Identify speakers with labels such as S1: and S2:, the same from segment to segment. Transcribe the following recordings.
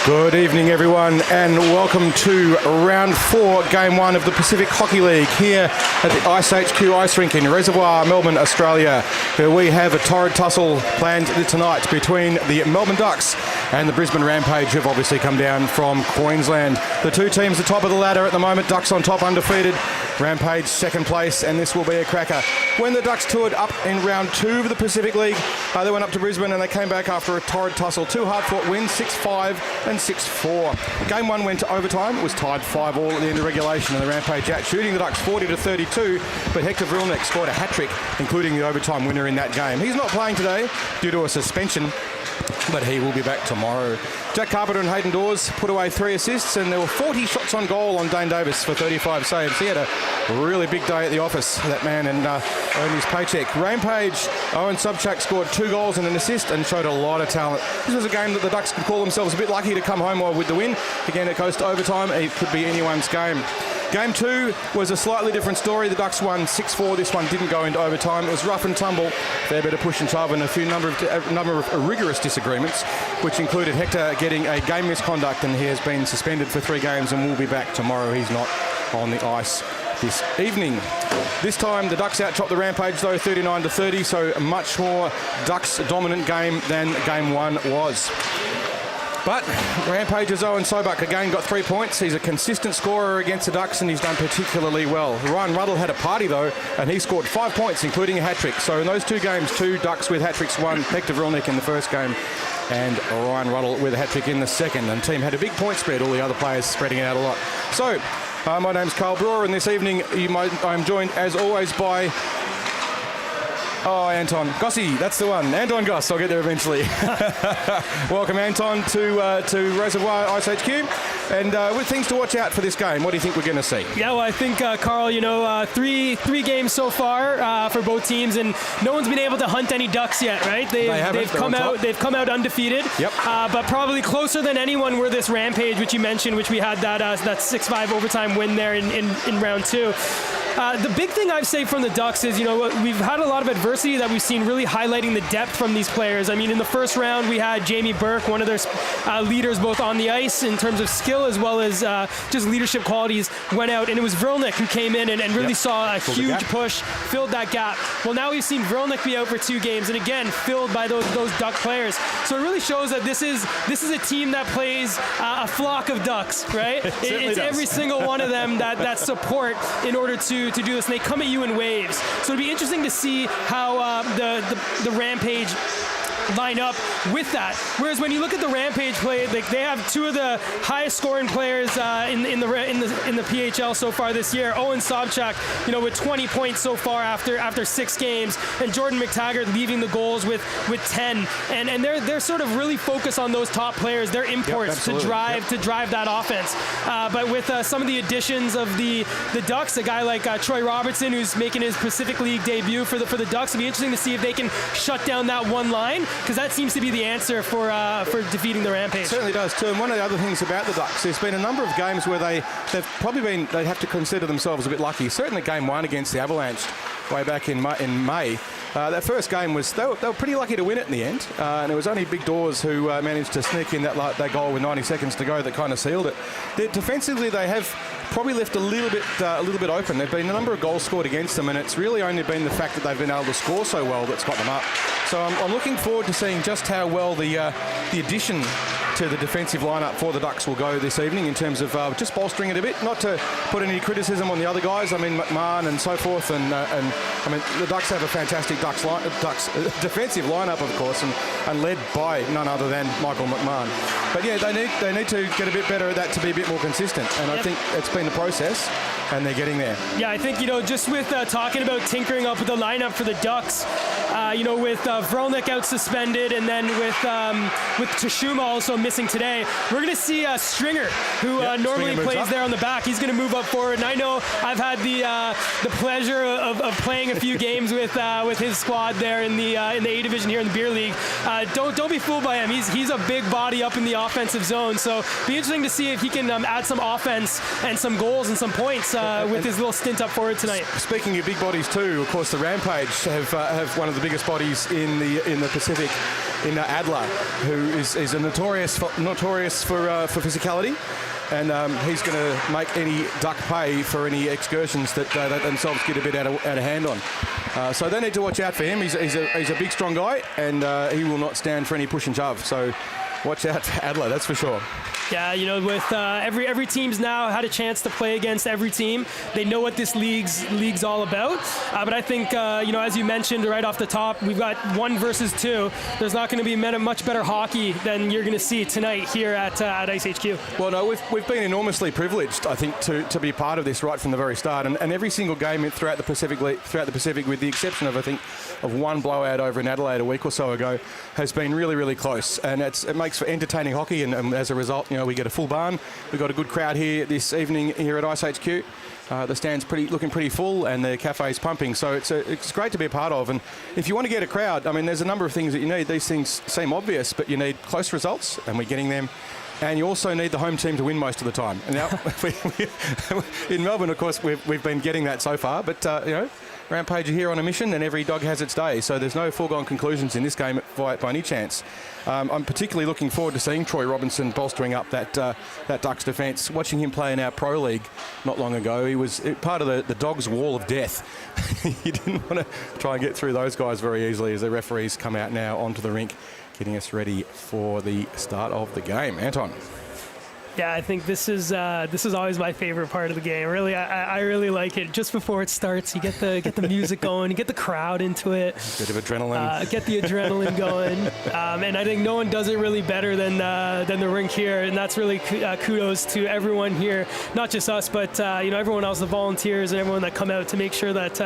S1: Good evening, everyone, and welcome to round 4, game 1 of the Pacific Hockey League here at the Ice HQ Ice Rink in Reservoir, Melbourne, Australia, where we have a torrid tussle planned tonight between the Melbourne Ducks and the Brisbane Rampage, who've obviously come down from Queensland. The two teams are top of the ladder at the moment. Ducks on top, undefeated. Rampage second place, and this will be a cracker. When the Ducks toured up in round 2 of the Pacific League, they went up to Brisbane and they came back after a torrid tussle. 2 hard-fought wins, 6-5 and 6-4. Game 1 went to overtime. It was tied 5-all at the end of regulation, and the Rampage out shooting the Ducks 40-32, but Hector Vrilnik scored a hat-trick, including the overtime winner in that game. He's not playing today due to a suspension, but he will be back tomorrow. Jack Carpenter and Hayden Dawes put away 3 assists, and there were 40 shots on goal on Dane Davis for 35 saves. He had a really big day at the office, that man, and earned his paycheck. Rampage, Owen Sobchak scored 2 goals and an assist and showed a lot of talent. This was a game that the Ducks could call themselves a bit lucky to come home with the win. Again, it goes to overtime. It could be anyone's game. Game 2 was a slightly different story. The Ducks won 6-4. This one didn't go into overtime. It was rough and tumble, fair bit of push and shove, and a number of rigorous disagreements, which included Hector getting a game misconduct, and he has been suspended for 3 games and will be back tomorrow. He's not on the ice this evening. This time the Ducks out-chopped the Rampage though, 39-30, so a much more Ducks dominant game than game 1 was. But Rampage's Owen Sobchak again got 3 points. He's a consistent scorer against the Ducks, and he's done particularly well. Ryan Ruddle had a party though, and he scored 5 points, including a hat-trick. So in those 2 games, 2 Ducks with hat-tricks, 1 Hector Vrilnik in the first game, and Ryan Ruddle with a hat-trick in the second. And the team had a big point spread, all the other players spreading it out a lot. So, my name's Carl Brewer, and this evening I'm joined, as always, by... Anton Gossi, that's the one. Anton Goss, I'll get there eventually. Welcome, Anton, to Reservoir Ice HQ. And with things to watch out for this game, what do you think we're going to see?
S2: Yeah, well, I think, Carl, three games so far for both teams, and no one's been able to hunt any Ducks yet, right? They've come out undefeated. Yep. But probably closer than anyone were this Rampage, which you mentioned, which we had that 6-5 overtime win there in round 2. The big thing I've saved from the Ducks is, we've had a lot of adversity that we've seen really highlighting the depth from these players. I mean, in the first round, we had Jamie Burke, one of their leaders both on the ice in terms of skill as well as just leadership qualities, went out, and it was Vrilnik who came in and really saw a huge push, filled that gap. Well, now we've seen Vrilnik be out for 2 games, and again, filled by those Duck players. So it really shows that this is a team that plays a flock of Ducks, right? It's every single one of them that support in order to do this, and they come at you in waves. So it'll be interesting to see how the Rampage line up with that. Whereas when you look at the Rampage play, they have 2 of the highest scoring players in the PHL so far this year. Owen Sobchak, with 20 points so far after 6 games, and Jordan McTaggart leading the goals with 10. And they're sort of really focused on those top players, their imports to drive that offense. But with some of the additions of the Ducks, a guy like Troy Robertson, who's making his Pacific League debut for the Ducks, it'll be interesting to see if they can shut down that one line, because that seems to be the answer for defeating the Rampage.
S1: It certainly does too. And one of the other things about the Ducks, there's been a number of games where they have to consider themselves a bit lucky. Certainly game 1 against the Avalanche way back in May. That first game they were pretty lucky to win it in the end, and it was only Big Dawes who managed to sneak in that goal with 90 seconds to go that kind of sealed it. Defensively, they have probably left a little bit open. There've been a number of goals scored against them, and it's really only been the fact that they've been able to score so well that's got them up. So I'm looking forward to seeing just how well the addition to the defensive lineup for the Ducks will go this evening in terms of just bolstering it a bit. Not to put any criticism on the other guys. I mean, McMahon and so forth, and I mean the Ducks have a fantastic Ducks defensive lineup, of course, and led by none other than Michael McMahon. But yeah, they need to get a bit better at that to be a bit more consistent, and I think it's been the process, and they're getting there.
S2: Yeah, I think just with talking about tinkering up with the lineup for the Ducks, with Vrilnik out suspended, and then with Tashuma also missing today, we're going to see Stringer, who normally plays there on the back. He's going to move up forward, and I know I've had the pleasure of playing a few games with his squad there in the A division here in the Beer League. Don't be fooled by him. He's a big body up in the offensive zone, so be interesting to see if he can add some offense and some goals and some points with his little stint up forward tonight.
S1: Speaking of big bodies too, of course the Rampage have one of the biggest bodies in the Pacific in Adler, who is a notorious for physicality. And he's going to make any duck pay for any excursions that themselves get a bit out of hand on. So they need to watch out for him. He's a big, strong guy, and he will not stand for any push and shove. So watch out for Adler, that's for sure.
S2: Yeah, you know, with every team's now had a chance to play against every team. They know what this league's all about. But I think, you know, as you mentioned right off the top, we've got 1 versus 2. There's not going to be much better hockey than you're going to see tonight here at Ice HQ. Well,
S1: no, we've been enormously privileged, I think, to be part of this right from the very start. And every single game throughout the Pacific, with the exception of, I think, of one blowout over in Adelaide a week or so ago, has been really, really close. And it makes for entertaining hockey, and as a result, you know, we get a full barn. We've got a good crowd here this evening here at Ice HQ. The stand's looking pretty full, and the cafe's pumping. So it's great to be a part of. And if you want to get a crowd, I mean, there's a number of things that you need. These things seem obvious, but you need close results, and we're getting them. And you also need the home team to win most of the time. And now, in Melbourne, of course, we've been getting that so far. But you know, Rampage are here on a mission, and every dog has its day. So there's no foregone conclusions in this game by any chance. I'm particularly looking forward to seeing Troy Robinson bolstering up that Ducks defence. Watching him play in our Pro League not long ago, he was part of the Dogs' wall of death. You didn't want to try and get through those guys very easily as the referees come out now onto the rink, getting us ready for the start of the game. Anton.
S2: Yeah, I think this is always my favorite part of the game. Really, I really like it. Just before it starts, you get the music going, you get the crowd into it.
S1: Bit of adrenaline.
S2: Get the adrenaline going, and I think no one does it really better than the rink here. And that's really kudos to everyone here, not just us, but you know, everyone else, the volunteers and everyone that come out to make sure that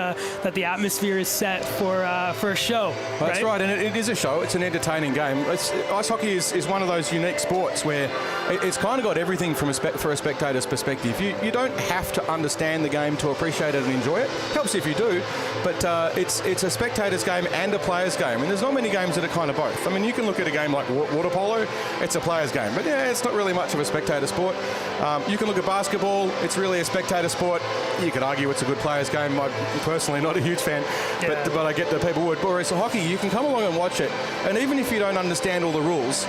S2: the atmosphere is set for a show.
S1: That's right, and it is a show. It's an entertaining game. Ice hockey is one of those unique sports where it's kind of got everything for a spectator's perspective. You don't have to understand the game to appreciate it and enjoy it. Helps if you do, but it's a spectator's game and a player's game, and there's not many games that are kind of both. I mean, you can look at a game like water polo, it's a player's game, but yeah, it's not really much of a spectator sport. You can look at basketball, it's really a spectator sport. You could argue it's a good player's game. I'm personally not a huge fan, but I get that people would. Whereas hockey, you can come along and watch it, and even if you don't understand all the rules,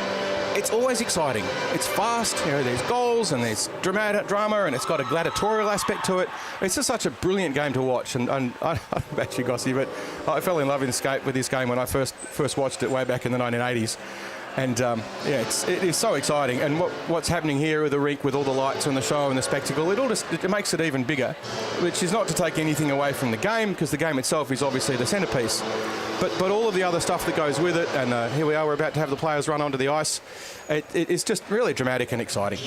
S1: it's always exciting. It's fast, you know, there's goals and there's drama, and it's got a gladiatorial aspect to it. It's just such a brilliant game to watch, and I don't know about you, Gossy, but I fell in love with this game when I first watched it way back in the 1980s. And yeah, it is so exciting. And what's happening here with the rink, with all the lights and the show and the spectacle, it makes it even bigger, which is not to take anything away from the game, because the game itself is obviously the centrepiece. But all of the other stuff that goes with it, and here we are, we're about to have the players run onto the ice. It's just really dramatic and exciting.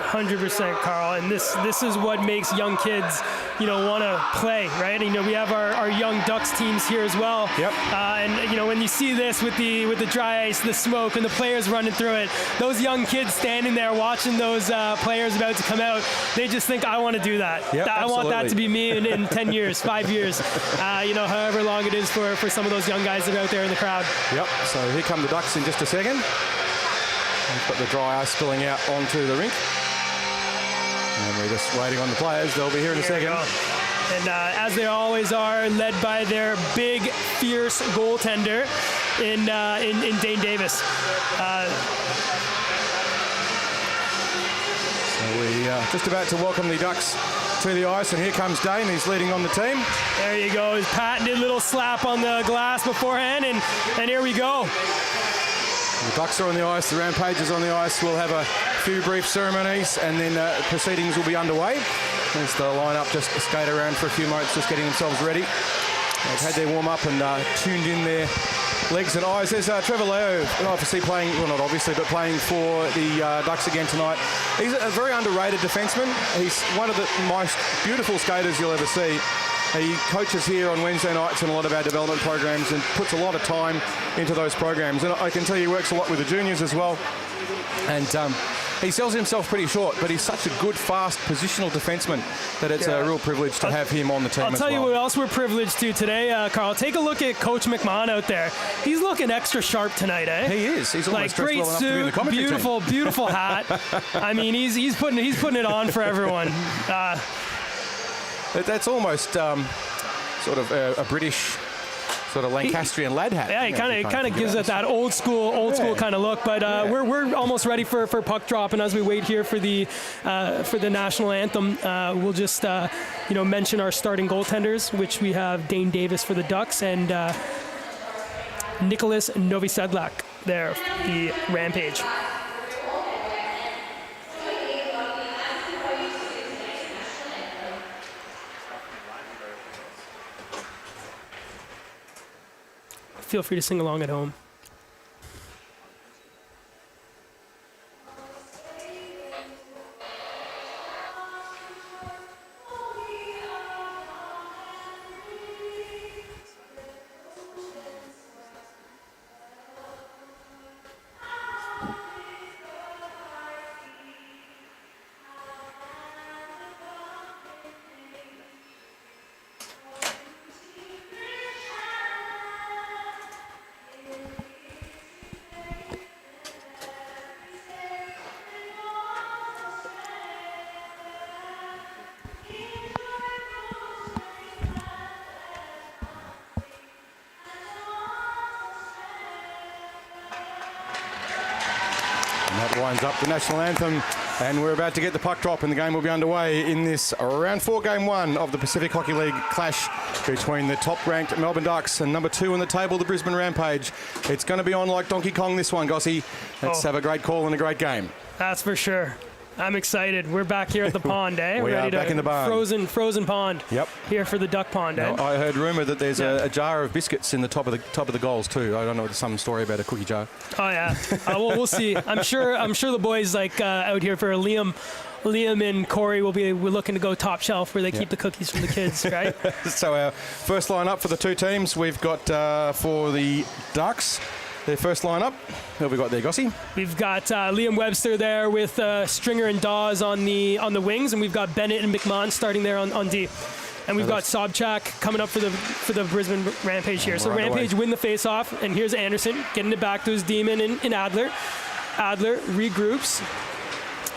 S2: 100%, Carl. And this is what makes young kids, you know, want to play, right? And, you know, we have our young Ducks teams here as well.
S1: Yep.
S2: And, you know, when you see this with the dry ice, the smoke, and the players running through it, those young kids standing there watching those players about to come out, they just think, I want to do that.
S1: Yep,
S2: I want that to be me in 10 years, 5 years, you know, however long it is for some of those young guys that are out there in the crowd.
S1: Yep. So here come the Ducks in just a second. We've got the dry ice spilling out onto the rink. And we're just waiting on the players. They'll be here in a second.
S2: And as they always are, led by their big, fierce goaltender in Dane Davis.
S1: So we're just about to welcome the Ducks to the ice, and here comes Dane. He's leading on the team.
S2: There you go. His patented little slap on the glass beforehand, and here we go.
S1: The Ducks are on the ice, the Rampage is on the ice. We'll have a few brief ceremonies, and then proceedings will be underway. As the lineup just skate around for a few moments, just getting themselves ready. They've had their warm-up and tuned in their legs and eyes. There's Trevor Leo, obviously playing, well, not obviously, but playing for the Ducks again tonight. He's a very underrated defenseman. He's one of the most beautiful skaters you'll ever see. He coaches here on Wednesday nights in a lot of our development programs and puts a lot of time into those programs. And I can tell you he works a lot with the juniors as well. And he sells himself pretty short, but he's such a good, fast, positional defenseman that it's a real privilege to have him on the team as well.
S2: I'll tell you what else we're privileged to today, Carl. Take a look at Coach McMahon out there. He's looking extra sharp tonight, eh?
S1: He is. He's almost dressed well enough to be in the commentary team.
S2: Beautiful hat. I mean, he's putting it on for everyone.
S1: That's almost sort of a British Sort of Lancastrian lad hat.
S2: Yeah, it kind of gives it that old school kind of look. But we're almost ready for puck drop, and as we wait here for the national anthem, we'll just mention our starting goaltenders, which we have Dane Davis for the Ducks and Nicholas Novisedlak there, the Rampage. Feel free to sing along at home.
S1: That winds up the national anthem, and we're about to get the puck drop, and the game will be underway in this round 4, game 1 of the Pacific Hockey League clash between the top-ranked Melbourne Ducks and number 2 on the table, the Brisbane Rampage. It's going to be on like Donkey Kong, this one, Gossy. Let's have a great call and a great game.
S2: That's for sure. I'm excited. We're back here at the pond, eh?
S1: We are back in the barn.
S2: Frozen pond.
S1: Yep.
S2: Here for the duck pond, eh?
S1: Now, I heard rumour that there's a jar of biscuits in the top of the goals too. I don't know, some story about a cookie jar.
S2: Oh yeah. Well, we'll see. I'm sure the boys out here for Liam and Corey we're looking to go top shelf where they keep the cookies from the kids, right?
S1: So our first line-up for the two teams, we've got for the Ducks, their first line-up. Who have we got there, Gossy?
S2: We've got Liam Webster there with Stringer and Dawes on the wings, and we've got Bennett and McMahon starting there on D. And we've got Sobchak coming up for the Brisbane Rampage here. So Rampage win the face-off, and here's Anderson getting it back to his demon in Adler. Adler regroups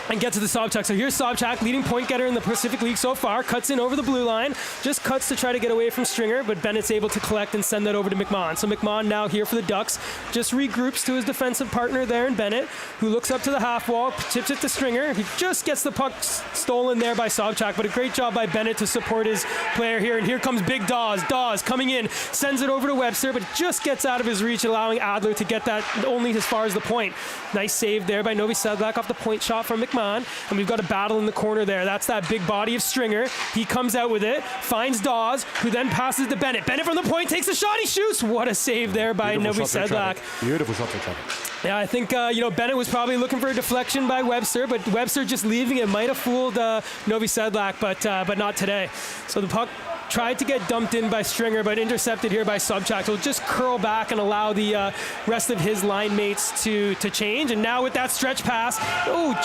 S2: and gets to the Sobchak. So here's Sobchak, leading point getter in the Pacific League so far. Cuts in over the blue line. Just cuts to try to get away from Stringer, but Bennett's able to collect and send that over to McMahon. So McMahon now here for the Ducks. Just regroups to his defensive partner there in Bennett, who looks up to the half wall, tips it to Stringer. He just gets the puck stolen there by Sobchak, but a great job by Bennett to support his player here. And here comes Big Dawes. Dawes coming in, sends it over to Webster, but just gets out of his reach, allowing Adler to get that only as far as the point. Nice save there by Novi Sedlak off the point shot from McMahon. And we've got a battle in the corner there. That's that big body of Stringer. He comes out with it, finds Dawes, who then passes to Bennett. Bennett from the point takes a shot, he shoots. What a save there by Novi Sedlak.
S1: Beautiful shot for traffic.
S2: Yeah, I think Bennett was probably looking for a deflection by Webster, but Webster just leaving it might have fooled Novi Sedlak, but not today. So the puck tried to get dumped in by Stringer, but intercepted here by Sobchak. So just curl back and allow the rest of his line mates to change. And now with that stretch pass,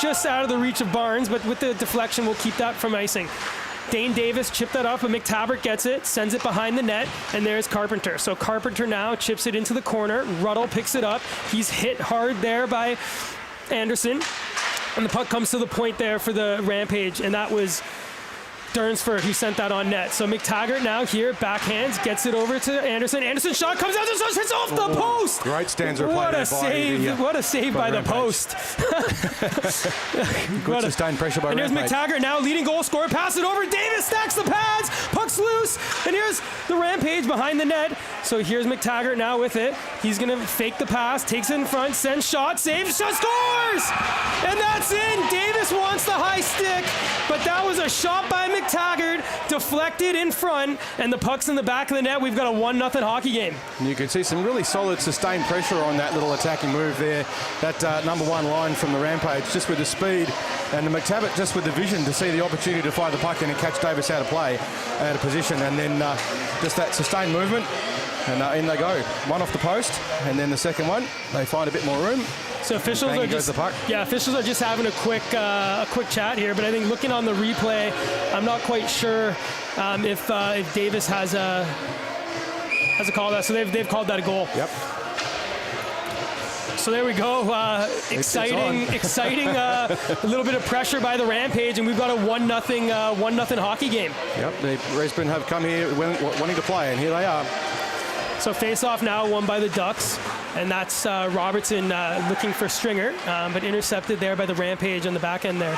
S2: just out of the reach of Barnes, but with the deflection, we'll keep that from icing. Dane Davis chipped that off, but McTavish gets it, sends it behind the net, and there's Carpenter. So Carpenter now chips it into the corner. Ruddle picks it up. He's hit hard there by Anderson. And the puck comes to the point there for the Rampage, and that was Durnsford who sent that on net. So McTaggart now here, backhands, gets it over to Anderson. Anderson's shot comes out, it's off the post!
S1: Great stanza play.
S2: What a save! What a save by the post!
S1: Good sustained pressure by
S2: Rampage. And here's McTaggart now, leading goal scorer, pass it over. Davis stacks the pads, puck's loose, and here's the Rampage behind the net. So here's McTaggart now with it. He's gonna fake the pass, takes it in front, sends shot, saves, shot, scores! And that's in. Davis wants the high stick, but that was a shot by McTaggart, deflected in front, and the puck's in the back of the net. We've got a 1-0 hockey game.
S1: And you can see some really solid sustained pressure on that little attacking move there. That number 1 line from the Rampage, just with the speed, and the McTaggart just with the vision to see the opportunity to fire the puck in and catch Davis out of play, out of position, and then just that sustained movement, and in they go. One off the post, and then the second one, they find a bit more room.
S2: So officials are just having a quick chat here, but I think looking on the replay, I'm not quite sure if Davis has a call that. So they've called that a goal.
S1: Yep.
S2: So there we go. Exciting. A little bit of pressure by the Rampage, and we've got a 1-0 hockey game.
S1: Yep. The Brisbane have come here wanting to play, and here they are.
S2: So face-off now won by the Ducks, and that's Robertson looking for Stringer, but intercepted there by the Rampage on the back end there.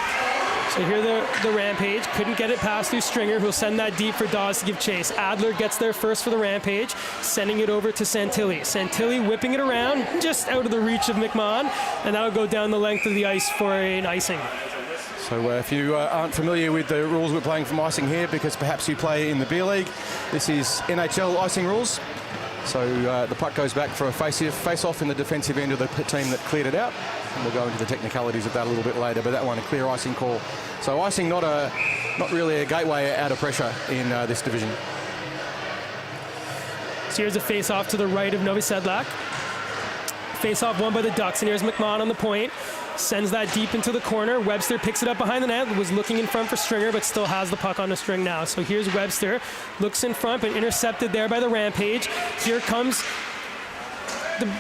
S2: So here the Rampage couldn't get it past through Stringer, who'll send that deep for Dawes to give chase. Adler gets there first for the Rampage, sending it over to Santilli. Santilli whipping it around just out of the reach of McMahon, and that'll go down the length of the ice for an icing.
S1: So if you aren't familiar with the rules we're playing from icing here, because perhaps you play in the beer league, this is NHL icing rules. So the puck goes back for a face-off in the defensive end of the team that cleared it out. And we'll go into the technicalities of that a little bit later, but that one, a clear icing call. So icing not really a gateway out of pressure in this division.
S2: So here's a face-off to the right of Novi Sedlak. Face-off won by the Ducks, and here's McMahon on the point. Sends that deep into the corner. Webster picks it up behind the net, was looking in front for Stringer, but still has the puck on the string now. So here's Webster, looks in front, but intercepted there by the Rampage. Here comes the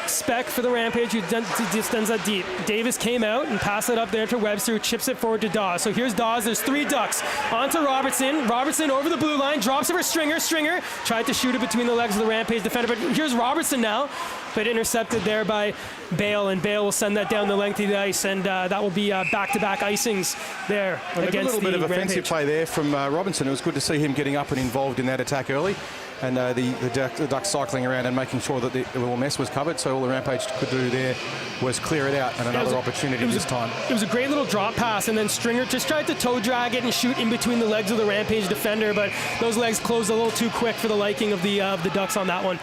S2: Speck for the Rampage, who just sends that deep. Davis came out and passed it up there to Webster, who chips it forward to Dawes. So here's Dawes, there's 3 Ducks. On to Robertson. Robertson over the blue line, drops it for Stringer. Stringer tried to shoot it between the legs of the Rampage defender, but here's Robertson now, but intercepted there by Bale, and Bale will send that down the length of the ice, and that will be back-to-back icings there against the
S1: A little bit of offensive
S2: Rampage.
S1: play there from Robinson. It was good to see him getting up and involved in that attack early, and the Ducks cycling around and making sure that the little mess was covered. So all the Rampage could do there was clear it out, and another opportunity this time.
S2: It was a great little drop pass, and then Stringer just tried to toe drag it and shoot in between the legs of the Rampage defender, but those legs closed a little too quick for the liking of the Ducks on that one.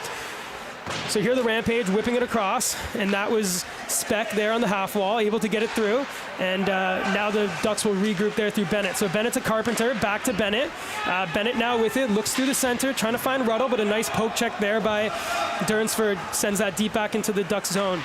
S2: So here the Rampage whipping it across, and that was Speck there on the half wall, able to get it through, and now the Ducks will regroup there through Bennett. So Bennett to Carpenter, back to Bennett. Bennett now with it, looks through the center, trying to find Ruddle, but a nice poke check there by Durnsford, sends that deep back into the Ducks zone.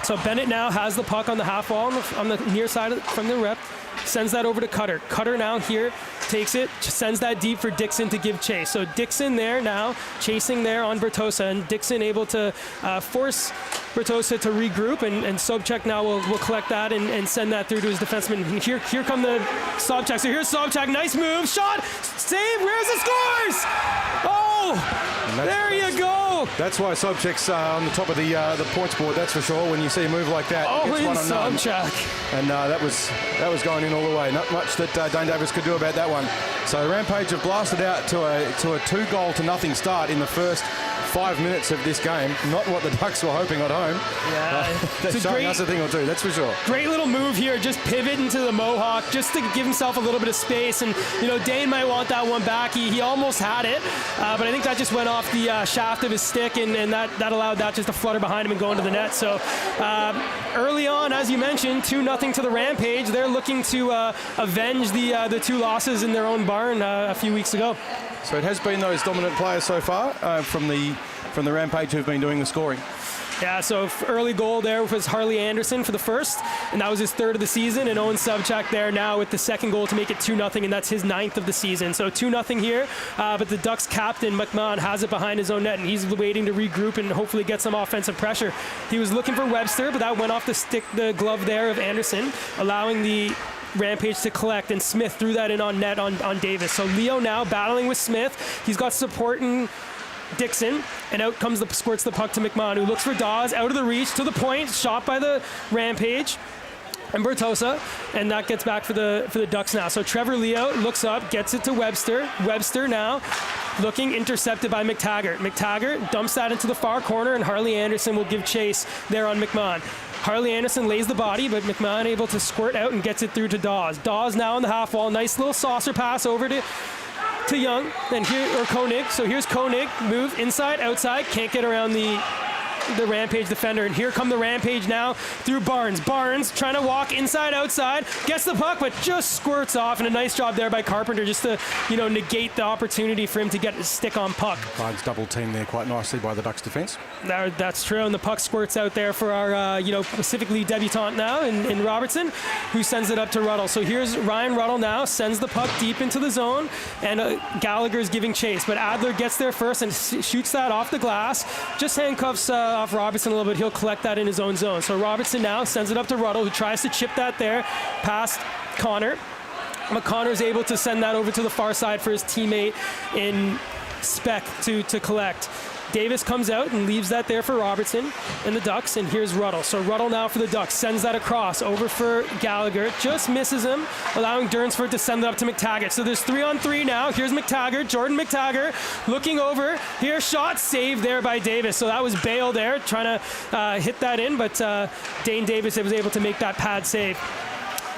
S2: So Bennett now has the puck on the half wall on the near side from the rep, sends that over to Cutter. Cutter now here takes it, sends that deep for Dixon to give chase. So Dixon there now, chasing there on Bertosa, and Dixon able to force Bertosa to regroup, and Sobchak now will collect that and send that through to his defenseman. And here come the Sobchak. So here's Sobchak, nice move, shot, save, where's the scores? Oh, there you go.
S1: That's why Sobchak's on the top of the points board, that's for sure. When you see a move like that,
S2: Oh,
S1: it's one on none.
S2: Sobchak.
S1: And that was going in all the way. Not much that Dane Davis could do about that one. So Rampage have blasted out to a 2-0-0 start in the first 5 minutes of this game. Not what the Ducks were hoping at home.
S2: Yeah,
S1: they're showing us a thing or two, that's for sure.
S2: Great little move here, just pivot into the Mohawk, just to give himself a little bit of space. And, Dane might want that one back. He almost had it, but I think that just went off the shaft of his stick, and that allowed that just to flutter behind him and go into the net. So early on, as you mentioned, 2-0 to the Rampage. They're looking to avenge the 2 losses in their own barn a few weeks ago.
S1: So it has been those dominant players so far from the Rampage who've been doing the scoring.
S2: Yeah, so early goal there was Harley Anderson for the first, and that was his 3rd of the season, and Owen Sobchak there now with the 2nd goal to make it 2-0, and that's his 9th of the season. So 2-0 here, but the Ducks captain, McMahon, has it behind his own net, and he's waiting to regroup and hopefully get some offensive pressure. He was looking for Webster, but that went off the glove there of Anderson, allowing the Rampage to collect, and Smith threw that in on net on Davis. So Leo now battling with Smith. He's got support in Dixon, and out comes squirts the puck to McMahon, who looks for Dawes, out of the reach, to the point, shot by the Rampage and Bertosa, and that gets back for the Ducks now. So Trevor Leo looks up, gets it to Webster. Webster now looking, intercepted by McTaggart. McTaggart dumps that into the far corner, and Harley Anderson will give chase there on McMahon. Harley Anderson lays the body, but McMahon able to squirt out and gets it through to Dawes. Dawes now on the half wall, nice little saucer pass over to Young, and here, or Koenig. So here's Koenig, move inside, outside, can't get around the Rampage defender, and here come the Rampage now through Barnes. Barnes trying to walk inside, outside, gets the puck, but just squirts off, and a nice job there by Carpenter just to, negate the opportunity for him to get his stick on puck.
S1: Barnes double teamed there quite nicely by the Ducks defense.
S2: That's true, and the puck squirts out there for our, Pacific League debutant now in Robertson, who sends it up to Ruddle. So here's Ryan Ruddle now, sends the puck deep into the zone, and Gallagher's giving chase, but Adler gets there first and shoots that off the glass, just handcuffs off Robertson a little bit. He'll collect that in his own zone. So Robertson now sends it up to Ruddle, who tries to chip that there past Connor. McConnor's able to send that over to the far side for his teammate in Speck to collect. Davis comes out and leaves that there for Robertson and the Ducks, and here's Ruddle. So Ruddle now for the Ducks, sends that across over for Gallagher, just misses him, allowing Durnsford to send it up to McTaggart. So there's 3-on-3 now. Here's McTaggart, Jordan McTaggart, looking over. Here's shot, saved there by Davis. So that was Bale there, trying to hit that in, but Dane Davis was able to make that pad save.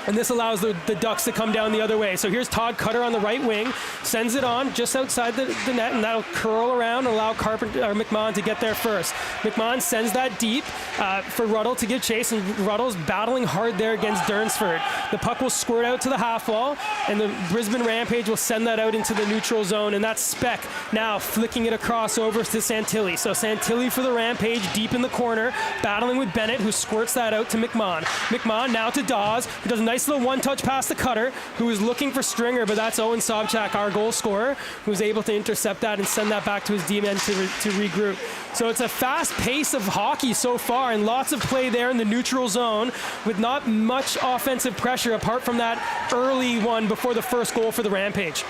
S2: And this allows the Ducks to come down the other way. So here's Todd Cutter on the right wing, sends it on just outside the net, and that'll curl around and allow McMahon to get there first. McMahon sends that deep for Ruddle to give chase, and Ruddle's battling hard there against Durnsford. The puck will squirt out to the half wall, and the Brisbane Rampage will send that out into the neutral zone, and that's Speck now flicking it across over to Santilli. So Santilli for the Rampage, deep in the corner, battling with Bennett, who squirts that out to McMahon. McMahon now to Dawes, who does a nice little one-touch pass to Cutter, who was looking for Stringer, but that's Owen Sobchak, our goal scorer, who was able to intercept that and send that back to his D-men to regroup. So it's a fast pace of hockey so far, and lots of play there in the neutral zone with not much offensive pressure apart from that early one before the first goal for the Rampage.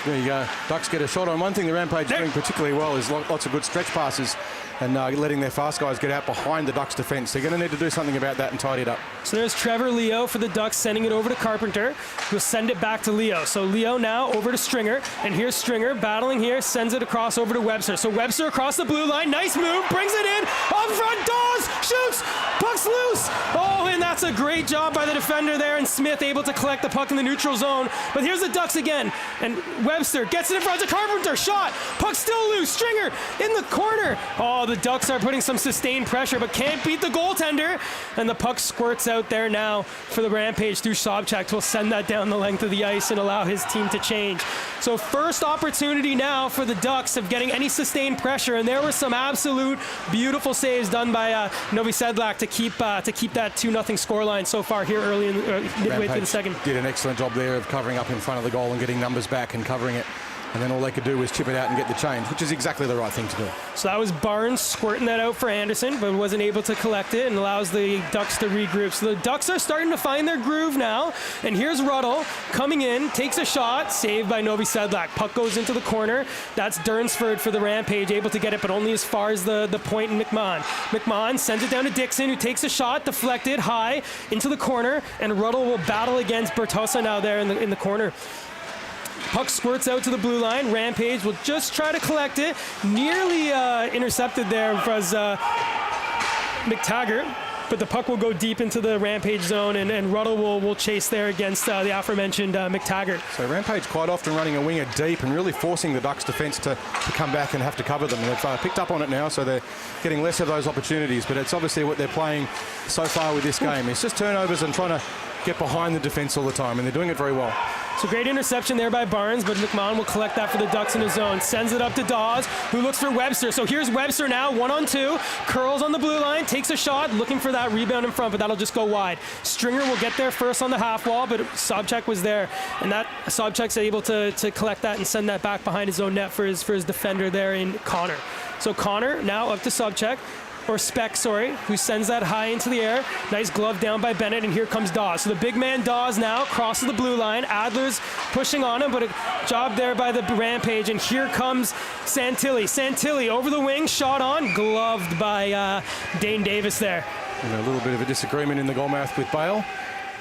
S1: There you go. Ducks get a shot on. One thing the Rampage is doing particularly well is lots of good stretch passes and letting their fast guys get out behind the Ducks defence. They're going to need to do something about that and tidy it up.
S2: So there's Trevor Leo for the Ducks, sending it over to Carpenter, who'll send it back to Leo. So Leo now over to Stringer, and here's Stringer battling here, sends it across over to Webster. So Webster across the blue line, nice move, brings it in, up front, Dawes, shoots, puck's loose. Oh, and that's a great job by the defender there, and Smith able to collect the puck in the neutral zone. But here's the Ducks again, and Webster gets it in front of Carpenter, shot, puck still loose, Stringer in the corner. Oh, the Ducks are putting some sustained pressure, but can't beat the goaltender, and the puck squirts out there now for the Rampage through Sobchak. Will send that down the length of the ice and allow his team to change. So first opportunity now for the Ducks of getting any sustained pressure, and there were some absolute beautiful saves done by Novi Sedlak to keep that 2-0 scoreline so far here early in midway through the second.
S1: Did an excellent job there of covering up in front of the goal and getting numbers back and covering it. And then all they could do was chip it out and get the change, which is exactly the right thing to do.
S2: So that was Barnes squirting that out for Anderson, but wasn't able to collect it, and allows the Ducks to regroup. So the Ducks are starting to find their groove now. And here's Ruddle coming in, takes a shot, saved by Novi Sedlak. Puck goes into the corner. That's Durnsford for the Rampage, able to get it, but only as far as the point in McMahon. McMahon sends it down to Dixon, who takes a shot, deflected high into the corner, and Ruddle will battle against Bertosa now there in the corner. Puck squirts out to the blue line. Rampage will just try to collect it. Nearly intercepted there was McTaggart, but the puck will go deep into the Rampage zone, and Ruddle will chase there against the aforementioned McTaggart.
S1: So Rampage quite often running a winger deep and really forcing the Ducks defence to come back and have to cover them. They've picked up on it now, so they're getting less of those opportunities, but it's obviously what they're playing so far with this game. It's just turnovers and trying to get behind the defence all the time, and they're doing it very well.
S2: So great interception there by Barnes, but McMahon will collect that for the Ducks in his zone. Sends it up to Dawes, who looks for Webster. So here's Webster now, 1-on-2, curls on the blue line, takes a shot, looking for that rebound in front, but that'll just go wide. Stringer will get there first on the half wall, but Sobchak was there, and that Sobchak's able to collect that and send that back behind his own net for his defender there in Connor. So Connor now up to Sobchak, or Speck, sorry, who sends that high into the air. Nice glove down by Bennett, and here comes Dawes. So the big man Dawes now crosses the blue line. Adler's pushing on him, but a job there by the Rampage, and here comes Santilli. Santilli over the wing, shot on, gloved by Dane Davis there.
S1: And a little bit of a disagreement in the goalmouth with Bale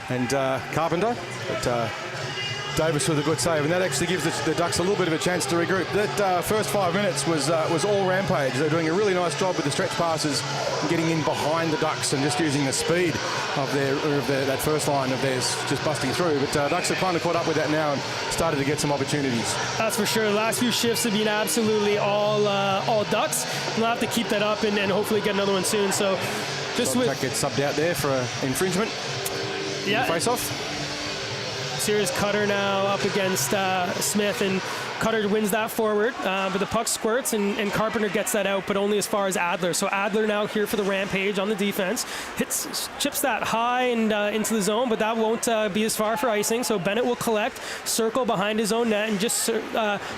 S1: and Carpenter, but Davis with a good save, and that actually gives the Ducks a little bit of a chance to regroup. That first 5 minutes was all Rampage. They're doing a really nice job with the stretch passes and getting in behind the Ducks and just using the speed of that first line of theirs just busting through. But Ducks have kind of caught up with that now and started to get some opportunities.
S2: That's for sure. The last few shifts have been absolutely all Ducks. We'll have to keep that up and hopefully get another one soon. So just with...
S1: That gets subbed out there for an infringement.
S2: Yeah.
S1: Face-off.
S2: Here's Cutter now up against Smith, and Cutter wins that forward, but the puck squirts, and Carpenter gets that out, but only as far as Adler. So Adler now here for the Rampage on the defense. Chips that high and into the zone, but that won't be as far for icing. So Bennett will collect, circle behind his own net, and just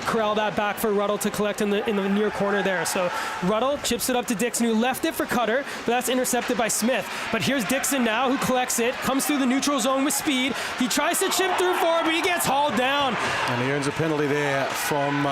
S2: corral that back for Ruddle to collect in the near corner there. So Ruddle chips it up to Dixon, who left it for Cutter, but that's intercepted by Smith. But here's Dixon now, who collects it, comes through the neutral zone with speed. He tries to chip through forward, but he gets hauled down.
S1: And he earns a penalty there from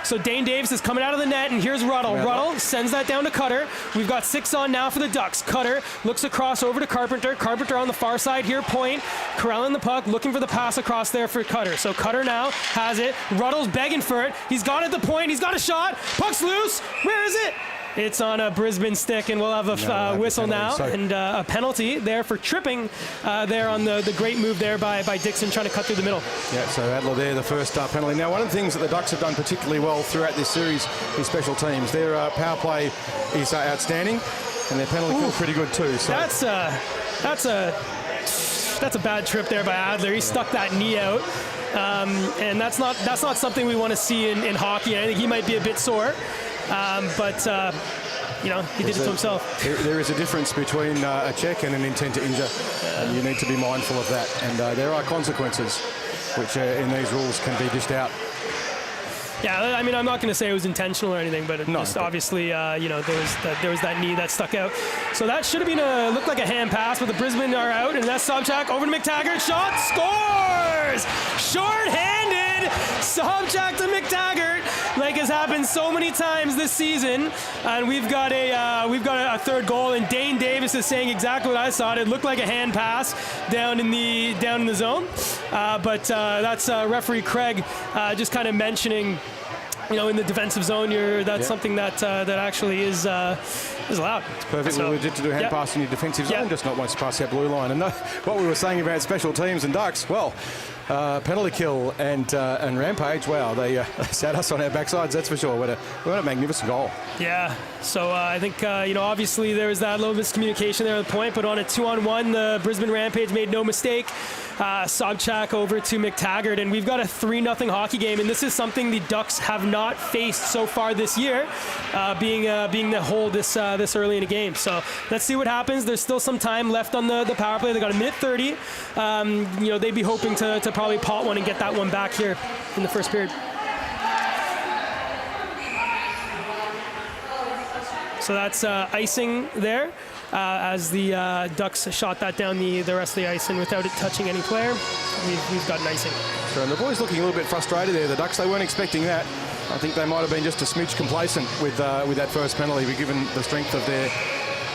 S2: So Dane Davis is coming out of the net, and here's Ruddle. Ruddle sends that down to Cutter. We've got 6 on now for the Ducks. Cutter looks across over to Carpenter. Carpenter on the far side here, point. Corralling the puck, looking for the pass across there for Cutter. So Cutter now has it. Ruddle's begging for it. He's got it at the point. He's got a shot. Puck's loose. Where is it? It's on a Brisbane stick, and we'll have a whistle now, and a penalty there for tripping there on the great move there by Dixon trying to cut through the middle.
S1: Yeah, so Adler there, the first penalty. Now, one of the things that the Ducks have done particularly well throughout this series is special teams. Their power play is outstanding, and their penalty kill pretty good too. So
S2: that's a bad trip there by Adler. He stuck that knee out. And that's not something we want to see in hockey. I think he might be a bit sore. But he did it to himself.
S1: There is a difference between a check and an intent to injure, and you need to be mindful of that. And there are consequences, which in these rules can be dished out.
S2: Yeah, I mean, I'm not going to say it was intentional or anything, but obviously, there was that knee that stuck out. So that should have been looked like a hand pass, but the Brisbane are out, and that's Sobchak over to McTaggart. Shot, scores! Short-handed, Sobchak to McTaggart, like has happened so many times this season. And we've got a third goal, and Dane Davis is saying exactly what I saw. It looked like a hand pass down in the zone, but that's referee Craig just kind of mentioning. In the defensive zone, that's something that actually is allowed.
S1: It's perfectly legit to do a hand pass in your defensive zone, just not once you pass that blue line. And what we were saying about special teams and Ducks, penalty kill and Rampage, wow, they sat us on our backsides, that's for sure. What a magnificent goal.
S2: Yeah, so I think, obviously there was that little miscommunication there at the point, but on a 2-on-1, the Brisbane Rampage made no mistake. Sobchak over to McTaggart, and we've got a 3-0 hockey game, and this is something the Ducks have not faced so far this year, being the hole this early in a game. So let's see what happens. There's still some time left on the power play. They got a minute 30. They'd be hoping to probably pot one and get that one back here in the first period. So that's icing there. As the Ducks shot that down the rest of the ice, and without it touching any player, we've got an icing.
S1: So, and the boys looking a little bit frustrated there. The Ducks, they weren't expecting that. I think they might have been just a smidge complacent with that first penalty, given the strength of their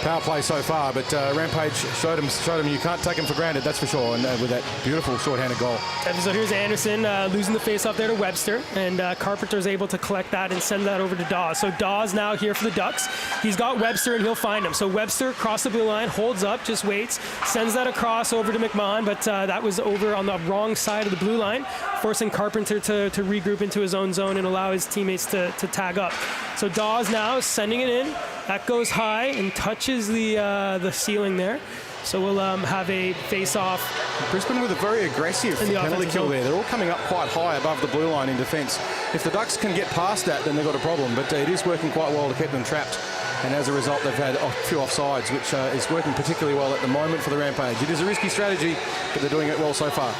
S1: power play so far. But Rampage showed them you can't take them for granted, that's for sure, and with that beautiful short-handed goal.
S2: So here's Anderson losing the face-off there to Webster, and Carpenter's able to collect that and send that over to Dawes. So Dawes now here for the Ducks. He's got Webster, and he'll find him. So Webster across the blue line, holds up, just waits, sends that across over to McMahon, but that was over on the wrong side of the blue line, forcing Carpenter to regroup into his own zone and allow his teammates to tag up. So Dawes now sending it in. That goes high and touches the ceiling there. So we'll have a face-off.
S1: Brisbane with a very aggressive penalty kill there. They're all coming up quite high above the blue line in defence. If the Ducks can get past that, then they've got a problem. But it is working quite well to keep them trapped. And as a result, they've had a few offsides, which is working particularly well at the moment for the Rampage. It is a risky strategy, but they're doing it well so far.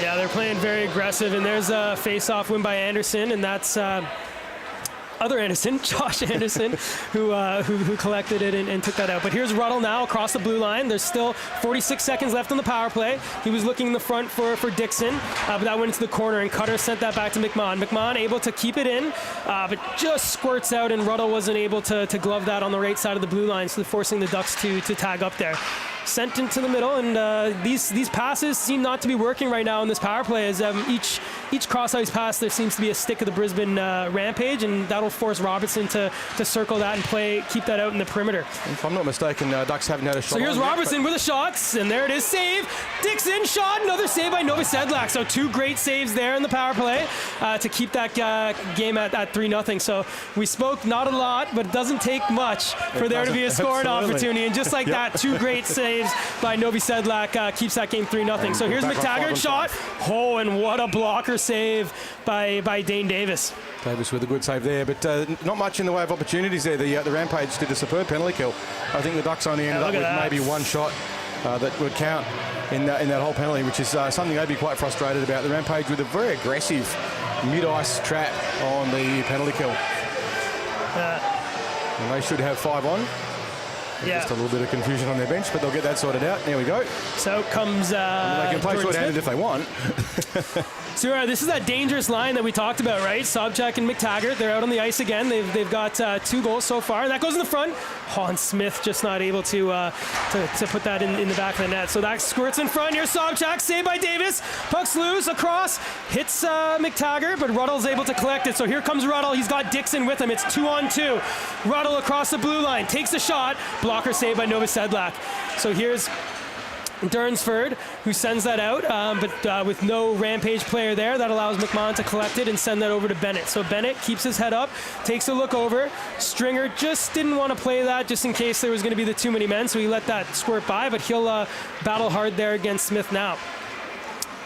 S2: Yeah, they're playing very aggressive. And there's a face-off win by Anderson, and that's... other Anderson, Josh Anderson, who collected it and took that out. But here's Ruddle now across the blue line. There's still 46 seconds left on the power play. He was looking in the front for Dixon, but that went into the corner, and Cutter sent that back to McMahon. McMahon able to keep it in, but just squirts out, and Ruddle wasn't able to glove that on the right side of the blue line, so forcing the Ducks to tag up there. Sent into the middle, and these passes seem not to be working right now in this power play, as each cross-ice pass, there seems to be a stick of the Brisbane Rampage, and that'll force Robertson to circle that and keep that out in the perimeter.
S1: If I'm not mistaken, Ducks haven't had a shot.
S2: So here's Robertson with a shot, and there it is, save. Dixon shot, another save by Novi Sedlak. So 2 great saves there in the power play to keep that game at 3-0. So we spoke not a lot, but it doesn't take much for there to be a scoring opportunity, and just like that, 2 great saves by Novi Sedlak keeps that game 3-0. So here's McTaggart shot. Oh, and what a blocker save by Dane Davis.
S1: Davis with a good save there, but not much in the way of opportunities there. The Rampage did a superb penalty kill. I think the Ducks only ended up with maybe 1 shot that would count in that whole penalty, which is something they'd be quite frustrated about. The Rampage with a very aggressive mid-ice trap on the penalty kill. And they should have 5 on.
S2: Yeah.
S1: Just a little bit of confusion on their bench, but they'll get that sorted out. There we go.
S2: So comes...
S1: they can play short-handed if they want.
S2: So this is that dangerous line that we talked about, right? Sobchak and McTaggart, they're out on the ice again. They've got 2 goals so far. That goes in the front. Hans Smith just not able to put that in the back of the net. So that squirts in front. Here's Sobchak, saved by Davis. Puck's loose, across, hits McTaggart, but Ruddle's able to collect it. So here comes Ruddle. He's got Dixon with him. It's 2-on-2. Ruddle across the blue line, takes the shot. Blocker saved by Novosedlak. So here's Durnsford, who sends that out, but with no Rampage player there, that allows McMahon to collect it and send that over to Bennett. So Bennett keeps his head up, takes a look over. Stringer just didn't want to play that just in case there was going to be the too many men, so he let that squirt by, but he'll battle hard there against Smith now.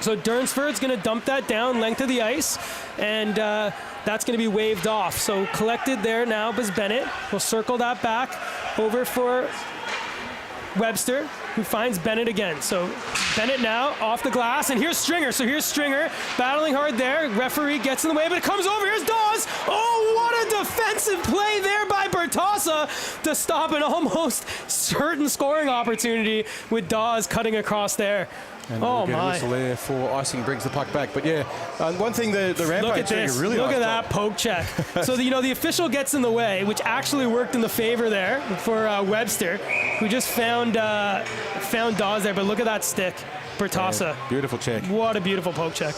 S2: So Durnsford's going to dump that down length of the ice, and that's going to be waved off. So collected there now is Bennett. We'll circle that back over for Webster, who finds Bennett again. So Bennett now off the glass, and here's Stringer. So here's Stringer battling hard there. Referee gets in the way, but it comes over. Here's Dawes. Oh, what a defensive play there by Bertossa to stop an almost certain scoring opportunity with Dawes cutting across there.
S1: And we'll get a whistle there for icing, brings the puck back. But yeah, one thing the Rampage doing a really
S2: Look
S1: nice
S2: at that poke check. So the official gets in the way, which actually worked in the favor there for Webster, who just found Dawes there. But look at that stick, Bertossa.
S1: Yeah, beautiful check.
S2: What a beautiful poke check.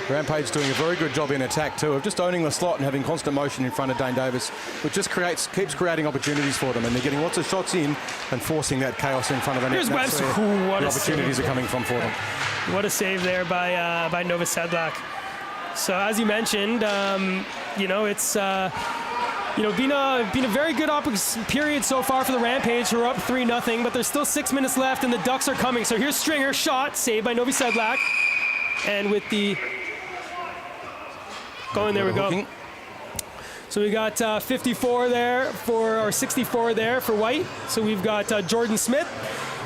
S1: Rampage doing a very good job in attack too, of just owning the slot and having constant motion in front of Dane Davis, which just keeps creating opportunities for them, and they're getting lots of shots in and forcing that chaos in front of the net.
S2: Here's Webster.
S1: What the opportunities are coming from for them.
S2: What a save there by Novosedlak. So as you mentioned, it's been a very good period so far for the Rampage, who are up 3-0, but there's still 6 minutes left, and the Ducks are coming. So here's Stringer, shot, saved by Novosedlak, and with the going, there we go. So we got 54 there or 64 there for White. So we've got Jordan Smith.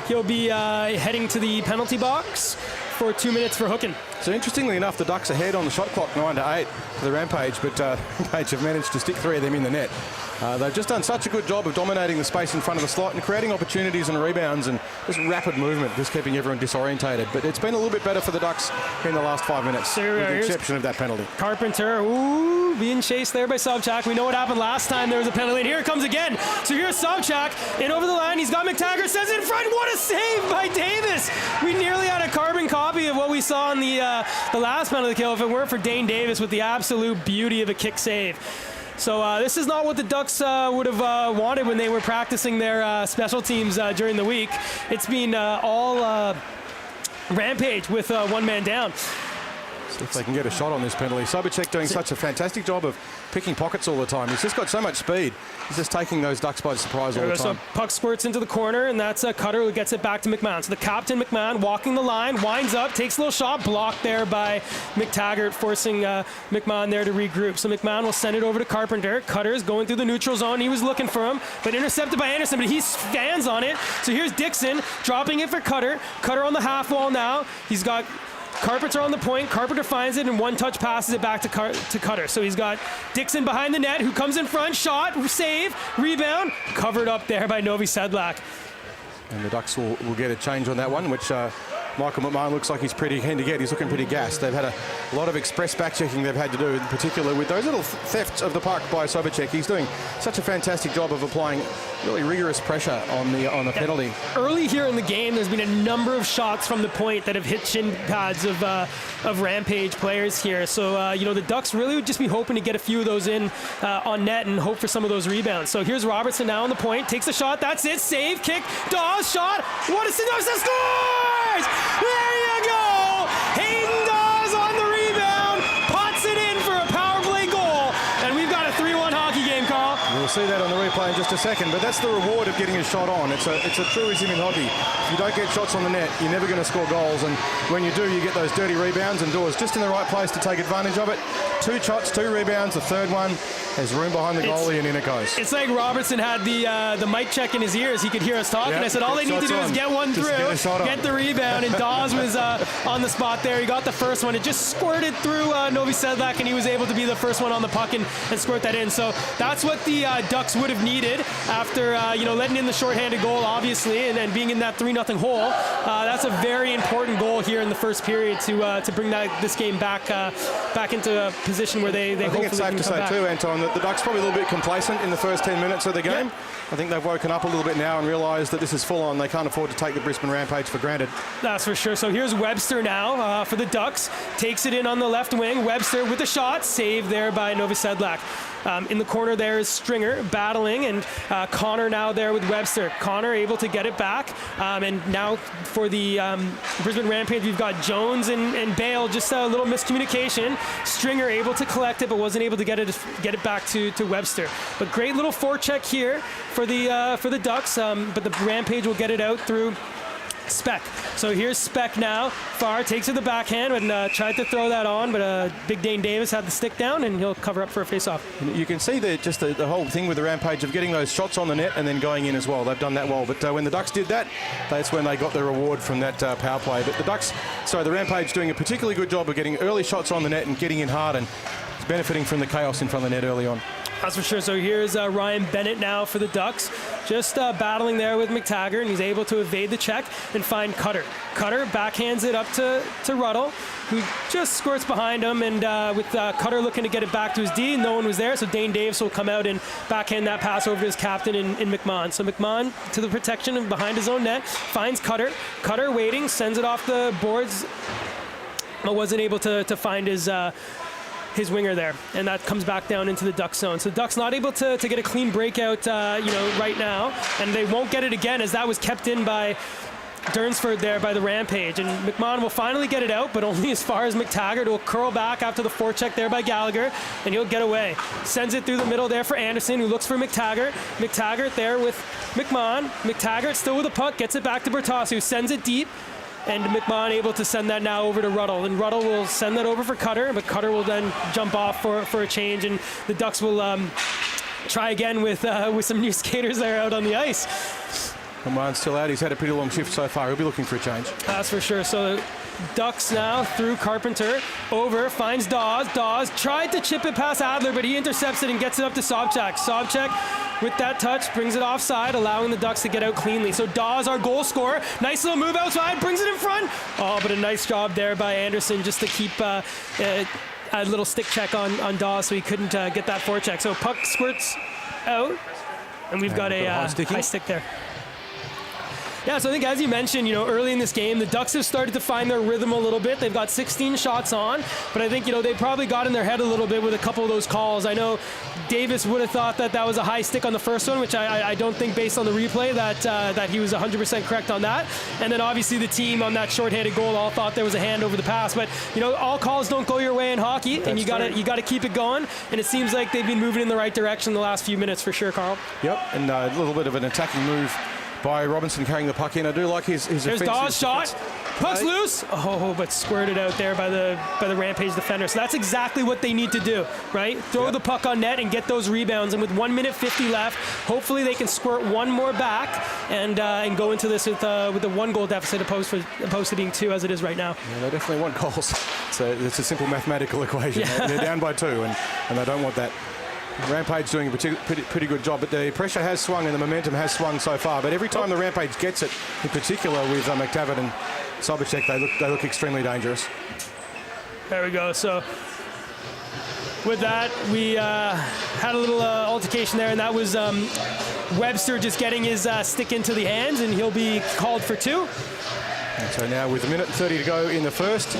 S2: He'll be heading to the penalty box for 2 minutes for hooking.
S1: So interestingly enough, the Ducks ahead on the shot clock 9-8 for the Rampage, but Rampage have managed to stick 3 of them in the net. They've just done such a good job of dominating the space in front of the slot and creating opportunities and rebounds and just rapid movement, just keeping everyone disorientated. But it's been a little bit better for the Ducks in the last 5 minutes, with the exception of that penalty.
S2: Carpenter, being chased there by Sobchak. We know what happened last time there was a penalty, and here it comes again. So here's Sobchak, in over the line. He's got McTaggart, sends it in front. What a save by Davis! We nearly had a carbon copy of what we saw in the last penalty kill if it weren't for Dane Davis with the absolute beauty of a kick save. So this is not what the Ducks would have wanted when they were practicing their special teams during the week. It's been all Rampage with one man down.
S1: See if they can get a shot on this penalty. Sobchak doing such a fantastic job of picking pockets all the time. He's just got so much speed. He's just taking those Ducks by surprise all the time.
S2: So puck squirts into the corner, and that's Cutter who gets it back to McMahon. So the captain, McMahon, walking the line, winds up, takes a little shot, blocked there by McTaggart, forcing McMahon there to regroup. So McMahon will send it over to Carpenter. Cutter's going through the neutral zone. He was looking for him, but intercepted by Anderson, but he stands on it. So here's Dixon dropping it for Cutter. Cutter on the half wall now. He's got Carpenter on the point. Carpenter finds it and one touch passes it back to Cutter. So he's got Dixon behind the net, who comes in front, shot, save, rebound, covered up there by Novosedlak.
S1: And the Ducks will get a change on that one, which Michael McMahon looks like he's pretty keen to get. He's looking pretty gassed. They've had a lot of express back-checking they've had to do, in particular with those little thefts of the puck by Sobchak. He's doing such a fantastic job of applying really rigorous pressure on the penalty.
S2: Early here in the game, there's been a number of shots from the point that have hit shin pads of Rampage players here. So, the Ducks really would just be hoping to get a few of those in on net and hope for some of those rebounds. So here's Robertson now on the point, takes the shot, that's it, save, kick, Dawes, shot, what a scores! There you go! Hayden Dawes on the rebound, pots it in for a power play goal, and we've got a 3-1 hockey game, Carl.
S1: We'll see that on the replay in just a second, but that's the reward of getting a shot on. It's a truism in hockey. If you don't get shots on the net, you're never going to score goals, and when you do, you get those dirty rebounds, and Dawes just in the right place to take advantage of it. 2 shots, 2 rebounds, the third one has room behind the goalie, and in it goes.
S2: It's like Robertson had the mic check in his ears. He could hear us talking. I said, all they need to do is get one through, get the rebound, and Dawes was on the spot there. He got the first one. It just squirted through Novosedlak, and he was able to be the first one on the puck and squirt that in. So that's what the Ducks would have needed after letting in the shorthanded goal, obviously, and then being in that 3-0 hole. That's a very important goal here in the first period to bring this game back into a position where they
S1: I think it's safe to say too, Anton, that the Ducks probably a little bit complacent in the first 10 minutes of the game. I think they've woken up a little bit now and realised that this is full on. They can't afford to take the Brisbane Rampage for granted.
S2: That's for sure. So here's Webster now for the Ducks. Takes it in on the left wing. Webster with the shot. Saved there by Novi Sedlak. In the corner there is Stringer battling, and Connor now there with Webster. Connor able to get it back. And now for the Brisbane Rampage, we've got Jones and Bale. Just a little miscommunication. Stringer able to collect it, but wasn't able to get it back to Webster. But great little forecheck here for the Ducks. But the Rampage will get it out through Speck. So here's Speck now. Farr takes it the backhand and tried to throw that on, but Big Dane Davis had the stick down, and he'll cover up for a face-off.
S1: You can see the whole thing with the Rampage of getting those shots on the net and then going in as well. They've done that well. But when the Ducks did that, that's when they got the reward from that power play. But the Rampage doing a particularly good job of getting early shots on the net and getting in hard and benefiting from the chaos in front of the net early on.
S2: That's for sure. So here's Ryan Bennett now for the Ducks. Just battling there with McTaggart, and he's able to evade the check and find Cutter. Cutter backhands it up to Ruddle, who just squirts behind him, and with Cutter looking to get it back to his D, no one was there, so Dane Davis will come out and backhand that pass over to his captain in McMahon. So McMahon to the protection and behind his own net, finds Cutter. Cutter waiting, sends it off the boards, but wasn't able to find his winger there, and that comes back down into the Ducks zone. So the Ducks not able to get a clean breakout right now, and they won't get it again as that was kept in by Durnsford there by the Rampage. And McMahon will finally get it out, but only as far as McTaggart will curl back after the forecheck there by Gallagher, and he'll get away. Sends it through the middle there for Anderson, who looks for McTaggart. McTaggart there with McMahon. McTaggart still with the puck, gets it back to Bertossi, who sends it deep. And McMahon able to send that now over to Ruddle. And Ruddle will send that over for Cutter, but Cutter will then jump off for a change, and the Ducks will try again with some new skaters there out on the ice.
S1: McMahon's still out. He's had a pretty long shift so far. He'll be looking for a change.
S2: That's for sure. So Ducks now through Carpenter, over, finds Dawes. Dawes tried to chip it past Adler, but he intercepts it and gets it up to Sobchak. Sobchak with that touch brings it offside, allowing the Ducks to get out cleanly. So Dawes, our goal scorer, nice little move outside, brings it in front. Oh, but a nice job there by Anderson just to keep a little stick check on Dawes so he couldn't get that forecheck. So puck squirts out, and we've got a high stick there. Yeah, so I think as you mentioned, early in this game, the Ducks have started to find their rhythm a little bit. They've got 16 shots on, but I think, they probably got in their head a little bit with a couple of those calls. I know Davis would have thought that was a high stick on the first one, which I don't think based on the replay that he was 100% correct on that. And then obviously the team on that shorthanded goal all thought there was a hand over the pass. But, all calls don't go your way in hockey, and you got to keep it going. And it seems like they've been moving in the right direction the last few minutes for sure, Carl.
S1: Yep, and a little bit of an attacking move by Robinson carrying the puck in. I do like his
S2: There's Dawes' shot. Puck's loose. Oh, but squirted out there by the Rampage defender. So that's exactly what they need to do, right? Throw the puck on net and get those rebounds. And with 1 minute 50 left, hopefully they can squirt one more back and go into this with a 1-goal deficit opposed to being 2 as it is right now.
S1: Yeah, they definitely want goals. So it's a simple mathematical equation. Yeah. They're down by 2, and they don't want that. Rampage doing a pretty good job, but the pressure has swung and the momentum has swung so far. But every time the Rampage gets it, in particular with McTavish and Sobchak, they look extremely dangerous.
S2: There we go. So with that, we had a little altercation there, and that was Webster just getting his stick into the hands, and he'll be called for 2.
S1: And so now with 1 minute 30 to go in the first,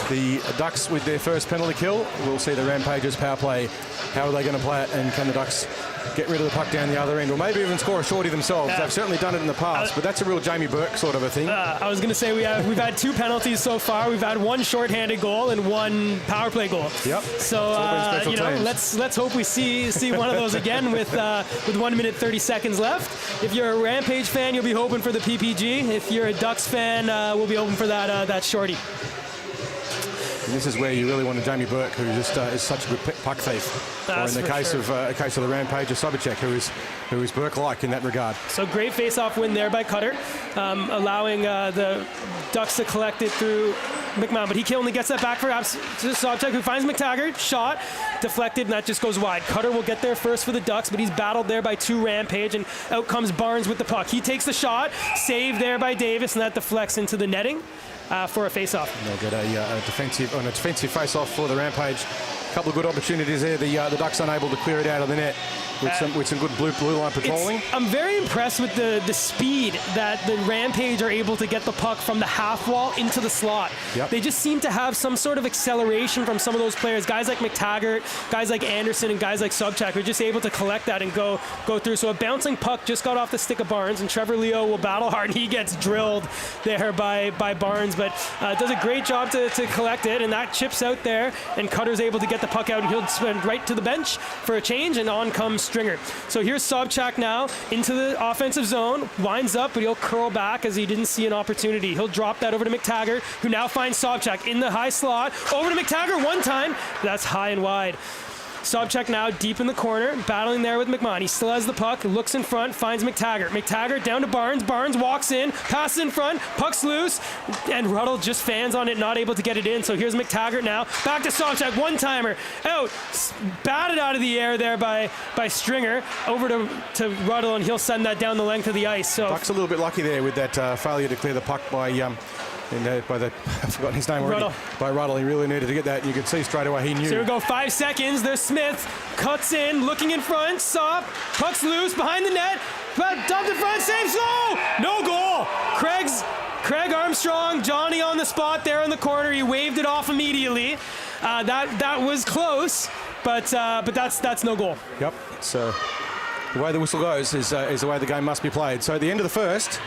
S1: the Ducks with their first penalty kill. We'll see the Rampage's power play. How are they going to play it, and can the Ducks get rid of the puck down the other end, or maybe even score a shorty themselves? They've certainly done it in the past, but that's a real Jamie Burke sort of a thing.
S2: I was going to say we've had 2 penalties so far. We've had 1 shorthanded goal and 1 power play goal.
S1: Yep.
S2: So let's hope we see one of those again with 1 minute 30 seconds left. If you're a Rampage fan, you'll be hoping for the PPG. If you're a Ducks fan, we'll be hoping for that shorty.
S1: And this is where you really want a Jamie Burke, who just is such a good puck thief. Or in the case of the Rampage, of Sobchak, who is Burke-like in that regard.
S2: So great face-off win there by Cutter, allowing the Ducks to collect it through McMahon, but he only gets that back for Sobchak, who finds McTaggart. Shot deflected, and that just goes wide. Cutter will get there first for the Ducks, but he's battled there by 2 Rampage, and out comes Barnes with the puck. He takes the shot, saved there by Davis, and that deflects into the netting for a face-off.
S1: They'll get a defensive face-off for the Rampage. A couple of good opportunities there. The Ducks unable to clear it out of the net with some good blue line patrolling.
S2: I'm very impressed with the speed that the Rampage are able to get the puck from the half wall into the slot.
S1: Yep.
S2: They just seem to have some sort of acceleration from some of those players. Guys like McTaggart, guys like Anderson, and guys like Sobchak are just able to collect that and go through. So a bouncing puck just got off the stick of Barnes, and Trevor Leo will battle hard, and he gets drilled there by Barnes, but does a great job to collect it, and that chips out there, and Cutter's able to get the puck out, and he'll spin right to the bench for a change, and on comes Stringer. So here's Sobchak now into the offensive zone, winds up, but he'll curl back as he didn't see an opportunity. He'll drop that over to McTaggart, who now finds Sobchak in the high slot. Over to McTaggart one time. That's high and wide. Sobchak now deep in the corner, battling there with McMahon. He still has the puck, looks in front, finds McTaggart. McTaggart down to Barnes. Barnes walks in, passes in front, puck's loose, and Ruddle just fans on it, not able to get it in. So here's McTaggart now. Back to Sobchak, one-timer, out, batted out of the air there by Stringer, over to Ruddle, and he'll send that down the length of the ice. So
S1: Ducks a little bit lucky there with that failure to clear the puck by I've forgotten his name already. By Ruddle. He really needed to get that, and you could see straight away he knew.
S2: So here we go, 5 seconds. There's Smith, cuts in, looking in front, stop, puck's loose, behind the net, dumped in front, save slow, no goal. Craig Armstrong, Johnny on the spot there in the corner. He waved it off immediately. That was close, but that's no goal.
S1: Yep. So the way the whistle goes is the way the game must be played. So at the end of the first,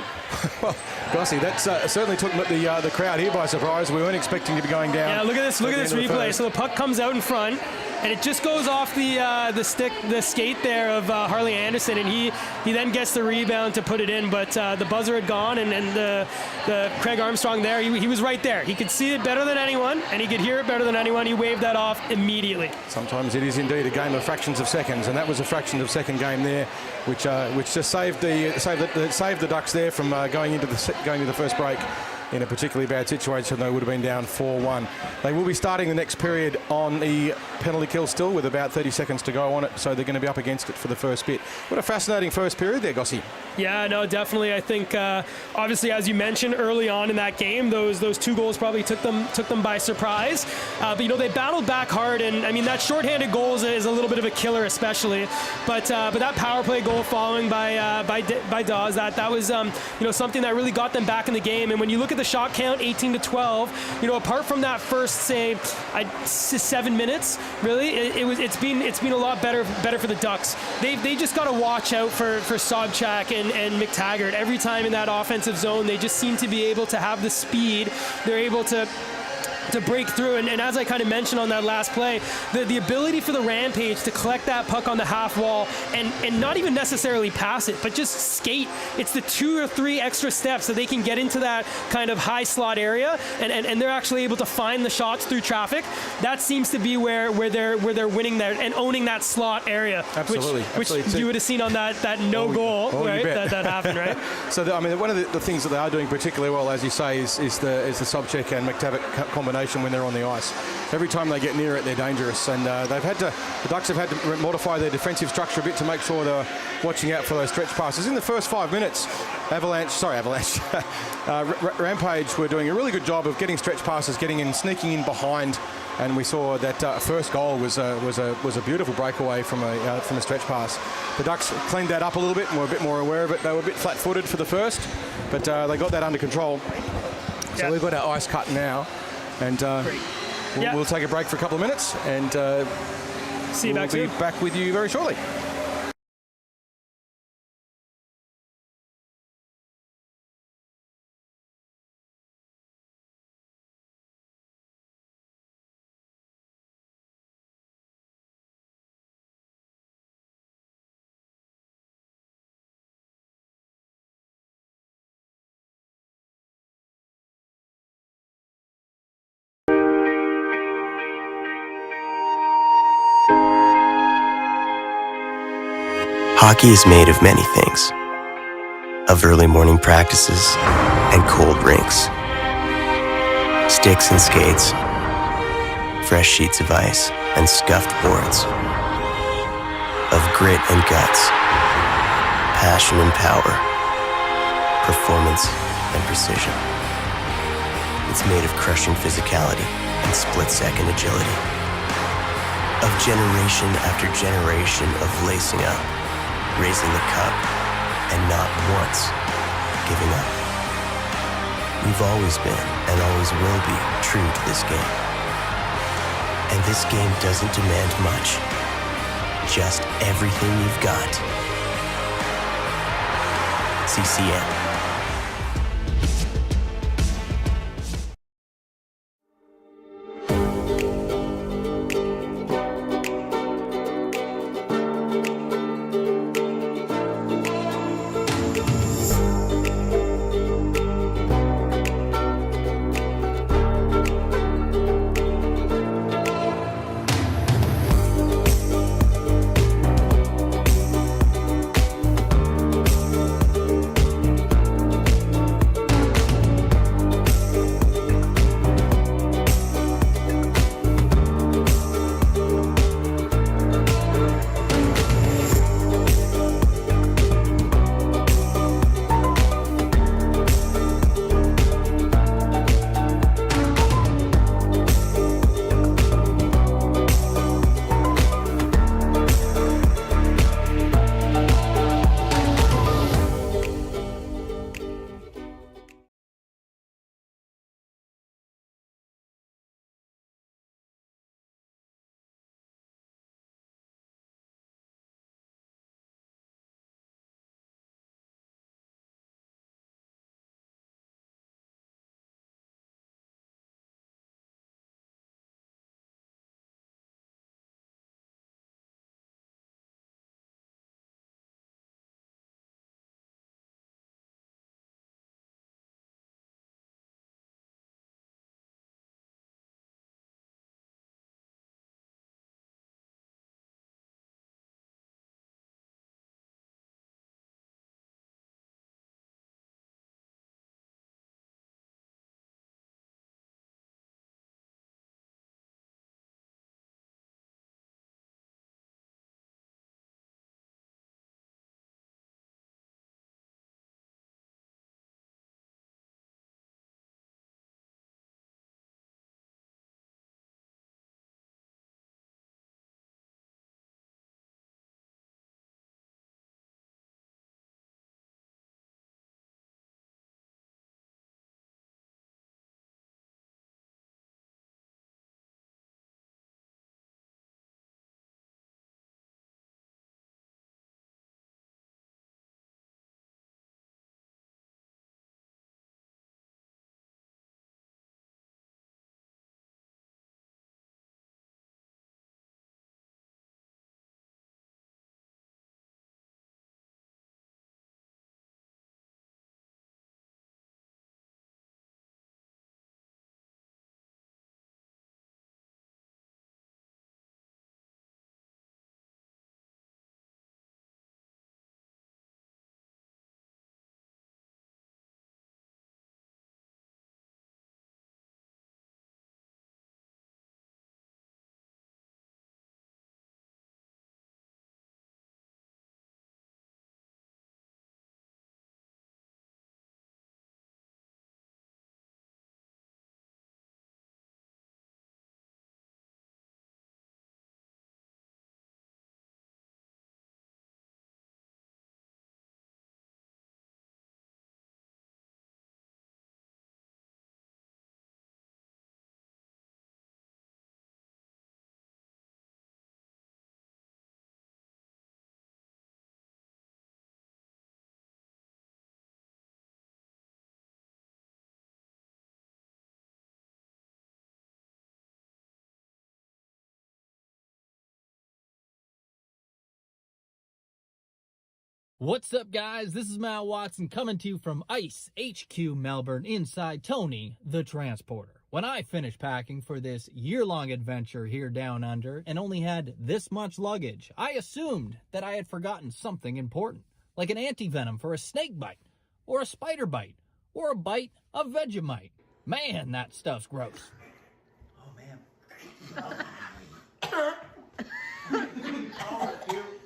S1: well, Gossie, that certainly took the crowd here by surprise. We weren't expecting to be going down.
S2: Yeah, look at this replay. So the puck comes out in front, and it just goes off the skate there of Harley Anderson, and he then gets the rebound to put it in, but the buzzer had gone, and the Craig Armstrong there, he was right there. He could see it better than anyone, and he could hear it better than anyone. He waved that off immediately.
S1: Sometimes it is indeed a game of fractions of seconds, and that was a fraction of second game there, which just saved the Ducks there from going into the first break in a particularly bad situation. They would have been down 4-1. They will be starting the next period on the penalty kill still with about 30 seconds to go on it, so they're going to be up against it for the first bit. What a fascinating first period there, Gossie.
S2: Yeah, no, definitely. I think, obviously, as you mentioned early on in that game, those 2 goals probably took them by surprise. But they battled back hard, and I mean that shorthanded goal is a little bit of a killer, especially. But that power play goal following by Dawes, that was something that really got them back in the game. And when you look at the shot count, 18-12, apart from that first 7 minutes, really, it's been a lot better for the Ducks. They just got to watch out for Sobchak and McTaggart. Every time in that offensive zone, they just seem to be able to have the speed. They're able to break through, and as I kind of mentioned on that last play, the ability for the Rampage to collect that puck on the half wall and not even necessarily pass it, but just skate. It's the 2 or 3 extra steps that they can get into that kind of high slot area, and they're actually able to find the shots through traffic. That seems to be where they're winning there and owning that slot area.
S1: Absolutely.
S2: Which you would have seen on that no goal, right? That happened, right?
S1: So one of the things that they are doing particularly well, as you say, is the Sobchak and McTaggart combination when they're on the ice. Every time they get near it, they're dangerous, and the Ducks have had to modify their defensive structure a bit to make sure they're watching out for those stretch passes. In the first 5 minutes, Rampage were doing a really good job of getting stretch passes, getting in, sneaking in behind, and we saw that first goal was a beautiful breakaway from a stretch pass. The Ducks cleaned that up a little bit and were a bit more aware of it. They were a bit flat-footed for the first, but they got that under control. So we've got our ice cut now. And we'll take a break for a couple of minutes, and we'll be back with you very shortly.
S3: Hockey is made of many things. Of early morning practices and cold rinks. Sticks and skates, fresh sheets of ice, and scuffed boards. Of grit and guts, passion and power, performance and precision. It's made of crushing physicality and split-second agility. Of generation after generation of lacing up, raising the cup, and not once giving up. We've always been, and always will be, true to this game. And this game doesn't demand much, just everything you've got. CCM.
S4: What's up, guys? This is Matt Watson coming to you from ICE HQ Melbourne inside Tony the Transporter. When I finished packing for this year-long adventure here down under and only had this much luggage, I assumed that I had forgotten something important, like an anti-venom for a snake bite, or a spider bite, or a bite of Vegemite. Man, that stuff's gross.
S5: Oh, man.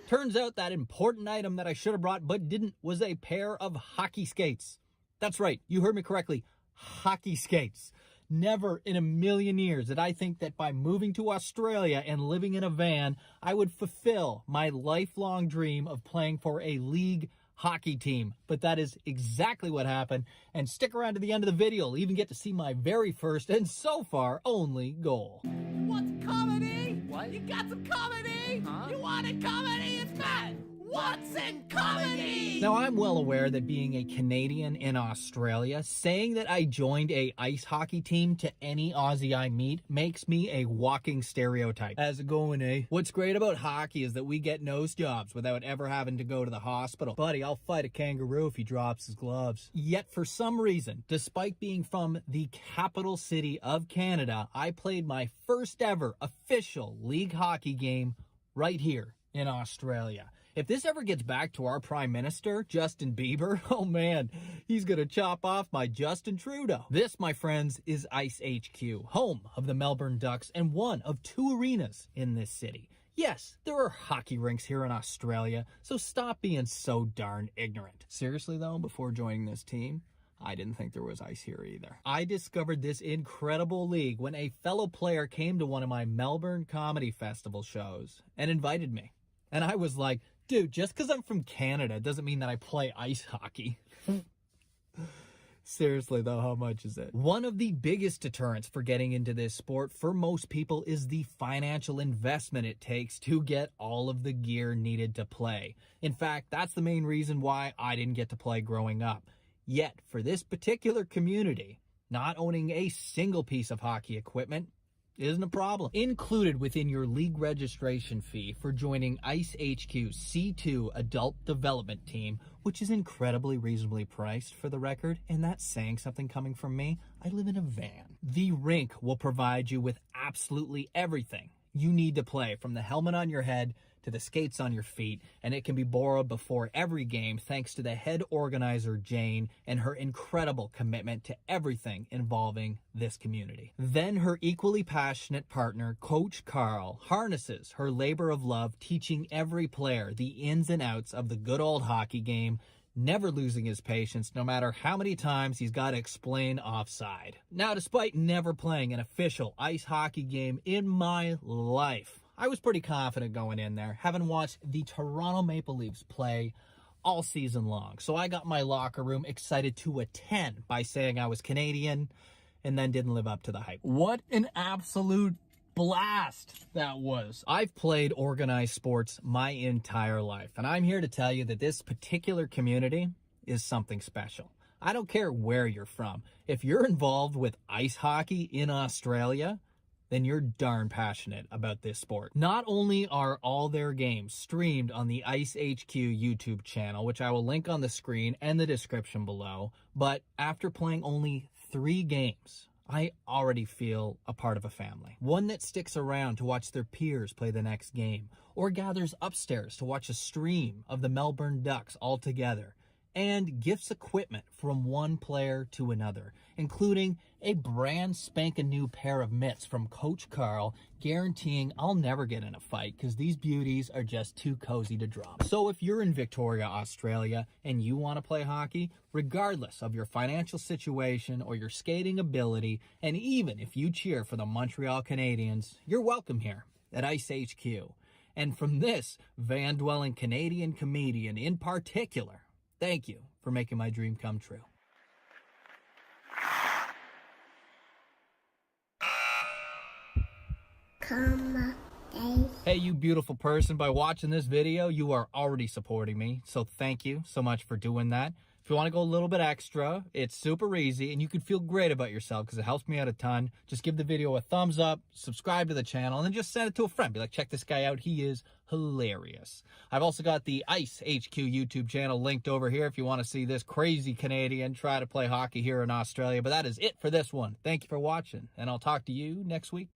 S4: Turns out that important item that I should have brought but didn't was a pair of hockey skates. That's right, you heard me correctly, hockey skates. Never in a million years did I think that by moving to Australia and living in a van, I would fulfill my lifelong dream of playing for a league hockey team. But that is exactly what happened. And stick around to the end of the video. You'll even get to see my very first and so far only goal.
S6: What's comedy? What? You got some comedy? Huh? You wanted comedy? It's Matt. What's in comedy?
S4: Now, I'm well aware that being a Canadian in Australia, saying that I joined a ice hockey team to any Aussie I meet makes me a walking stereotype. How's it going, eh? What's great about hockey is that we get nose jobs without ever having to go to the hospital. Buddy, I'll fight a kangaroo if he drops his gloves. Yet, for some reason, despite being from the capital city of Canada, I played my first ever official league hockey game right here in Australia. If this ever gets back to our Prime Minister, Justin Bieber, oh man, he's gonna chop off my Justin Trudeau. This, my friends, is Ice HQ, home of the Melbourne Ducks and one of 2 arenas in this city. Yes, there are hockey rinks here in Australia, so stop being so darn ignorant. Seriously though, before joining this team, I didn't think there was ice here either. I discovered this incredible league when a fellow player came to one of my Melbourne Comedy Festival shows and invited me. And I was like, dude, just because I'm from Canada doesn't mean that I play ice hockey. Seriously though, how much is it? One of the biggest deterrents for getting into this sport for most people is the financial investment it takes to get all of the gear needed to play. In fact, that's the main reason why I didn't get to play growing up. Yet, for this particular community, not owning a single piece of hockey equipment isn't a problem. Included within your league registration fee for joining Ice HQ C2 Adult Development Team, which is incredibly reasonably priced for the record, and that's saying something coming from me. I live in a van. The rink will provide you with absolutely everything you need to play, from the helmet on your head to the skates on your feet, and it can be borrowed before every game thanks to the head organizer Jane and her incredible commitment to everything involving this community. Then her equally passionate partner, Coach Carl, harnesses her labor of love teaching every player the ins and outs of the good old hockey game, never losing his patience no matter how many times he's got to explain offside. Now, despite never playing an official ice hockey game in my life, I was pretty confident going in there, having watched the Toronto Maple Leafs play all season long. So I got my locker room excited to a 10 by saying I was Canadian and then didn't live up to the hype. What an absolute blast that was. I've played organized sports my entire life, and I'm here to tell you that this particular community is something special. I don't care where you're from. If you're involved with ice hockey in Australia, then you're darn passionate about this sport. Not only are all their games streamed on the Ice HQ YouTube channel, which I will link on the screen and the description below, but after playing only 3 games, I already feel a part of a family. One that sticks around to watch their peers play the next game, or gathers upstairs to watch a stream of the Melbourne Ducks all together, and gifts equipment from one player to another, including a brand spanking new pair of mitts from Coach Carl, guaranteeing I'll never get in a fight because these beauties are just too cozy to drop. So if you're in Victoria, Australia, and you want to play hockey, regardless of your financial situation or your skating ability, and even if you cheer for the Montreal Canadiens, you're welcome here at Ice HQ. And from this van-dwelling Canadian comedian in particular, thank you for making my dream come true. Hey, you beautiful person, by watching this video, you are already supporting me. So thank you so much for doing that. If you want to go a little bit extra, it's super easy and you can feel great about yourself because it helps me out a ton. Just give the video a thumbs up, subscribe to the channel, and then just send it to a friend. Be like, check this guy out. He is hilarious. I've also got the Ice HQ YouTube channel linked over here if you want to see this crazy Canadian try to play hockey here in Australia. But that is it for this one. Thank you for watching, and I'll talk to you next week.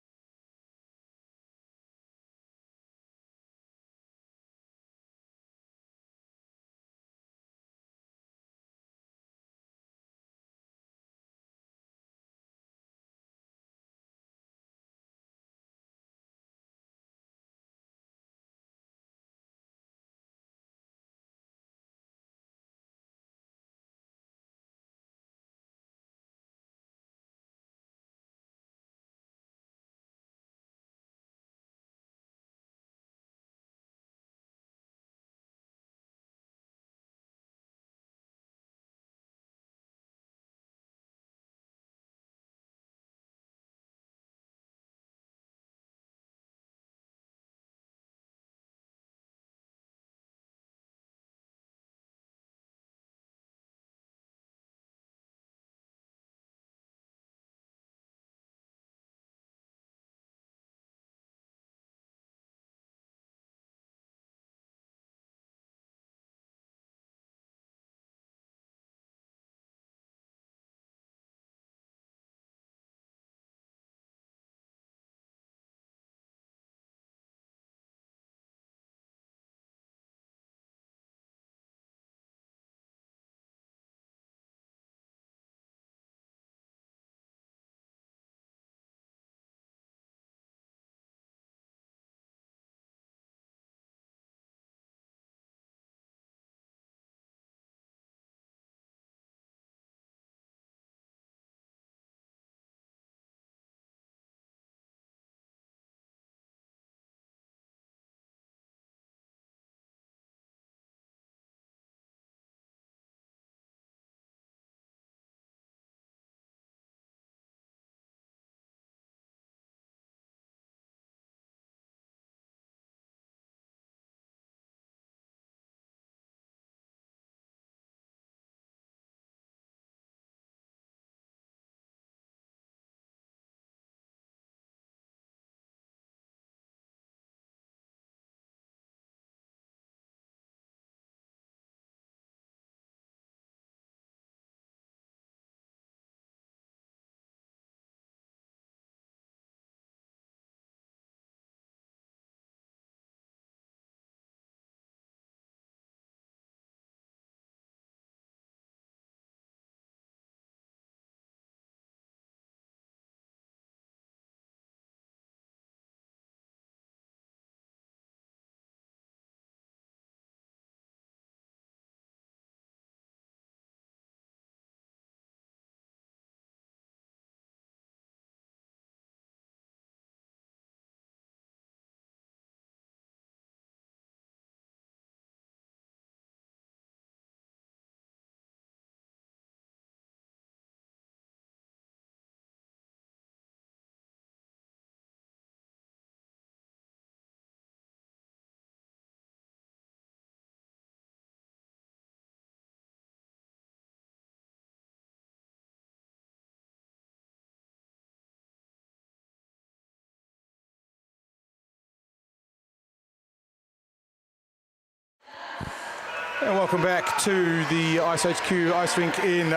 S1: And welcome back to the Ice HQ Ice Rink in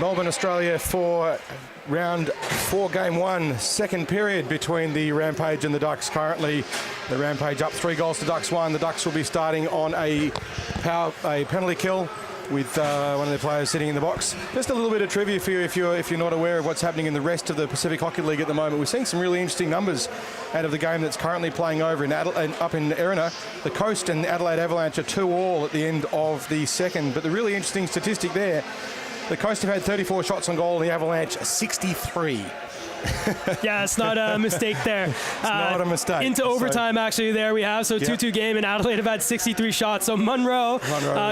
S1: Melbourne, Australia for round 4, game 1, second period between the Rampage and the Ducks. Currently, the Rampage up 3 goals to Ducks 1. The Ducks will be starting on a penalty kill with one of their players sitting in the box. Just a little bit of trivia for you if you're not aware of what's happening in the rest of the Pacific Hockey League at the moment. We're seeing some really interesting numbers out of the game that's currently playing over up in Erina. The Coast and the Adelaide Avalanche are 2-2 at the end of the second. But the really interesting statistic there, the Coast have had 34 shots on goal and the Avalanche 63.
S2: Yeah, it's not a mistake there.
S1: It's not a mistake.
S2: Into overtime, actually, there we have. So 2-2 game, and Adelaide have had 63 shots. So Munro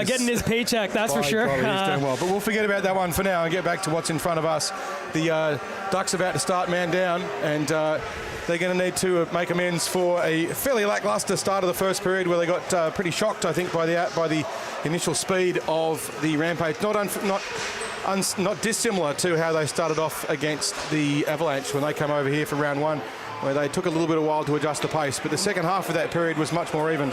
S2: getting his paycheck, that's for sure.
S1: He's doing well. But we'll forget about that one for now and get back to what's in front of us. The Ducks about to start man down, and they're going to need to make amends for a fairly lacklustre start of the first period where they got pretty shocked, I think, by the initial speed of the Rampage. Not dissimilar to how they started off against the Avalanche when they come over here for round 1, where they took a little bit of a while to adjust the pace. But the second half of that period was much more even.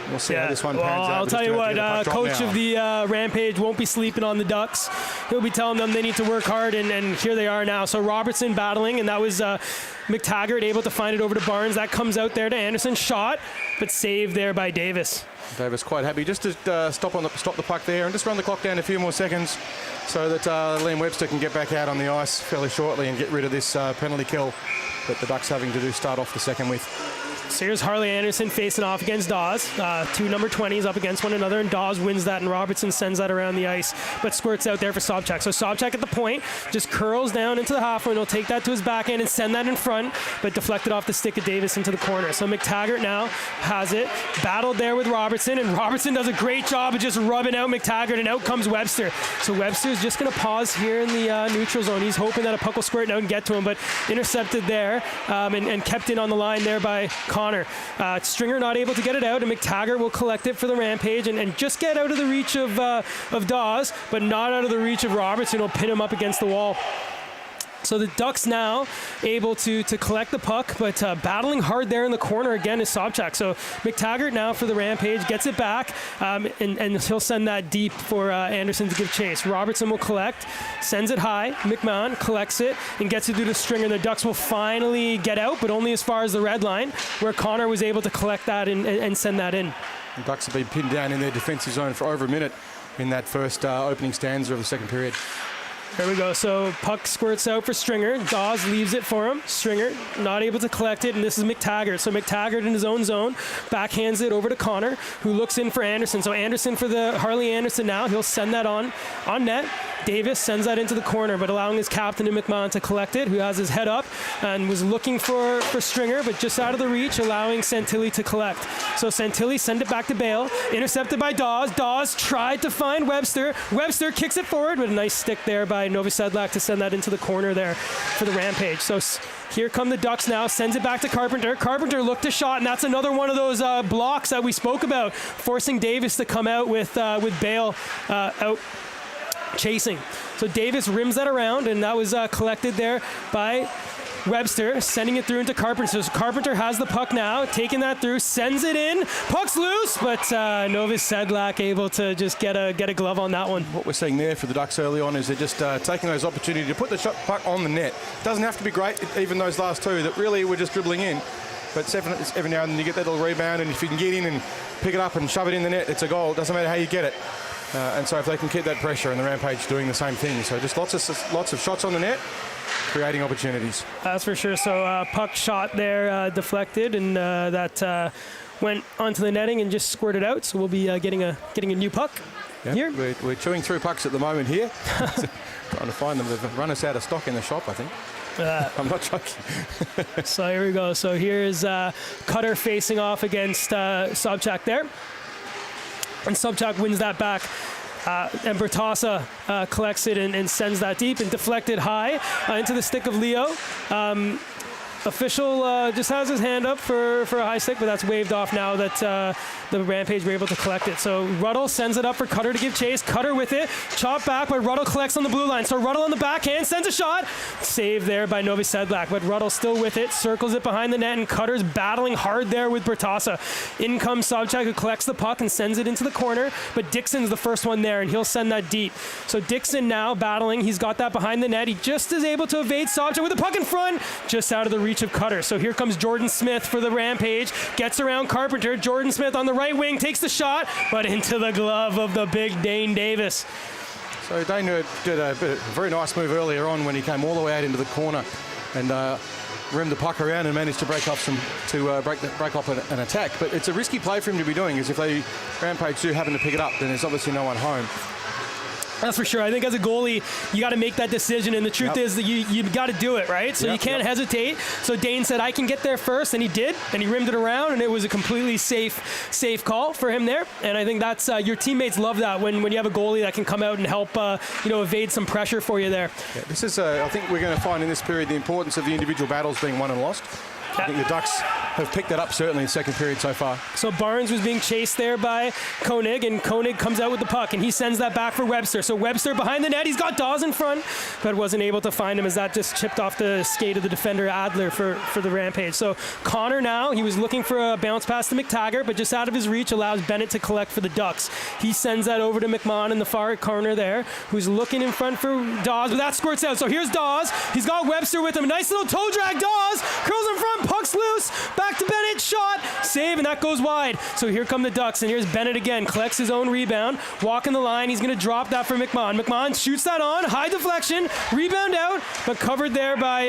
S1: We'll see how this one pans out.
S2: I'll tell you what, coach of the Rampage won't be sleeping on the Ducks. He'll be telling them they need to work hard, and here they are now. So Robertson battling, and that was McTaggart able to find it over to Barnes. That comes out there to Anderson. Shot, but saved there by Davis.
S1: Davis quite happy just to stop the puck there and just run the clock down a few more seconds so that Liam Webster can get back out on the ice fairly shortly and get rid of this penalty kill that the Ducks having to start off the second with.
S2: So here's Harley Anderson facing off against Dawes. 2 number 20s up against one another, and Dawes wins that, and Robertson sends that around the ice, but squirts out there for Sobchak. So Sobchak at the point just curls down into the half wing. He'll take that to his backhand and send that in front, but deflected off the stick of Davis into the corner. So McTaggart now has it, battled there with Robertson, and Robertson does a great job of just rubbing out McTaggart, and out comes Webster. So Webster's just going to pause here in the neutral zone. He's hoping that a puck will squirt out and get to him, but intercepted there and kept in on the line there by Connor. Stringer not able to get it out, and McTaggart will collect it for the Rampage and just get out of the reach of Dawes, but not out of the reach of Robertson. He'll pin him up against the wall. So the Ducks now able to collect the puck, but battling hard there in the corner again is Sobchak. So McTaggart now for the Rampage gets it back, and he'll send that deep for Anderson to give chase. Robertson will collect, sends it high. McMahon collects it and gets it through the Stringer. The Ducks will finally get out, but only as far as the red line, where Connor was able to collect that and send that in.
S1: The Ducks have been pinned down in their defensive zone for over a minute in that first opening stanza of the second period.
S2: There we go. So puck squirts out for Stringer. Dawes leaves it for him. Stringer not able to collect it, and this is McTaggart. So McTaggart in his own zone backhands it over to Connor, who looks in for Anderson. So Anderson for the Harley Anderson now. He'll send that on net. Davis sends that into the corner, but allowing his captain, McMahon, to collect it, who has his head up and was looking for Stringer, but just out of the reach, allowing Santilli to collect. So Santilli send it back to Bale, intercepted by Dawes. Dawes tried to find Webster. Webster kicks it forward, but a nice stick there by Novi Sedlak to send that into the corner there for the Rampage. So here come the Ducks now, sends it back to Carpenter. Carpenter looked a shot, and that's another one of those blocks that we spoke about, forcing Davis to come out with Bale out chasing. So Davis rims that around, and that was collected there by Webster, sending it through into Carpenter. So Carpenter has the puck now, taking that through, sends it in. Puck's loose, but Novi Sedlak able to just get a glove on that one.
S1: What we're seeing there for the Ducks early on is they're just taking those opportunities to put the puck on the net. Doesn't have to be great, even those last two that really were just dribbling in. But every now and then you get that little rebound, and if you can get in and pick it up and shove it in the net, it's a goal. It doesn't matter how you get it. And so if they can keep that pressure, and the Rampage doing the same thing. So just lots of shots on the net, creating opportunities.
S2: That's for sure. So puck shot there, deflected, and that went onto the netting and just squirted out. So we'll be getting a new puck here.
S1: We're chewing through pucks at the moment here. Trying to find them. They've run us out of stock in the shop, I think. I'm not joking.
S2: So here we go. So here's Cutter facing off against Sobchak there. And Sobchak wins that back. And Bertassa collects it and sends that deep and deflected high into the stick of Leo. official just has his hand up for a high stick, but that's waved off now that the Rampage were able to collect it. So Ruddle sends it up for Cutter to give chase. Cutter with it. Chop back, but Ruddle collects on the blue line. So Ruddle on the backhand sends a shot. Save there by Novi Sedlak, but Ruddle still with it. Circles it behind the net, and Cutter's battling hard there with Bertassa. In comes Sobchak, who collects the puck and sends it into the corner, but Dixon's the first one there, and he'll send that deep. So Dixon now battling. He's got that behind the net. He just is able to evade Sobchak with the puck in front, just out of the reach of Cutter. So here comes Jordan Smith for the Rampage. Gets around Carpenter. Jordan Smith on the right wing takes the shot, but into the glove of the big Dane Davis.
S1: So Dane did a very nice move earlier on when he came all the way out into the corner and rimmed the puck around and managed to break off an attack. But it's a risky play for him to be doing, because if they Rampage do happen to pick it up, then there's obviously no one home.
S2: That's for sure. I think as a goalie, you got to make that decision, and the truth is that you've got to do it, right? So you can't hesitate. So Dane said, I can get there first, and he did, and he rimmed it around, and it was a completely safe call for him there. And I think that's your teammates love that when you have a goalie that can come out and help evade some pressure for you there.
S1: Yeah, this is I think we're going to find in this period the importance of the individual battles being won and lost. I think the Ducks have picked that up certainly in the second period so far.
S2: So Barnes was being chased there by Koenig, and Koenig comes out with the puck, and he sends that back for Webster. So Webster behind the net, he's got Dawes in front, but wasn't able to find him as that just chipped off the skate of the defender Adler for the Rampage. So Connor now, he was looking for a bounce pass to McTaggart, but just out of his reach allows Bennett to collect for the Ducks. He sends that over to McMahon in the far corner there, who's looking in front for Dawes, but that squirts out. So here's Dawes. He's got Webster with him. A nice little toe drag. Dawes curls in front, puck's loose, back to Bennett, shot, save, and that goes wide. So here come the Ducks, and here's Bennett again, collects his own rebound, walking the line, he's going to drop that for McMahon. McMahon shoots that on, high deflection, rebound out, but covered there by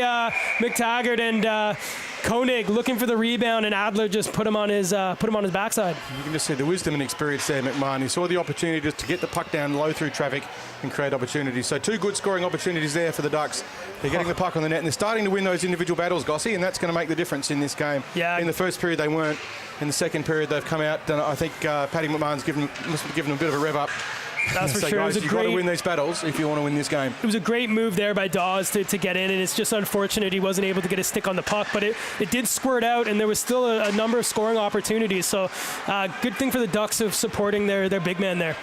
S2: McTaggart, and Koenig looking for the rebound, and Adler just put him on his backside.
S1: You can just see the wisdom and experience there, McMahon. He saw the opportunity just to get the puck down low through traffic and create opportunities. So two good scoring opportunities there for the Ducks. They're getting the puck on the net, and they're starting to win those individual battles, Gossy, and that's going to make the difference in this game.
S2: Yeah.
S1: In the first period, they weren't. In the second period, they've come out, and I think Paddy McMahon's must have given them a bit of a rev up.
S2: That's for
S1: so
S2: sure.
S1: Guys, you've got to win these battles if you want to win this game.
S2: It was a great move there by Dawes to get in, and it's just unfortunate he wasn't able to get a stick on the puck, but it did squirt out, and there was still a number of scoring opportunities. So good thing for the Ducks of supporting their big man there.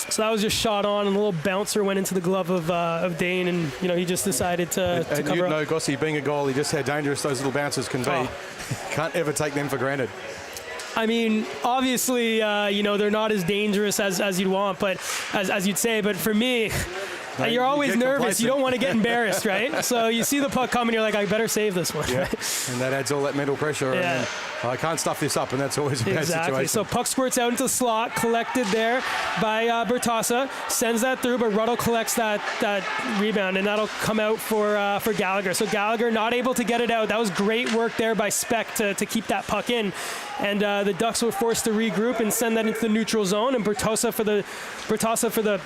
S2: So that was just shot on, and a little bouncer went into the glove of Dane, and he just decided to cover
S1: you
S2: up.
S1: know, Gossy, being a goalie, just how dangerous those little bouncers can be.
S2: Oh.
S1: Can't ever take them for granted.
S2: I mean, obviously, they're not as dangerous as you'd want, but as you'd say. But for me, you're always nervous. You don't want to get embarrassed, right? So you see the puck coming, you're like, I better save this one.
S1: Yeah, and that adds all that mental pressure.
S2: Yeah.
S1: And I can't stuff this up, and that's always a bad situation.
S2: So puck squirts out into the slot, collected there by Bertassa, sends that through, but Ruddle collects that rebound, and that'll come out for Gallagher. So Gallagher not able to get it out. That was great work there by Speck to keep that puck in. And the Ducks were forced to regroup and send that into the neutral zone, and Bertassa for the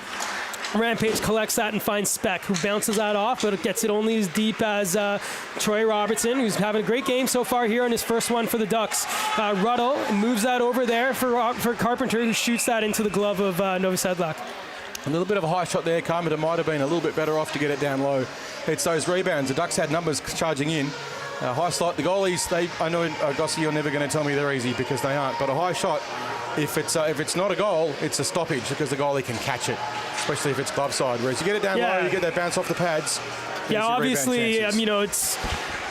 S2: Rampage collects that and finds Speck, who bounces that off, but it gets it only as deep as Troy Robertson, who's having a great game so far here on his first one for the Ducks. Ruddle moves that over there for Carpenter, who shoots that into the glove of Novi Sedlak.
S1: A little bit of a high shot there. Carpenter might have been a little bit better off to get it down low. It's those rebounds. The Ducks had numbers charging in. High slot. The goalies, I know, Gossy, you're never going to tell me they're easy, because they aren't. But a high shot, if it's not a goal, it's a stoppage, because the goalie can catch it, especially if it's glove side. Whereas you get it down low, you get that bounce off the pads.
S2: Yeah, obviously, it's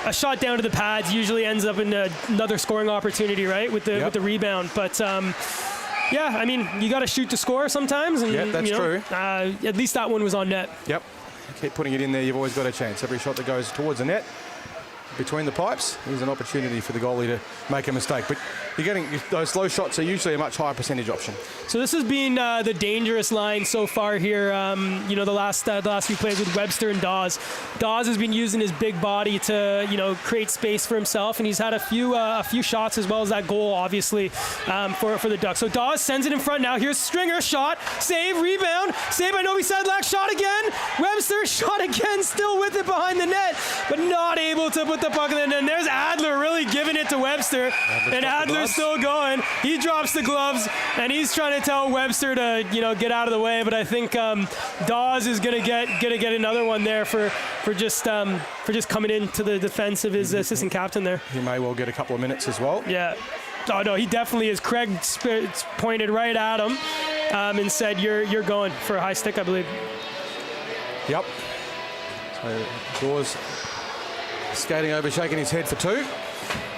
S2: a shot down to the pads usually ends up in another scoring opportunity, right, with the rebound. But I mean, you got to shoot to score sometimes. And,
S1: that's true.
S2: At least that one was on net.
S1: Yep. Keep putting it in there. You've always got a chance. Every shot that goes towards the net, between the pipes, is an opportunity for the goalie to make a mistake. But you're getting those slow shots are usually a much higher percentage option.
S2: So this has been the dangerous line so far here. The last few plays with Webster and Dawes. Dawes has been using his big body to create space for himself, and he's had a few shots as well as that goal, obviously, for the Ducks. So Dawes sends it in front now. Here's Stringer, shot, save, rebound, save by Novi Sedlak, shot again. Webster shot again, still with it behind the net, but not able to put the puck in. And there's Adler really giving it to Webster, and Adler's still going. He drops the gloves, and he's trying to tell Webster to, get out of the way. But I think Dawes is gonna get another one there for just coming into the defense of his assistant captain there.
S1: He may well get a couple of minutes as well.
S2: Yeah. Oh no, he definitely is. Craig pointed right at him and said, "You're going for a high stick, I believe."
S1: Yep. So Dawes skating over, shaking his head for 2.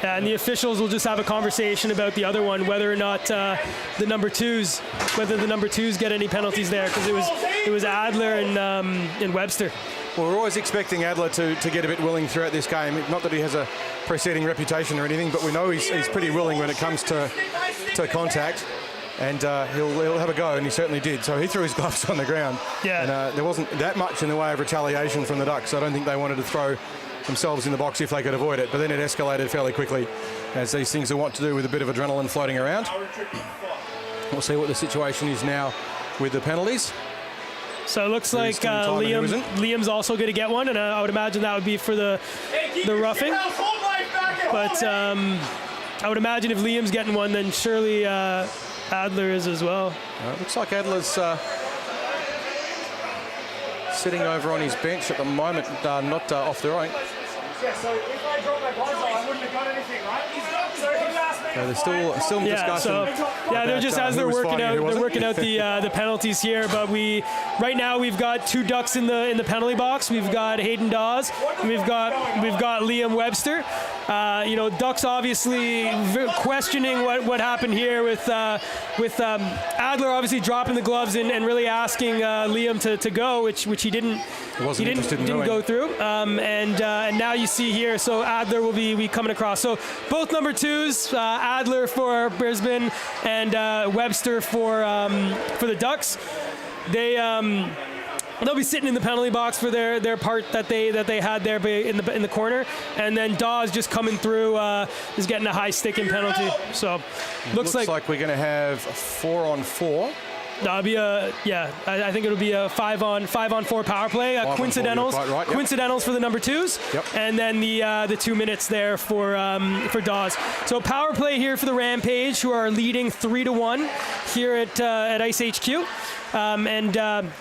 S2: And the officials will just have a conversation about the other one, whether or not the number twos get any penalties there, because it was Adler and Webster.
S1: Well, we're always expecting Adler to get a bit willing throughout this game. Not that he has a preceding reputation or anything, but we know he's pretty willing when it comes to contact. And he'll have a go, and he certainly did. So he threw his gloves on the ground.
S2: Yeah.
S1: And there wasn't that much in the way of retaliation from the Ducks. I don't think they wanted to throw themselves in the box if they could avoid it. But then it escalated fairly quickly, as these things are what to do with a bit of adrenaline floating around. We'll see what the situation is now with the penalties.
S2: So it looks like Liam's also going to get one, and I would imagine that would be for the roughing. But I would imagine if Liam's getting one, then surely Adler is as well.
S1: It looks like Adler's sitting over on his bench at the moment, not off the right.
S5: Yeah, so if I dropped my buzzer, I wouldn't have got anything, right?
S1: They're still discussing.
S2: They're just as they're working out the penalties here. But right now we've got 2 Ducks in the penalty box. We've got Hayden Dawes, and we've got Liam Webster. Ducks obviously questioning what happened here with Adler obviously dropping the gloves and really asking Liam to go, which he didn't. He didn't go through. And now you see here, so Adler will be coming across. So both number 2s, Adler for Brisbane and Webster for the Ducks. They'll be sitting in the penalty box for their part that they had there in the corner, and then Dawes just coming through is getting a high sticking penalty. So looks like
S1: we're going to have 4-on-4.
S2: That'll be I think it'll be a 5-on-4 power play. Coincidentals,
S1: right, yep.
S2: Coincidentals for the number 2s,
S1: yep.
S2: And then the 2 minutes there for Dawes. So power play here for the Rampage, who are leading 3-1 here at Ice HQ, and.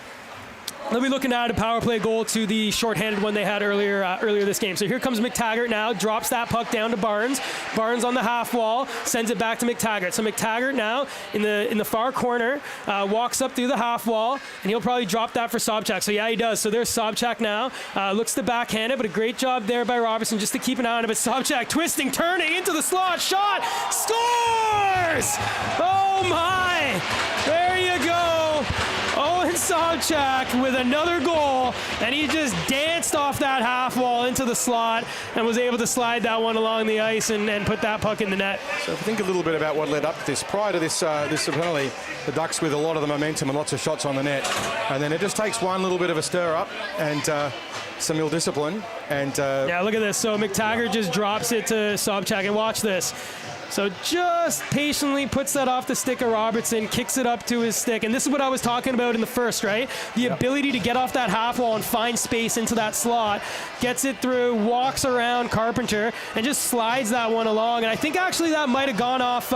S2: They'll be looking to add a power play goal to the shorthanded one they had earlier this game. So here comes McTaggart now, drops that puck down to Barnes. Barnes on the half wall, sends it back to McTaggart. So McTaggart now in the far corner, walks up through the half wall, and he'll probably drop that for Sobchak. So yeah, he does. So there's Sobchak now. Looks to backhand it, but a great job there by Robertson just to keep an eye on it. But Sobchak twisting, turning into the slot, shot, scores! Oh my! There you go. Owen Sobchak with another goal, and he just danced off that half wall into the slot and was able to slide that one along the ice and put that puck in the net.
S1: So if you think a little bit about what led up to this, prior to this penalty, the Ducks with a lot of the momentum and lots of shots on the net, and then it just takes one little bit of a stir up and some ill discipline. And
S2: yeah, look at this. So McTaggart just drops it to Sobchak, and watch this. So just patiently puts that off the stick of Robertson, kicks it up to his stick. And this is what I was talking about in the first, right? The ability to get off that half wall and find space into that slot, gets it through, walks around Carpenter, and just slides that one along. And I think actually that might have gone off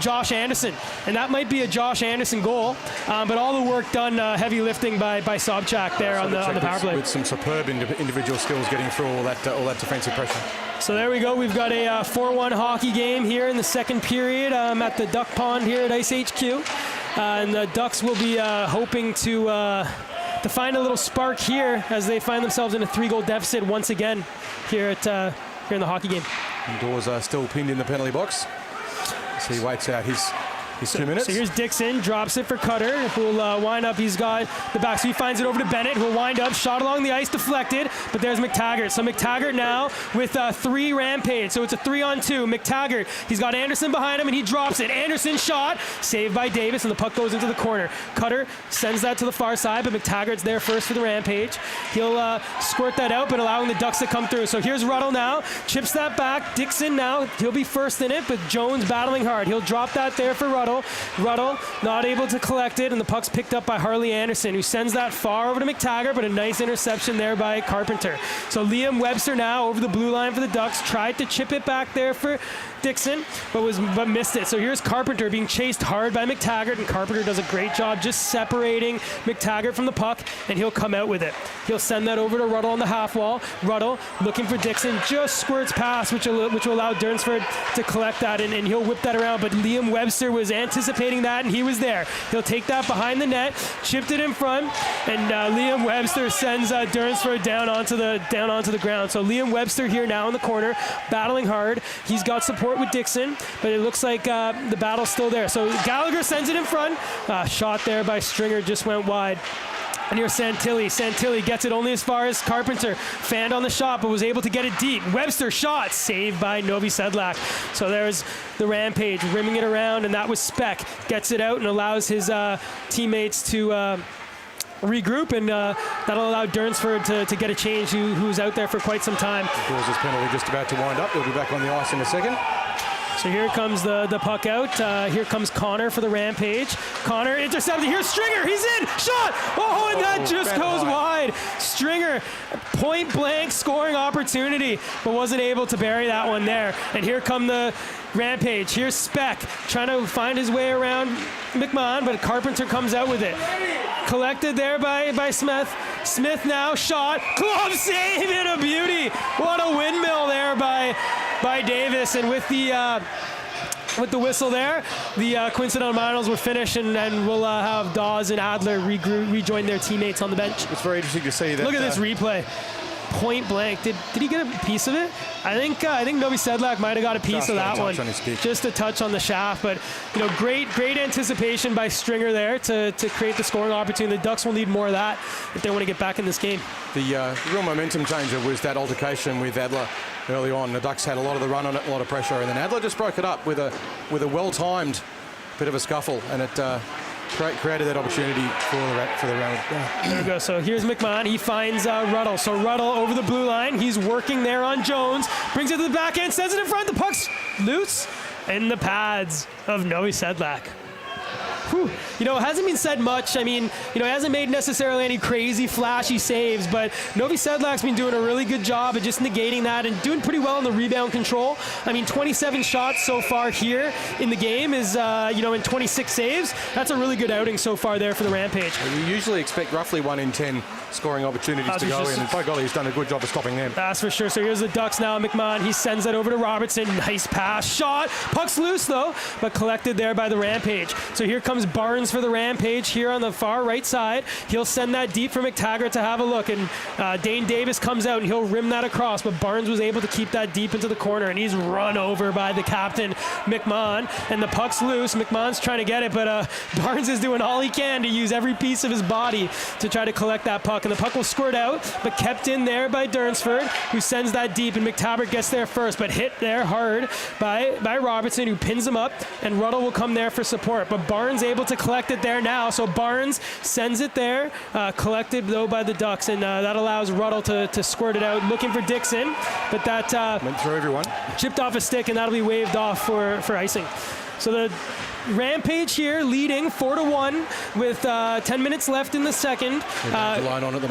S2: Josh Anderson. And that might be a Josh Anderson goal. But all the work done, heavy lifting by Sobchak there on the power play.
S1: With some superb individual skills getting through all that defensive pressure.
S2: So there we go. We've got a 4-1 hockey game here in the second period at the Duck Pond here at Ice HQ. And the Ducks will be hoping to find a little spark here as they find themselves in a 3-goal deficit once again here in the hockey game.
S1: And Dawes are still pinned in the penalty box. So he waits out his 2 minutes.
S2: So here's Dixon, drops it for Cutter, who'll wind up. He's got the back, so he finds it over to Bennett, who'll wind up, shot along the ice, deflected, but there's McTaggart. So McTaggart now with 3 Rampage, so it's a 3-on-2. McTaggart, he's got Anderson behind him, and he drops it. Anderson shot, saved by Davis, and the puck goes into the corner. Cutter sends that to the far side, but McTaggart's there first for the Rampage. He'll squirt that out, but allowing the Ducks to come through. So here's Ruddle now, chips that back. Dixon now, he'll be first in it, but Jones battling hard. He'll drop that there for Ruddle. Ruddle. Ruddle not able to collect it, and the puck's picked up by Harley Anderson, who sends that far over to McTaggart, but a nice interception there by Carpenter. So Liam Webster now over the blue line for the Ducks, tried to chip it back there for Dixon, but missed it. So here's Carpenter being chased hard by McTaggart, and Carpenter does a great job just separating McTaggart from the puck, and he'll come out with it. He'll send that over to Ruddle on the half wall. Ruddle looking for Dixon, just squirts past, which will allow Durnsford to collect that, and he'll whip that around. But Liam Webster was anticipating that, and he was there. He'll take that behind the net, chipped it in front, and Liam Webster sends Durnsford down onto the ground. So Liam Webster here now in the corner, battling hard. He's got support with Dixon, but it looks like the battle's still there. So Gallagher sends it in front. Shot there by Stringer, just went wide. And here's Santilli. Santilli gets it only as far as Carpenter. Fanned on the shot, but was able to get it deep. Webster shot, saved by Novi Sedlak. So there's the Rampage, rimming it around, and that was Speck. Gets it out and allows his teammates to regroup, and that'll allow Durnsford to get a change, who's out there for quite some time.
S1: Dawes' penalty just about to wind up. He'll be back on the ice in a second.
S2: So here comes the puck out. Here comes Connor for the Rampage. Connor intercepted. Here's Stringer. He's in. Shot. Oh, and that just goes wide. Stringer, point blank scoring opportunity, but wasn't able to bury that one there. And here come the Rampage. Here's Speck trying to find his way around McMahon, but Carpenter comes out with it. Collected there by Smith. Smith now shot. Glove save and a beauty. What a windmill there by Davis. And with the whistle there, the Quincident Finals will finish, and we'll have Dawes and Adler rejoin their teammates on the bench.
S1: It's very interesting to see that.
S2: Look at this replay. Point blank. Did he get a piece of it? I think Novi Sedlak might have got a piece of that one. Just a touch on the shaft, but great anticipation by Stringer there to create the scoring opportunity. The Ducks will need more of that if they want to get back in this game.
S1: The real momentum changer was that altercation with Adler early on. The Ducks had a lot of the run on it, a lot of pressure, and then Adler just broke it up with a well-timed bit of a scuffle, and it created that opportunity for the round.
S2: There we go. So here's McMahon. He finds Ruddle. So Ruddle over the blue line. He's working there on Jones. Brings it to the back end. Sends it in front. The puck's loose in the pads of Novi Sedlak. Whew. It hasn't been said much. I mean, he hasn't made necessarily any crazy, flashy saves, but Novi Sedlak's been doing a really good job of just negating that and doing pretty well in the rebound control. I mean, 27 shots so far here in the game is, in 26 saves. That's a really good outing so far there for the Rampage.
S1: And you usually expect roughly 1 in 10 scoring opportunities to go in, and by golly, he's done a good job of stopping them.
S2: That's for sure. So here's the Ducks now. McMahon, he sends that over to Robertson. Nice pass. Shot. Puck's loose, though, but collected there by the Rampage. So here comes Barnes for the Rampage here on the far right side. He'll send that deep for McTaggart to have a look, and Dane Davis comes out and he'll rim that across, but Barnes was able to keep that deep into the corner, and he's run over by the captain, McMahon, and the puck's loose. McMahon's trying to get it, but Barnes is doing all he can to use every piece of his body to try to collect that puck, and the puck will squirt out, but kept in there by Durnsford, who sends that deep, and McTaggart gets there first, but hit there hard by Robertson, who pins him up, and Ruddle will come there for support, but Barnes able to collect it there now. So Barnes sends it there, collected though by the Ducks, and that allows Ruddle to squirt it out, looking for Dixon, but that
S1: went through everyone,
S2: chipped off a stick, and that'll be waved off for icing. So the Rampage here leading 4-1 with 10 minutes left in the second.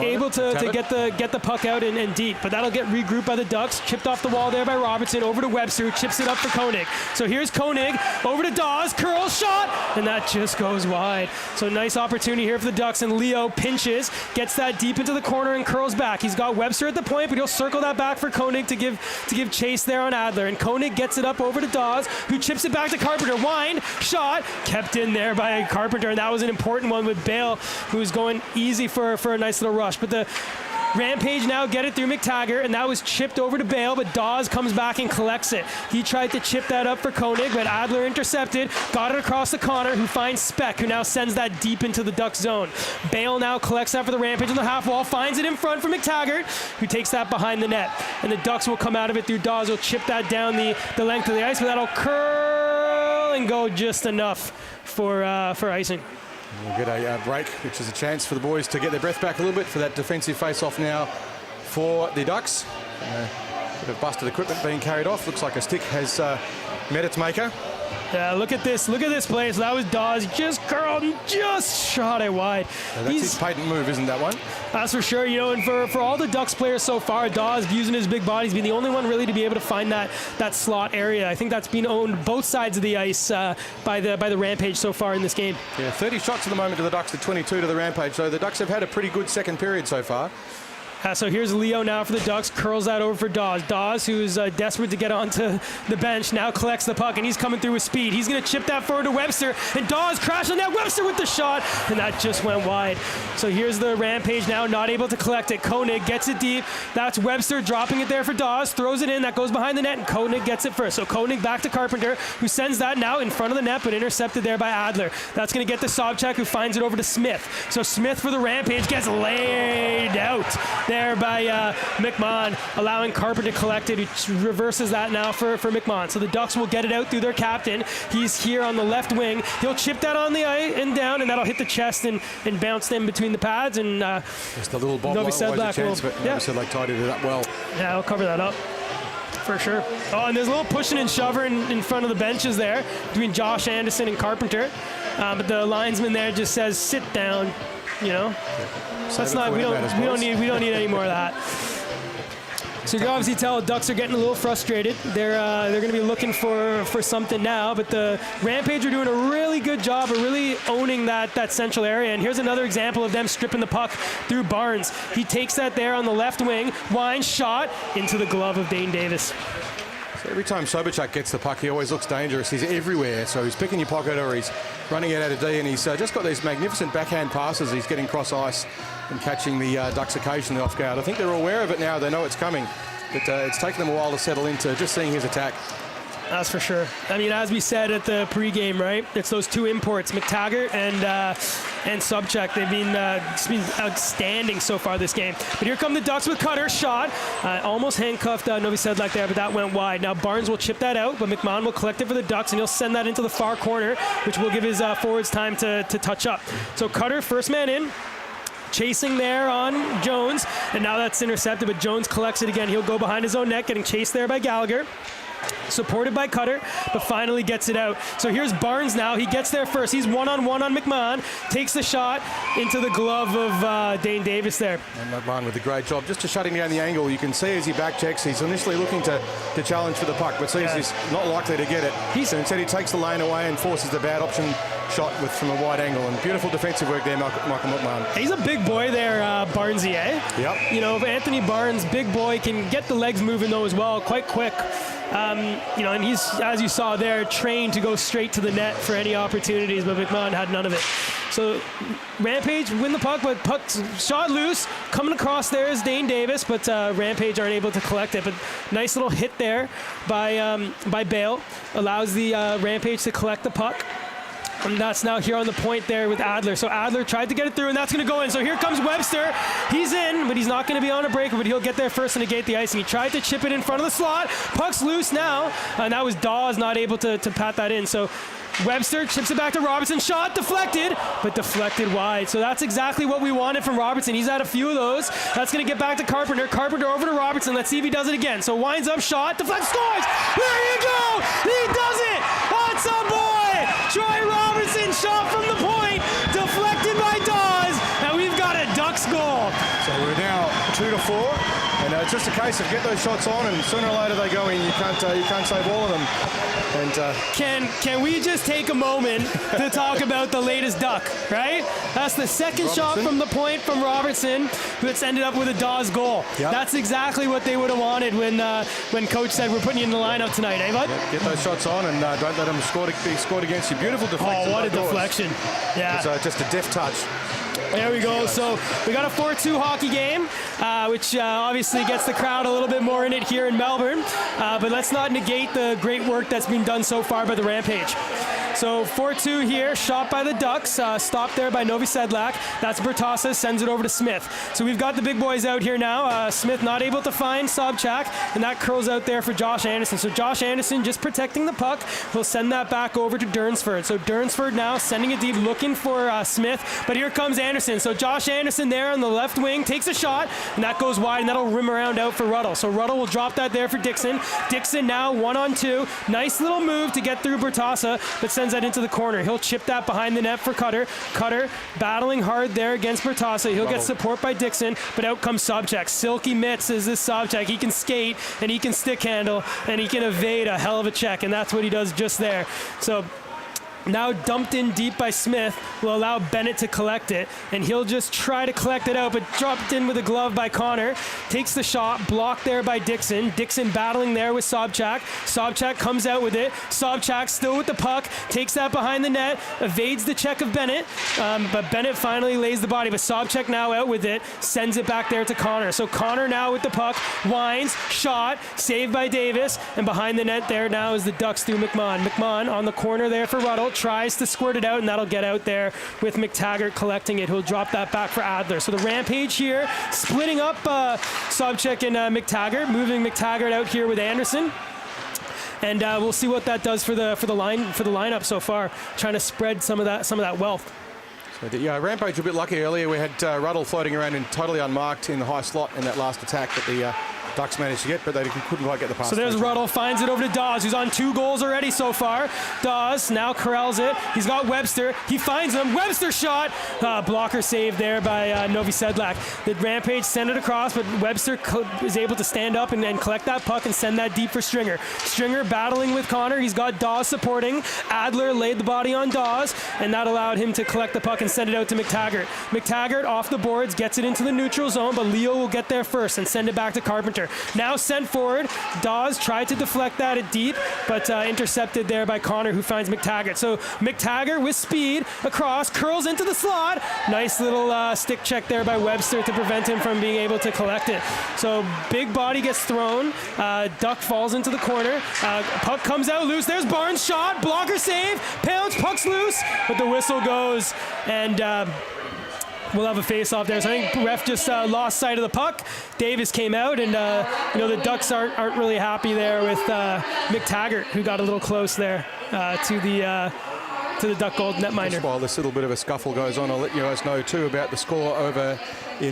S2: Able to get the puck out and deep, but that'll get regrouped by the Ducks. Chipped off the wall there by Robertson, over to Webster, who chips it up for Koenig. So here's Koenig, over to Dawes, curl shot, and that just goes wide. So nice opportunity here for the Ducks, and Leo pinches, gets that deep into the corner and curls back. He's got Webster at the point, but he'll circle that back for Koenig to give chase there on Adler, and Koenig gets it up over to Dawes, who chips it back to Carpenter. Wind, shot, kept in there by Carpenter, and that was an important one with Bale, who was going easy for a nice little rush. But the Rampage now get it through McTaggart, and that was chipped over to Bale, but Dawes comes back and collects it. He tried to chip that up for Koenig, but Adler intercepted, got it across to Connor, who finds Speck, who now sends that deep into the Ducks zone. Bale now collects that for the Rampage on the half wall, finds it in front for McTaggart, who takes that behind the net. And the Ducks will come out of it through Dawes, will chip that down the length of the ice, but that'll curl and go just enough for icing.
S1: We'll get a break, which is a chance for the boys to get their breath back a little bit for that defensive face-off now for the Ducks. Bit of busted equipment being carried off. Looks like a stick has met its maker.
S2: Yeah, look at this play. So that was Dawes, just curled and just shot it wide.
S1: That's his patent move, isn't that one?
S2: That's for sure. You know, and for all the Ducks players so far, Dawes using his big body, he's been the only one really to be able to find that slot area. I think that's been owned both sides of the ice by the Rampage so far in this game.
S1: Yeah, 30 shots at the moment to the Ducks, to 22 to the Rampage. So the Ducks have had a pretty good second period so far.
S2: So here's Leo now for the Ducks, curls that over for Dawes. Dawes, who's desperate to get onto the bench, now collects the puck, and he's coming through with speed. He's going to chip that forward to Webster, and Dawes crashed on that. Webster with the shot, and that just went wide. So here's the Rampage now, not able to collect it. Koenig gets it deep. That's Webster dropping it there for Dawes, throws it in. That goes behind the net, and Koenig gets it first. So Koenig back to Carpenter, who sends that now in front of the net, but intercepted there by Adler. That's going to get to Sobchak, who finds it over to Smith. So Smith for the Rampage gets laid out there by McMahon, allowing Carpenter to collect it. He reverses that now for McMahon. So the Ducks will get it out through their captain. He's here on the left wing. He'll chip that on the ice and down, and that'll hit the chest and bounce them between the pads. And
S1: just a little bob, always a chance, but Novi Sedlak tidied it up well.
S2: Yeah, I'll cover that up for sure. Oh, and there's a little pushing and shoving in front of the benches there between Josh Anderson and Carpenter. But the linesman there just says, "Sit down." You know, that's not. We don't need any more of that. So you can obviously tell the Ducks are getting a little frustrated. They're going to be looking for something now. But the Rampage are doing a really good job of really owning that central area. And here's another example of them stripping the puck through Barnes. He takes that there on the left wing. Wines shot into the glove of Dane Davis.
S1: So every time Sobchak gets the puck, he always looks dangerous. He's everywhere. So he's picking your pocket or he's running it out of D, and he's just got these magnificent backhand passes. He's getting cross ice and catching the Ducks occasionally off guard. I think they're aware of it now. They know it's coming. But it's taken them a while to settle into just seeing his attack.
S2: That's for sure. I mean, as we said at the pregame, right? It's those two imports, McTaggart and Sobchak. They've been outstanding so far this game. But here come the Ducks with Cutter. Shot. Almost handcuffed Novi Sedlak there, but that went wide. Now Barnes will chip that out, but McMahon will collect it for the Ducks, and he'll send that into the far corner, which will give his forwards time to touch up. So Cutter, first man in. Chasing there on Jones, and now that's intercepted, but Jones collects it again. He'll go behind his own net, getting chased there by Gallagher. Supported by Cutter, but finally gets it out. So here's Barnes now. He gets there first. He's one-on-one on McMahon. Takes the shot into the glove of Dane Davis there.
S1: And McMahon with a great job. Just to shutting down the angle, you can see as he back checks, he's initially looking to challenge for the puck, but sees he's not likely to get it. So instead he takes the lane away and forces the bad option shot from a wide angle. And beautiful defensive work there, Michael McMahon.
S2: He's a big boy there, Barnesy, eh?
S1: Yep.
S2: You know, Anthony Barnes, big boy, can get the legs moving though as well, quite quick. You know, and he's, as you saw there, trained to go straight to the net for any opportunities, but McMahon had none of it. So Rampage win the puck, but puck's shot loose. Coming across there is Dane Davis, but Rampage aren't able to collect it. But nice little hit there by Bale. Allows the Rampage to collect the puck. And that's now here on the point there with Adler. So Adler tried to get it through, and that's going to go in. So here comes Webster. He's in, but he's not going to be on a breaker, but he'll get there first and negate the icing. He tried to chip it in front of the slot. Puck's loose now, and that was Dawes not able to pat that in. So Webster chips it back to Robertson. Shot deflected, but deflected wide. So that's exactly what we wanted from Robertson. He's had a few of those. That's going to get back to Carpenter. Carpenter over to Robertson. Let's see if he does it again. So winds up, shot, deflects, scores. There you go. He does it. That's a boy. Troy Robertson shot from the point, deflected by Dawes, and we've got a Ducks goal.
S1: So we're now 2-4, and it's just a case of get those shots on, and sooner or later they go in. You can't save all of them. And
S2: can we just take a moment to talk about the latest Duck, right? That's the second shot from the point from Robertson, that's ended up with a Dawes goal. Yep. That's exactly what they would have wanted when Coach said we're putting you in the lineup tonight, eh, bud?
S1: Get those shots on, and don't let them be scored against you. Beautiful deflection.
S2: Oh, what a deflection. Yeah.
S1: It was just a deft touch.
S2: There we go. So we got a 4-2 hockey game, which obviously gets the crowd a little bit more in it here in Melbourne. But let's not negate the great work that's been done so far by the Rampage. So 4-2 here, shot by the Ducks, stopped there by Novi Sedlak. That's Bertassa, sends it over to Smith. So we've got the big boys out here now. Smith not able to find Sobchak, and that curls out there for Josh Anderson. So Josh Anderson just protecting the puck. He'll send that back over to Durnsford. So Durnsford now sending it deep, looking for Smith, but here comes Anderson. So Josh Anderson there on the left wing takes a shot, and that goes wide, and that'll rim around out for Ruddle. So Ruddle will drop that there for Dixon. Dixon now 1-on-2. Nice little move to get through Bertassa, but sends that into the corner. He'll chip that behind the net for Cutter. Cutter battling hard there against Bertassa. He'll get support by Dixon, but out comes Sobchak. Silky mitts is this Sobchak. He can skate, and he can stick handle, and he can evade a hell of a check, and that's what he does just there. So now dumped in deep by Smith will allow Bennett to collect it, and he'll just try to collect it out, but dropped in with a glove by Connor. Takes the shot, blocked there by Dixon. Dixon battling there with Sobchak. Sobchak comes out with it. Sobchak still with the puck, takes that behind the net, evades the check of Bennett, but Bennett finally lays the body, but Sobchak now out with it, sends it back there to Connor. So Connor now with the puck, winds, shot, saved by Davis, and behind the net there now is the Ducks through McMahon. McMahon on the corner there for Ruddle, tries to squirt it out, and that'll get out there with McTaggart collecting it. He'll drop that back for Adler. So the Rampage here, splitting up Sobchak and McTaggart, moving McTaggart out here with Anderson. And we'll see what that does for the lineup so far, trying to spread some of that wealth.
S1: So Rampage were a bit lucky earlier. We had Ruddle floating around and totally unmarked in the high slot in that last attack that the Ducks managed to get, but they couldn't quite get the pass.
S2: So there's Ruddle, finds it over to Dawes, who's on 2 goals already so far. Dawes now corrals it. He's got Webster. He finds him. Webster shot. Blocker save there by Novi Sedlak. The Rampage send it across, but Webster is able to stand up and collect that puck and send that deep for Stringer. Stringer battling with Connor. He's got Dawes supporting. Adler laid the body on Dawes, and that allowed him to collect the puck and send it out to McTaggart. McTaggart off the boards, gets it into the neutral zone, but Leo will get there first and send it back to Carpenter. Now sent forward. Dawes tried to deflect that at deep, but intercepted there by Connor, who finds McTaggart. So McTaggart with speed across, curls into the slot. Nice little stick check there by Webster to prevent him from being able to collect it. So big body gets thrown. Duck falls into the corner. Puck comes out loose. There's Barnes' shot. Blocker save. Pounce. Puck's loose, but the whistle goes, and we'll have a face-off there. So I think ref just lost sight of the puck. Davis came out, and the Ducks aren't really happy there with McTaggart, who got a little close there to the Duck goal netminder.
S1: Just while this little bit of a scuffle goes on, I'll let you guys know too about the score over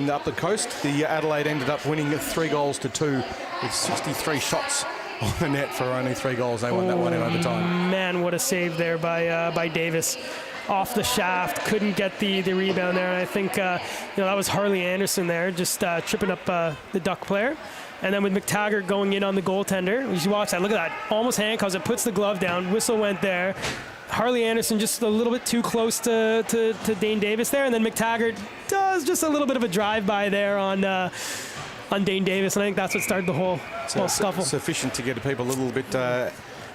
S1: up the coast. The Adelaide ended up winning 3-2 with 63 shots on the net for only 3 goals. They won that one in overtime.
S2: Man, what a save there by Davis. Off the shaft, couldn't get the rebound there, and I think that was Harley Anderson there, just tripping up the Duck player. And then with McTaggart going in on the goaltender, you should watch that. Look at that, almost handcuffs it, puts the glove down, whistle went there. Harley Anderson just a little bit too close to Dane Davis there, and then McTaggart does just a little bit of a drive-by there on Dane Davis, and I think that's what started the whole scuffle.
S1: Sufficient to get people a little bit...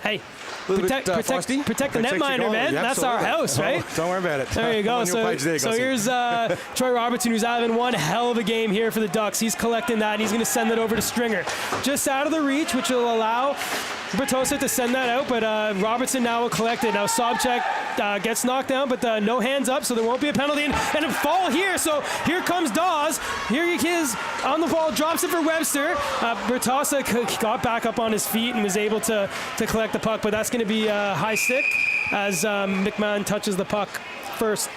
S2: hey, protect the netminder, man. That's our house, right?
S1: Don't worry about it.
S2: There you go. So here's Troy Robertson, who's having one hell of a game here for the Ducks. He's collecting that, and he's going to send that over to Stringer. Just out of the reach, which will allow Bertassa to send that out, but Robertson now will collect it. Now Sobchak gets knocked down, but no hands up, so there won't be a penalty, and a fall here. So here comes Dawes. Here he is on the ball, drops it for Webster. Bertassa got back up on his feet and was able to collect the puck, but that's going to be a high stick as McMahon touches the puck first.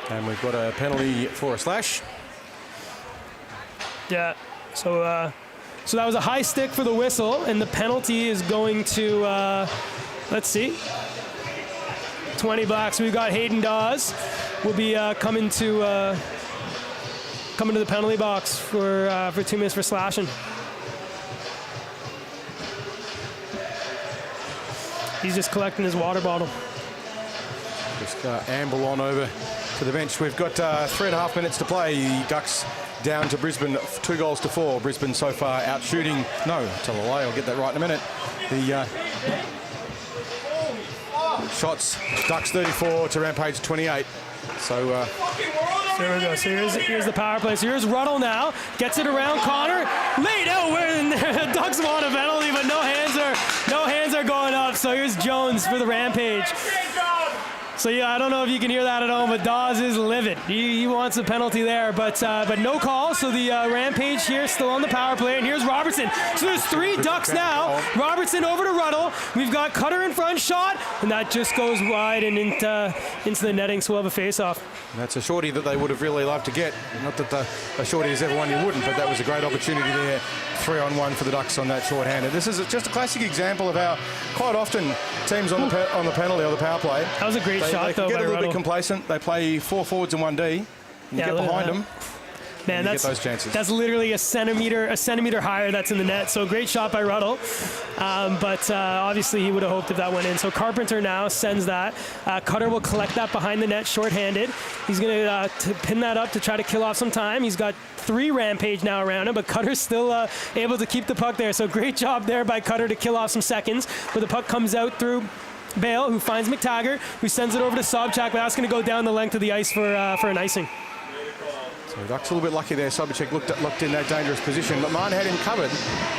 S1: And we've got a penalty for a slash.
S2: Yeah, so that was a high stick for the whistle, and the penalty is going to, let's see, 20 Blacks. We've got Hayden Dawes will be coming to the penalty box for 2 minutes for slashing. He's just collecting his water bottle.
S1: Just amble on over to the bench. We've got 3.5 minutes to play. The Ducks down to Brisbane, 2-4. Brisbane so far out shooting. No, tell a lie. I'll get that right in a minute. The shots, Ducks 34 to Rampage 28. So
S2: there we go. So here's the power play. So here's Ruddle now. Gets it around Connor. Laid out where the Ducks want a penalty, but no hands are going up. So here's Jones for the Rampage. So yeah, I don't know if you can hear that at home, but Dawes is livid. He wants a penalty there, but no call. So the Rampage here still on the power play, and here's Robertson. So there's 3 Ducks now. Robertson over to Ruddle. We've got Cutter in front, shot, and that just goes wide and into the netting. So we'll have a face-off.
S1: That's a shorty that they would have really loved to get. Not that a shorty is ever one you wouldn't, but that was a great opportunity there. 3-on-1 for the Ducks on that short-handed. This is just a classic example of how quite often teams on the penalty or the power play.
S2: That was a great shot,
S1: they
S2: though.
S1: They get
S2: by
S1: a little
S2: Ruddle.
S1: bit complacent. They play 4 forwards and 1 D. And you get behind them.
S2: Man,
S1: get those chances.
S2: That's literally a centimeter higher that's in the net. So great shot by Ruddle. But obviously he would have hoped if that went in. So Carpenter now sends that. Cutter will collect that behind the net shorthanded. He's going to pin that up to try to kill off some time. He's got 3 Rampage now around him, but Cutter's still able to keep the puck there. So great job there by Cutter to kill off some seconds. But the puck comes out through Bale, who finds McTaggart, who sends it over to Sobchak, but that's going to go down the length of the ice for an icing.
S1: So Ducks a little bit lucky there. Sobchak looked in that dangerous position. McMahon had him covered,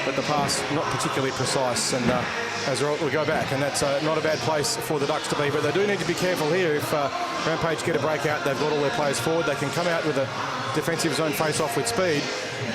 S1: but the pass not particularly precise. And as a result, we go back, and that's not a bad place for the Ducks to be. But they do need to be careful here. If Rampage get a breakout, they've got all their players forward. They can come out with a defensive zone face-off with speed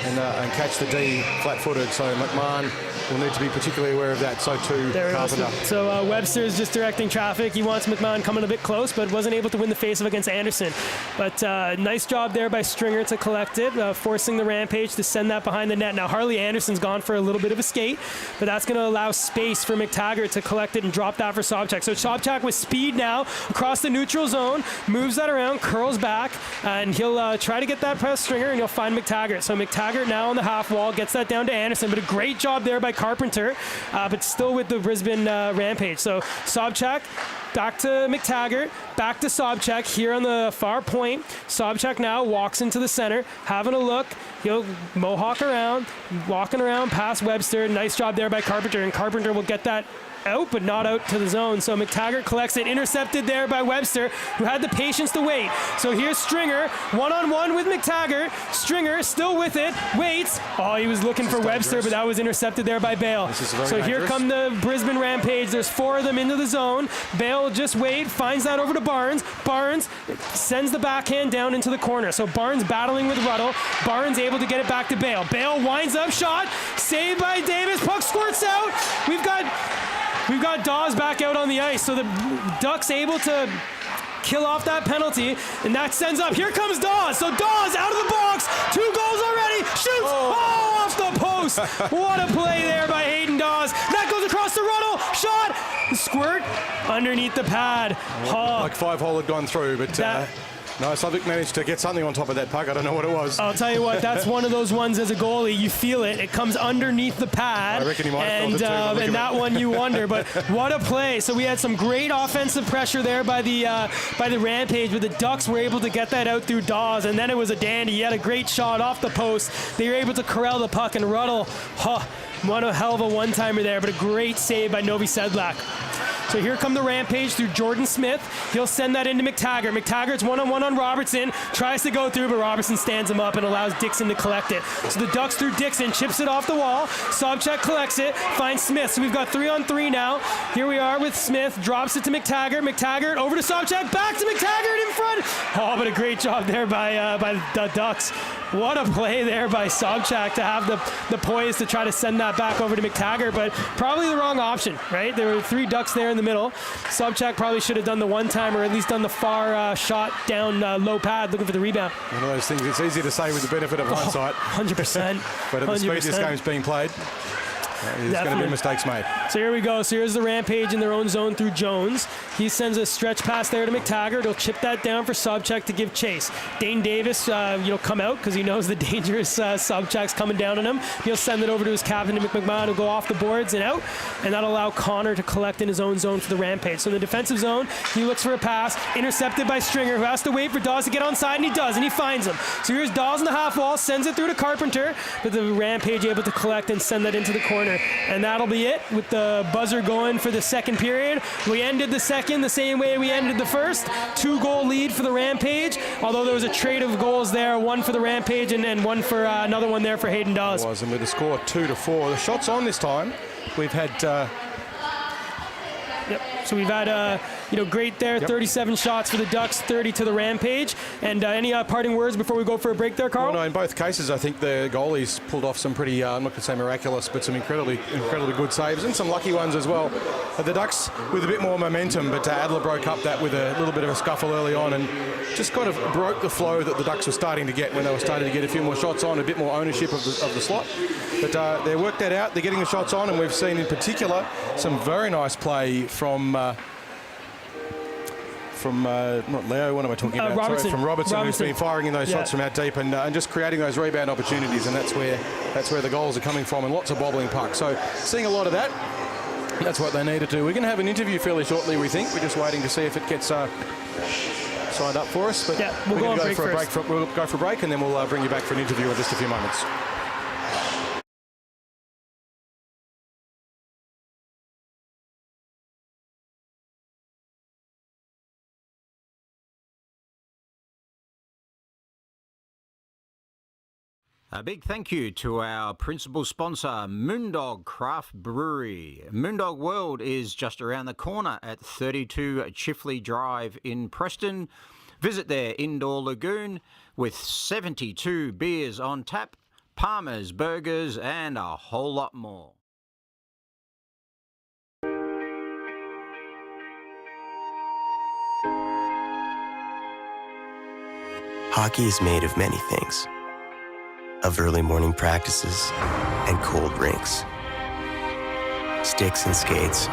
S1: and catch the D flat-footed. So McMahon will need to be particularly aware of that. So too Carpenter.
S2: So Webster is just directing traffic. He wants McMahon coming a bit close, but wasn't able to win the face-off against Anderson. But nice job there by Stringer to collect it, forcing the Rampage to send that behind the net. Now Harley Anderson's gone for a little bit of a skate, but that's going to allow space for McTaggart to collect it and drop that for Sobchak. So Sobchak with speed now across the neutral zone, moves that around, curls back, and he'll try to get that past Stringer, and he'll find McTaggart. So McTaggart now on the half wall, gets that down to Anderson, but a great job there by Carpenter, but still with the Brisbane Rampage. So Sobchak back to McTaggart, back to Sobchak here on the far point. Sobchak now walks into the center, having a look. He'll mohawk around, walking around past Webster. Nice job there by Carpenter, and Carpenter will get that out, but not out to the zone. So McTaggart collects it, intercepted there by Webster, who had the patience to wait. So here's Stringer, one-on-one with McTaggart. Stringer still with it, waits. Oh, he was looking for Webster, but that was intercepted there by Bale. So here come the Brisbane Rampage. There's 4 of them into the zone. Bale will just wait, finds that over to Barnes. Barnes sends the backhand down into the corner. So Barnes battling with Ruddle. Barnes able to get it back to Bale. Bale winds up, shot, saved by Davis. Puck squirts out. We've got Dawes back out on the ice, so the Ducks able to kill off that penalty, and that sends up. Here comes Dawes. So Dawes out of the box. 2 goals already. Shoots. Oh, off the post. What a play there by Hayden Dawes. That goes across the Ruddle. Shot. Squirt underneath the pad.
S1: Like 5-hole had gone through, but no, Southwick managed to get something on top of that puck. I don't know what it was.
S2: I'll tell you what, that's one of those ones as a goalie, you feel it. It comes underneath the pad.
S1: I reckon he might have felt it too.
S2: And that one you wonder, but what a play. So we had some great offensive pressure there by the Rampage, but the Ducks were able to get that out through Dawes, and then it was a dandy. He had a great shot off the post. They were able to corral the puck, and Ruddle, what a hell of a one-timer there, but a great save by Novi Sedlak. So here come the Rampage through Jordan Smith. He'll send that into McTaggart. McTaggart's one-on-one on Robertson. Tries to go through, but Robertson stands him up and allows Dixon to collect it. So the Ducks through Dixon, chips it off the wall. Sobchak collects it, finds Smith. So we've got 3-on-3 now. Here we are with Smith. Drops it to McTaggart. McTaggart over to Sobchak. Back to McTaggart in front. Oh, but a great job there by the Ducks. What a play there by Sobchak to have the poise to try to send that back over to McTaggart, but probably the wrong option, right? There were 3 Ducks there in the middle. Sobchak probably should have done the one-time or at least done the far shot down low pad looking for the rebound.
S1: One of those things it's easy to say with the benefit of hindsight.
S2: 100%.
S1: But at the speed this game's being played, there's going to be mistakes made.
S2: So here we go. So here's the Rampage in their own zone through Jones. He sends a stretch pass there to McTaggart. He'll chip that down for Sobchak to give chase. Dane Davis, come out because he knows the dangerous Sobchak's coming down on him. He'll send it over to his captain, McMahon, who'll go off the boards and out, and that'll allow Connor to collect in his own zone for the Rampage. So in the defensive zone, he looks for a pass, intercepted by Stringer, who has to wait for Dawes to get onside, and he does, and he finds him. So here's Dawes on the half wall, sends it through to Carpenter, but the Rampage able to collect and send that into the corner. And that'll be it with the buzzer going for the second period. We ended the second the same way we ended the first. 2-goal lead for the Rampage, although there was a trade of goals there, one for the Rampage and one for another one there for Hayden Dawes.
S1: And with the score 2-4, the shots on this time, we've had...
S2: So we've had great there. 37 shots for the Ducks, 30 to the Rampage. And any parting words before we go for a break there, Carl?
S1: Well, no, in both cases, I think the goalies pulled off some pretty, I'm not going to say miraculous, but some incredibly good saves and some lucky ones as well. The Ducks with a bit more momentum, but Adler broke up that with a little bit of a scuffle early on and just kind of broke the flow that the Ducks were starting to get when they were starting to get a few more shots on, a bit more ownership of the slot. But they worked that out. They're getting the shots on, and we've seen in particular some very nice play from not Leo, what am I talking about?
S2: Robertson.
S1: Sorry, from Robertson, who's been firing in those shots from out deep and just creating those rebound opportunities, and that's where the goals are coming from, and lots of bobbling pucks. So seeing a lot of that. That's what they need to do. We're going to have an interview fairly shortly, we think. We're just waiting to see if it gets signed up for us. But
S2: yeah, we'll go
S1: for a break. We'll go for a break, and then we'll bring you back for an interview in just a few moments.
S7: A big thank you to our principal sponsor, Moondog Craft Brewery. Moondog World is just around the corner at 32 Chifley Drive in Preston. Visit their indoor lagoon with 72 beers on tap, Palmer's burgers, and a whole lot more.
S3: Hockey is made of many things. Of early morning practices and cold rinks. Sticks and skates,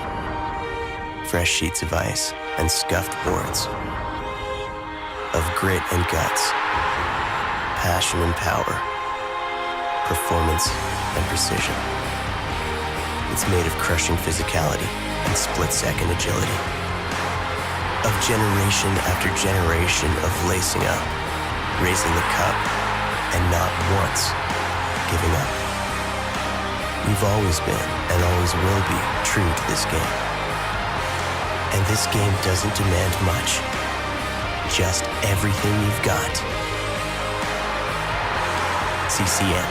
S3: fresh sheets of ice and scuffed boards. Of grit and guts, passion and power, performance and precision. It's made of crushing physicality and split-second agility. Of generation after generation of lacing up, raising the cup, and not once giving up. We've always been and always will be true to this game. And this game doesn't demand much, just everything you've got. CCM.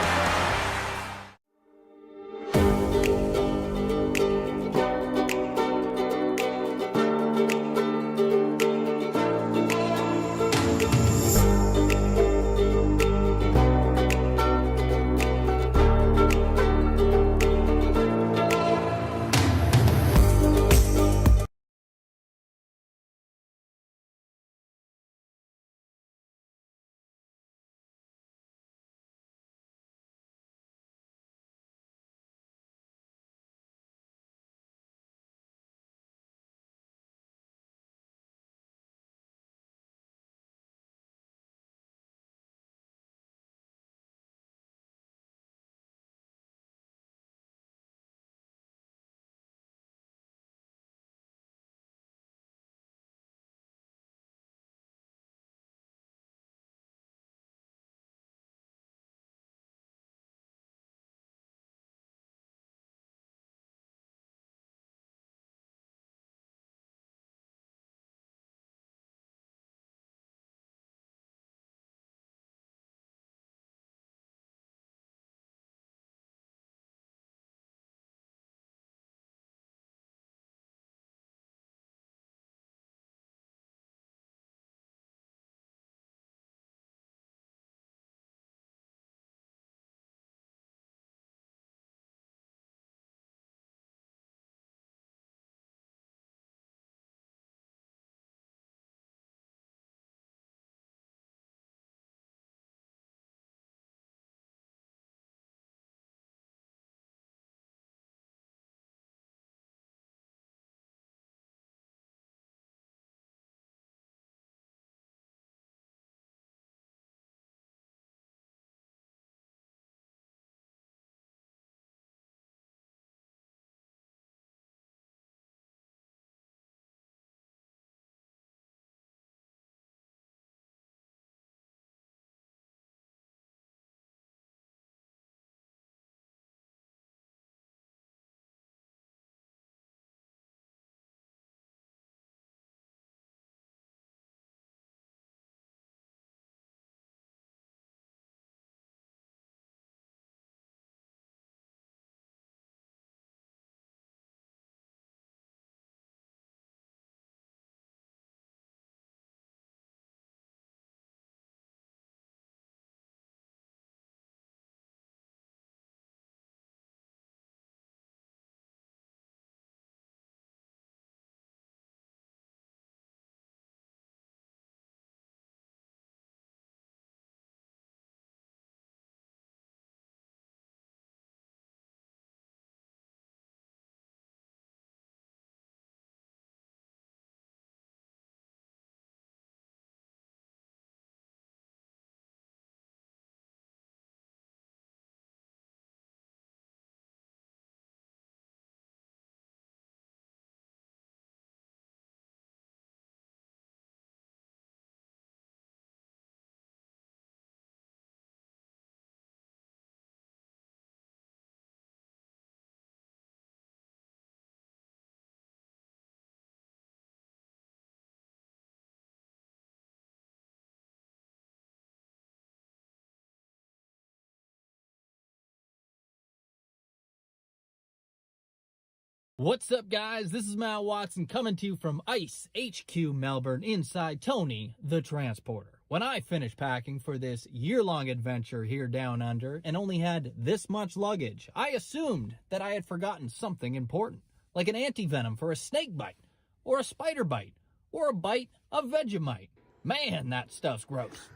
S4: What's up, guys? This is Matt Watson coming to you from Ice HQ Melbourne inside Tony, the transporter. When I finished packing for this year-long adventure here down under and only had this much luggage, I assumed that I had forgotten something important, like an anti-venom for a snake bite, or a spider bite, or a bite of Vegemite. Man, that stuff's gross.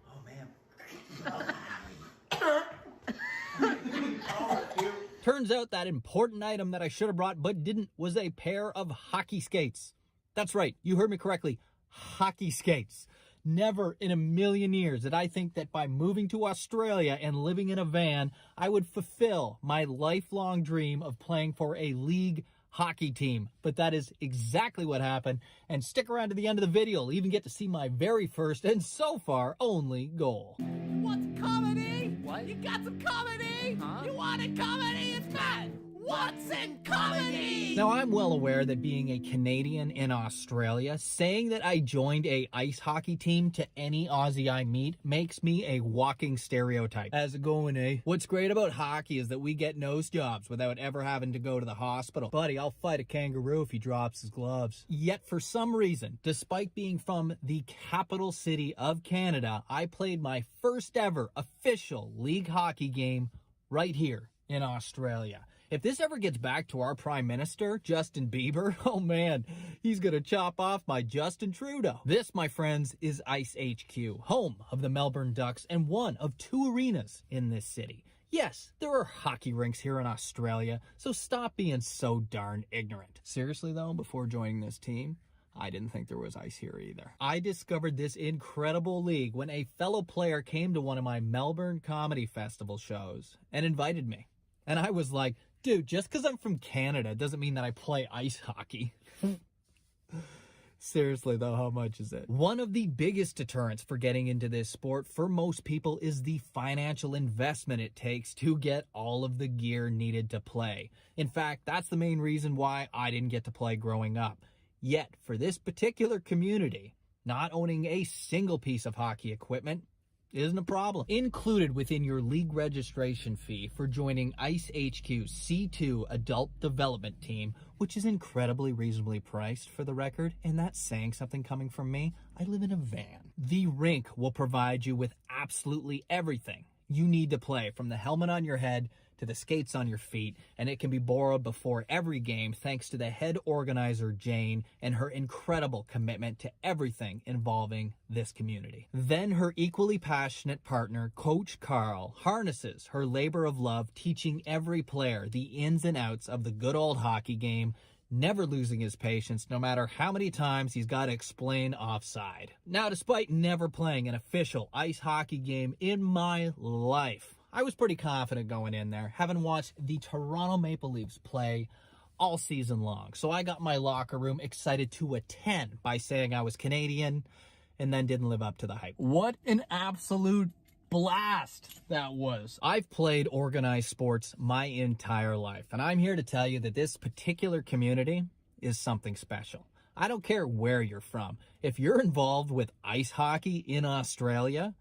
S3: Oh, man.
S4: Turns out that important item that I should have brought but didn't was a pair of hockey skates. That's right, you heard me correctly, hockey skates. Never in a million years did I think that by moving to Australia and living in a van, I would fulfill my lifelong dream of playing for a league hockey team. But that is exactly what happened, and stick around to the end of the video. You'll even get to see my very first and so far only goal.
S6: What's comedy? What? You got some comedy? Huh? You wanted comedy? It's Matt. What's in comedy?
S4: Now, I'm well aware that being a Canadian in Australia, saying that I joined a ice hockey team to any Aussie I meet makes me a walking stereotype. How's it going, eh? What's great about hockey is that we get nose jobs without ever having to go to the hospital. Buddy, I'll fight a kangaroo if he drops his gloves. Yet, for some reason, despite being from the capital city of Canada, I played my first ever official league hockey game right here in Australia. If this ever gets back to our Prime Minister, Justin Bieber, oh man, he's gonna chop off my Justin Trudeau. This, my friends, is Ice HQ, home of the Melbourne Ducks and one of 2 arenas in this city. Yes, there are hockey rinks here in Australia, so stop being so darn ignorant. Seriously though, before joining this team, I didn't think there was ice here either. I discovered this incredible league when a fellow player came to one of my Melbourne Comedy Festival shows and invited me. And I was like, dude, just because I'm from Canada doesn't mean that I play ice hockey. Seriously though, how much is it? One of the biggest deterrents for getting into this sport for most people is the financial investment it takes to get all of the gear needed to play. In fact, that's the main reason why I didn't get to play growing up. Yet, for this particular community, not owning a single piece of hockey equipment isn't a problem. Included within your league registration fee for joining Ice HQ's C2 Adult Development Team, which is incredibly reasonably priced for the record, and that's saying something coming from me. I live in a van. The rink will provide you with absolutely everything you need to play, from the helmet on your head to the skates on your feet, and it can be borrowed before every game thanks to the head organizer, Jane, and her incredible commitment to everything involving this community. Then her equally passionate partner, Coach Carl, harnesses her labor of love, teaching every player the ins and outs of the good old hockey game, never losing his patience no matter how many times he's got to explain offside. Now, despite never playing an official ice hockey game in my life, I was pretty confident going in there, having watched the Toronto Maple Leafs play all season long. So I got my locker room excited to a 10 by saying I was Canadian, and then didn't live up to the hype. What an absolute blast that was. I've played organized sports my entire life, and I'm here to tell you that this particular community is something special. I don't care where you're from. If you're involved with ice hockey in Australia,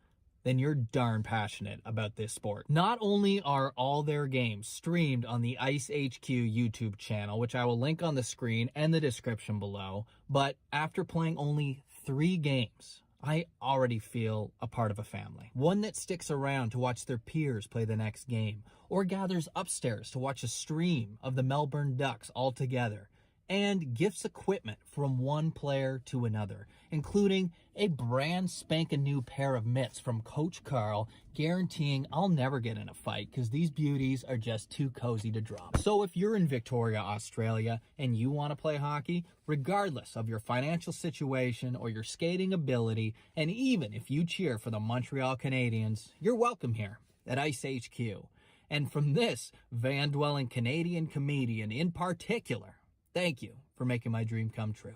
S4: then you're darn passionate about this sport. Not only are all their games streamed on the Ice HQ YouTube channel, which I will link on the screen and the description below, but after playing only 3 games, I already feel a part of a family. One that sticks around to watch their peers play the next game, or gathers upstairs to watch a stream of the Melbourne Ducks all together, and gifts equipment from one player to another, including a brand spanking new pair of mitts from Coach Carl, guaranteeing I'll never get in a fight because these beauties are just too cozy to drop. So if you're in Victoria, Australia, and you want to play hockey, regardless of your financial situation or your skating ability, and even if you cheer for the Montreal Canadiens, you're welcome here at Ice HQ. And from this van-dwelling Canadian comedian in particular, thank you for making my dream come true.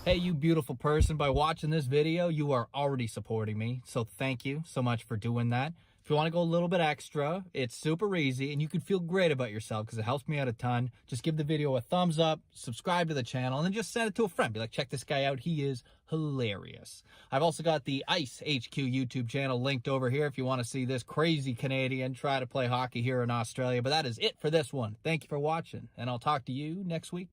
S4: Hey, you beautiful person, by watching this video, you are already supporting me, so thank you so much for doing that. If you want to go a little bit extra, it's super easy, and you can feel great about yourself because it helps me out a ton. Just give the video a thumbs up, subscribe to the channel, and then just send it to a friend. Be like, check this guy out. He is hilarious. I've also got the Ice HQ YouTube channel linked over here if you want to see this crazy Canadian try to play hockey here in Australia. But that is it for this one. Thank you for watching, and I'll talk to you next week.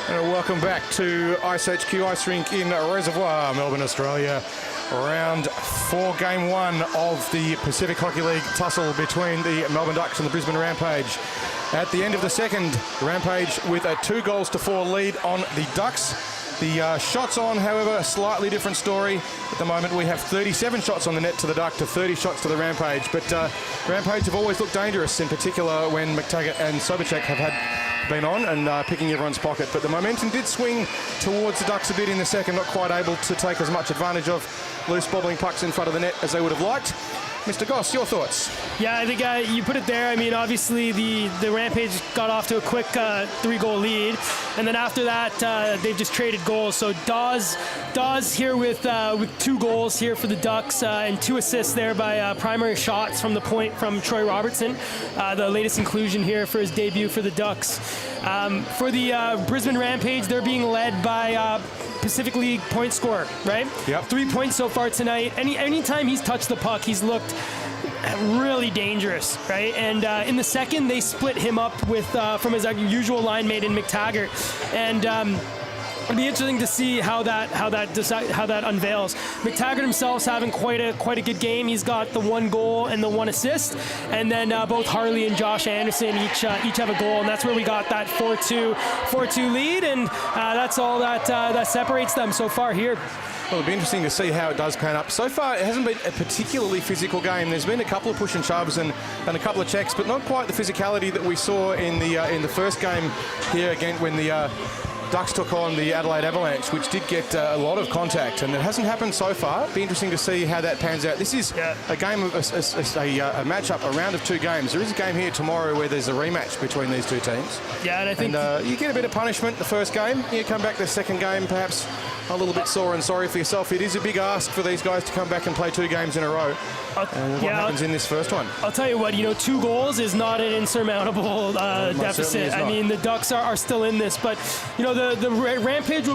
S1: And welcome back to Ice HQ Ice Rink in Reservoir, Melbourne, Australia. Round 4, Game 1 of the Pacific Hockey League tussle between the Melbourne Ducks and the Brisbane Rampage. At the end of the second, Rampage with a 2-4 lead on the Ducks. The shots on, however, a slightly different story. At the moment, we have 37 shots on the net to the Duck to 30 shots to the Rampage. But Rampage have always looked dangerous, in particular when McTaggart and Sobachek have been on and picking everyone's pocket. But the momentum did swing towards the Ducks a bit in the second, not quite able to take as much advantage of loose bobbling pucks in front of the net as they would have liked. Mr. Goss, your thoughts?
S2: Yeah, I think you put it there. I mean, obviously the Rampage got off to a quick 3-goal lead, and then after that they've just traded goals. So Dawes here with 2 goals here for the Ducks and 2 assists there by primary shots from the point from Troy Robertson, the latest inclusion here for his debut for the Ducks. For the Brisbane Rampage, they're being led by Pacific League point scorer, right?
S1: Yep.
S2: 3 points so far tonight. Anytime he's touched the puck, he's looked really dangerous, right? And in the second, they split him up with from his usual line mate in McTaggart. And It'll be interesting to see how that unveils. McTaggart himself's having quite a good game. He's got the 1 goal and the 1 assist, and then both Harley and Josh Anderson each have a goal, and that's where we got that 4-2 lead, and that's all that separates them so far here.
S1: Well, it'll be interesting to see how it does pan up. So far, it hasn't been a particularly physical game. There's been a couple of push and shoves and a couple of checks, but not quite the physicality that we saw in the first game here again when the Ducks took on the Adelaide Avalanche, which did get a lot of contact, and it hasn't happened so far. It'll be interesting to see how that pans out. This is a game of a matchup, a round of 2 games. There is a game here tomorrow where there's a rematch between these 2 teams.
S2: Yeah, and I think
S1: you get a bit of punishment the first game. You come back the second game, perhaps a little bit sore and sorry for yourself. It is a big ask for these guys to come back and play 2 games in a row. What happens in this first one?
S2: I'll tell you what, 2 goals is not an insurmountable deficit. I mean, the Ducks are still in this, but the Rampage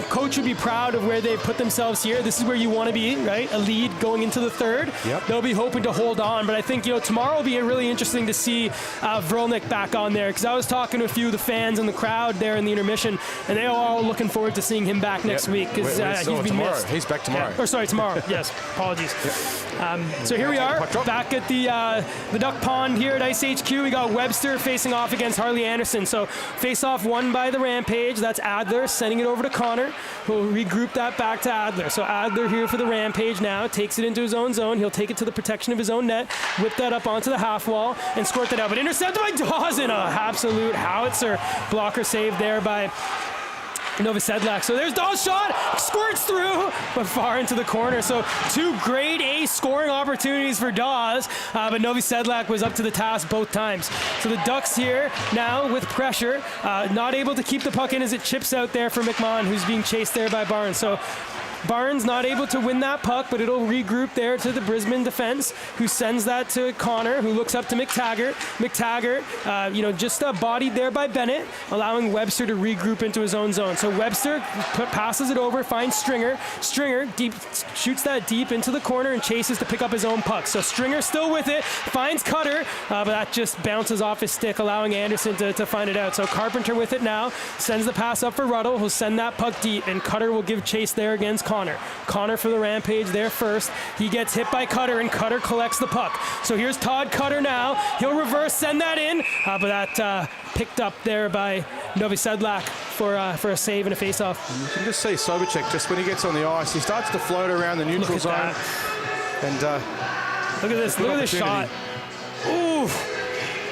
S2: coach will be proud of where they've put themselves here. This is where you want to be, right? A lead going into the third.
S1: Yep.
S2: They'll be hoping to hold on, but I think tomorrow will be really interesting to see Vrolnik back on there, because I was talking to a few of the fans in the crowd there in the intermission, and they are all looking forward to seeing him back next week, because he's been missed.
S1: He's back tomorrow.
S2: Or sorry, tomorrow. Yes, apologies.
S1: Yep.
S2: So here we are, back at the Duck Pond here at Ice HQ. We got Webster facing off against Harley Anderson. So face-off won by the Rampage. That's Adler sending it over to Connor, who'll regroup that back to Adler. So Adler here for the Rampage now, takes it into his own zone. He'll take it to the protection of his own net, whip that up onto the half wall, and squirt that out. But intercepted by Dawson, an absolute howitzer blocker save there by Novi Sedlak. So there's Dawes' shot, squirts through, but far into the corner. So 2 grade A scoring opportunities for Dawes, but Novi Sedlak was up to the task both times. So the Ducks here now with pressure, not able to keep the puck in as it chips out there for McMahon, who's being chased there by Barnes. So Barnes not able to win that puck, but it'll regroup there to the Brisbane defense, who sends that to Connor, who looks up to McTaggart. McTaggart, just bodied there by Bennett, allowing Webster to regroup into his own zone. So Webster passes it over, finds Stringer. Stringer shoots that deep into the corner and chases to pick up his own puck. So Stringer still with it, finds Cutter, but that just bounces off his stick, allowing Anderson to find it out. So Carpenter with it now, sends the pass up for Ruddle, who'll send that puck deep, and Cutter will give chase there against Connor. Connor for the Rampage there first. He gets hit by Cutter, and Cutter collects the puck. So here's Todd Cutter now. He'll reverse, send that in, but that picked up there by Novi Sedlak for a save and a face-off.
S1: You can just see Sobachek, just when he gets on the ice, he starts to float around the neutral zone.
S2: That.
S1: And
S2: look at this shot. Ooh.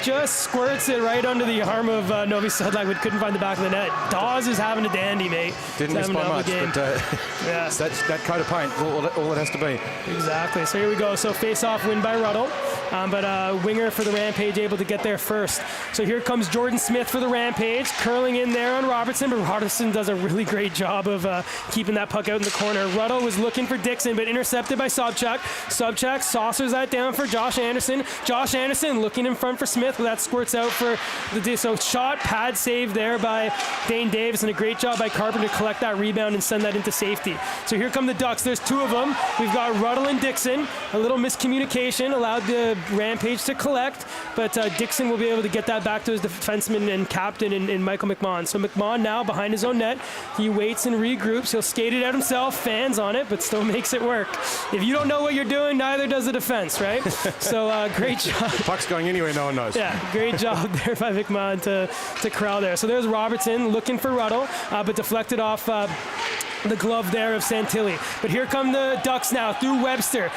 S2: Just squirts it right under the arm of Novi Sedlak, but couldn't find the back of the net. Dawes is having a dandy, mate.
S1: Didn't miss by much, but that's that coat of paint, all it has to be.
S2: Exactly. So here we go. So face-off win by Ruddle, but winger for the Rampage able to get there first. So here comes Jordan Smith for the Rampage, curling in there on Robertson, but Robertson does a really great job of keeping that puck out in the corner. Ruddle was looking for Dixon, but intercepted by Sobchak. Sobchak saucers that down for Josh Anderson. Josh Anderson looking in front for Smith. That squirts out for the so shot pad save there by Dane Davis, and a great job by Carpenter to collect that rebound and send that into safety. So here come the Ducks. There's 2 of them. We've got Ruddle and Dixon. A little miscommunication allowed the Rampage to collect, but Dixon will be able to get that back to his defenseman and captain in Michael McMahon. So McMahon now behind his own net. He waits and regroups. He'll skate it out himself, fans on it, but still makes it work. If you don't know what you're doing, neither does the defense, right? So great job.
S1: The puck's going anywhere, no one knows.
S2: Yeah, great job there by McMahon to corral there. So there's Robertson looking for Ruddle, but deflected off the glove there of Santilli. But here come the Ducks now through Webster.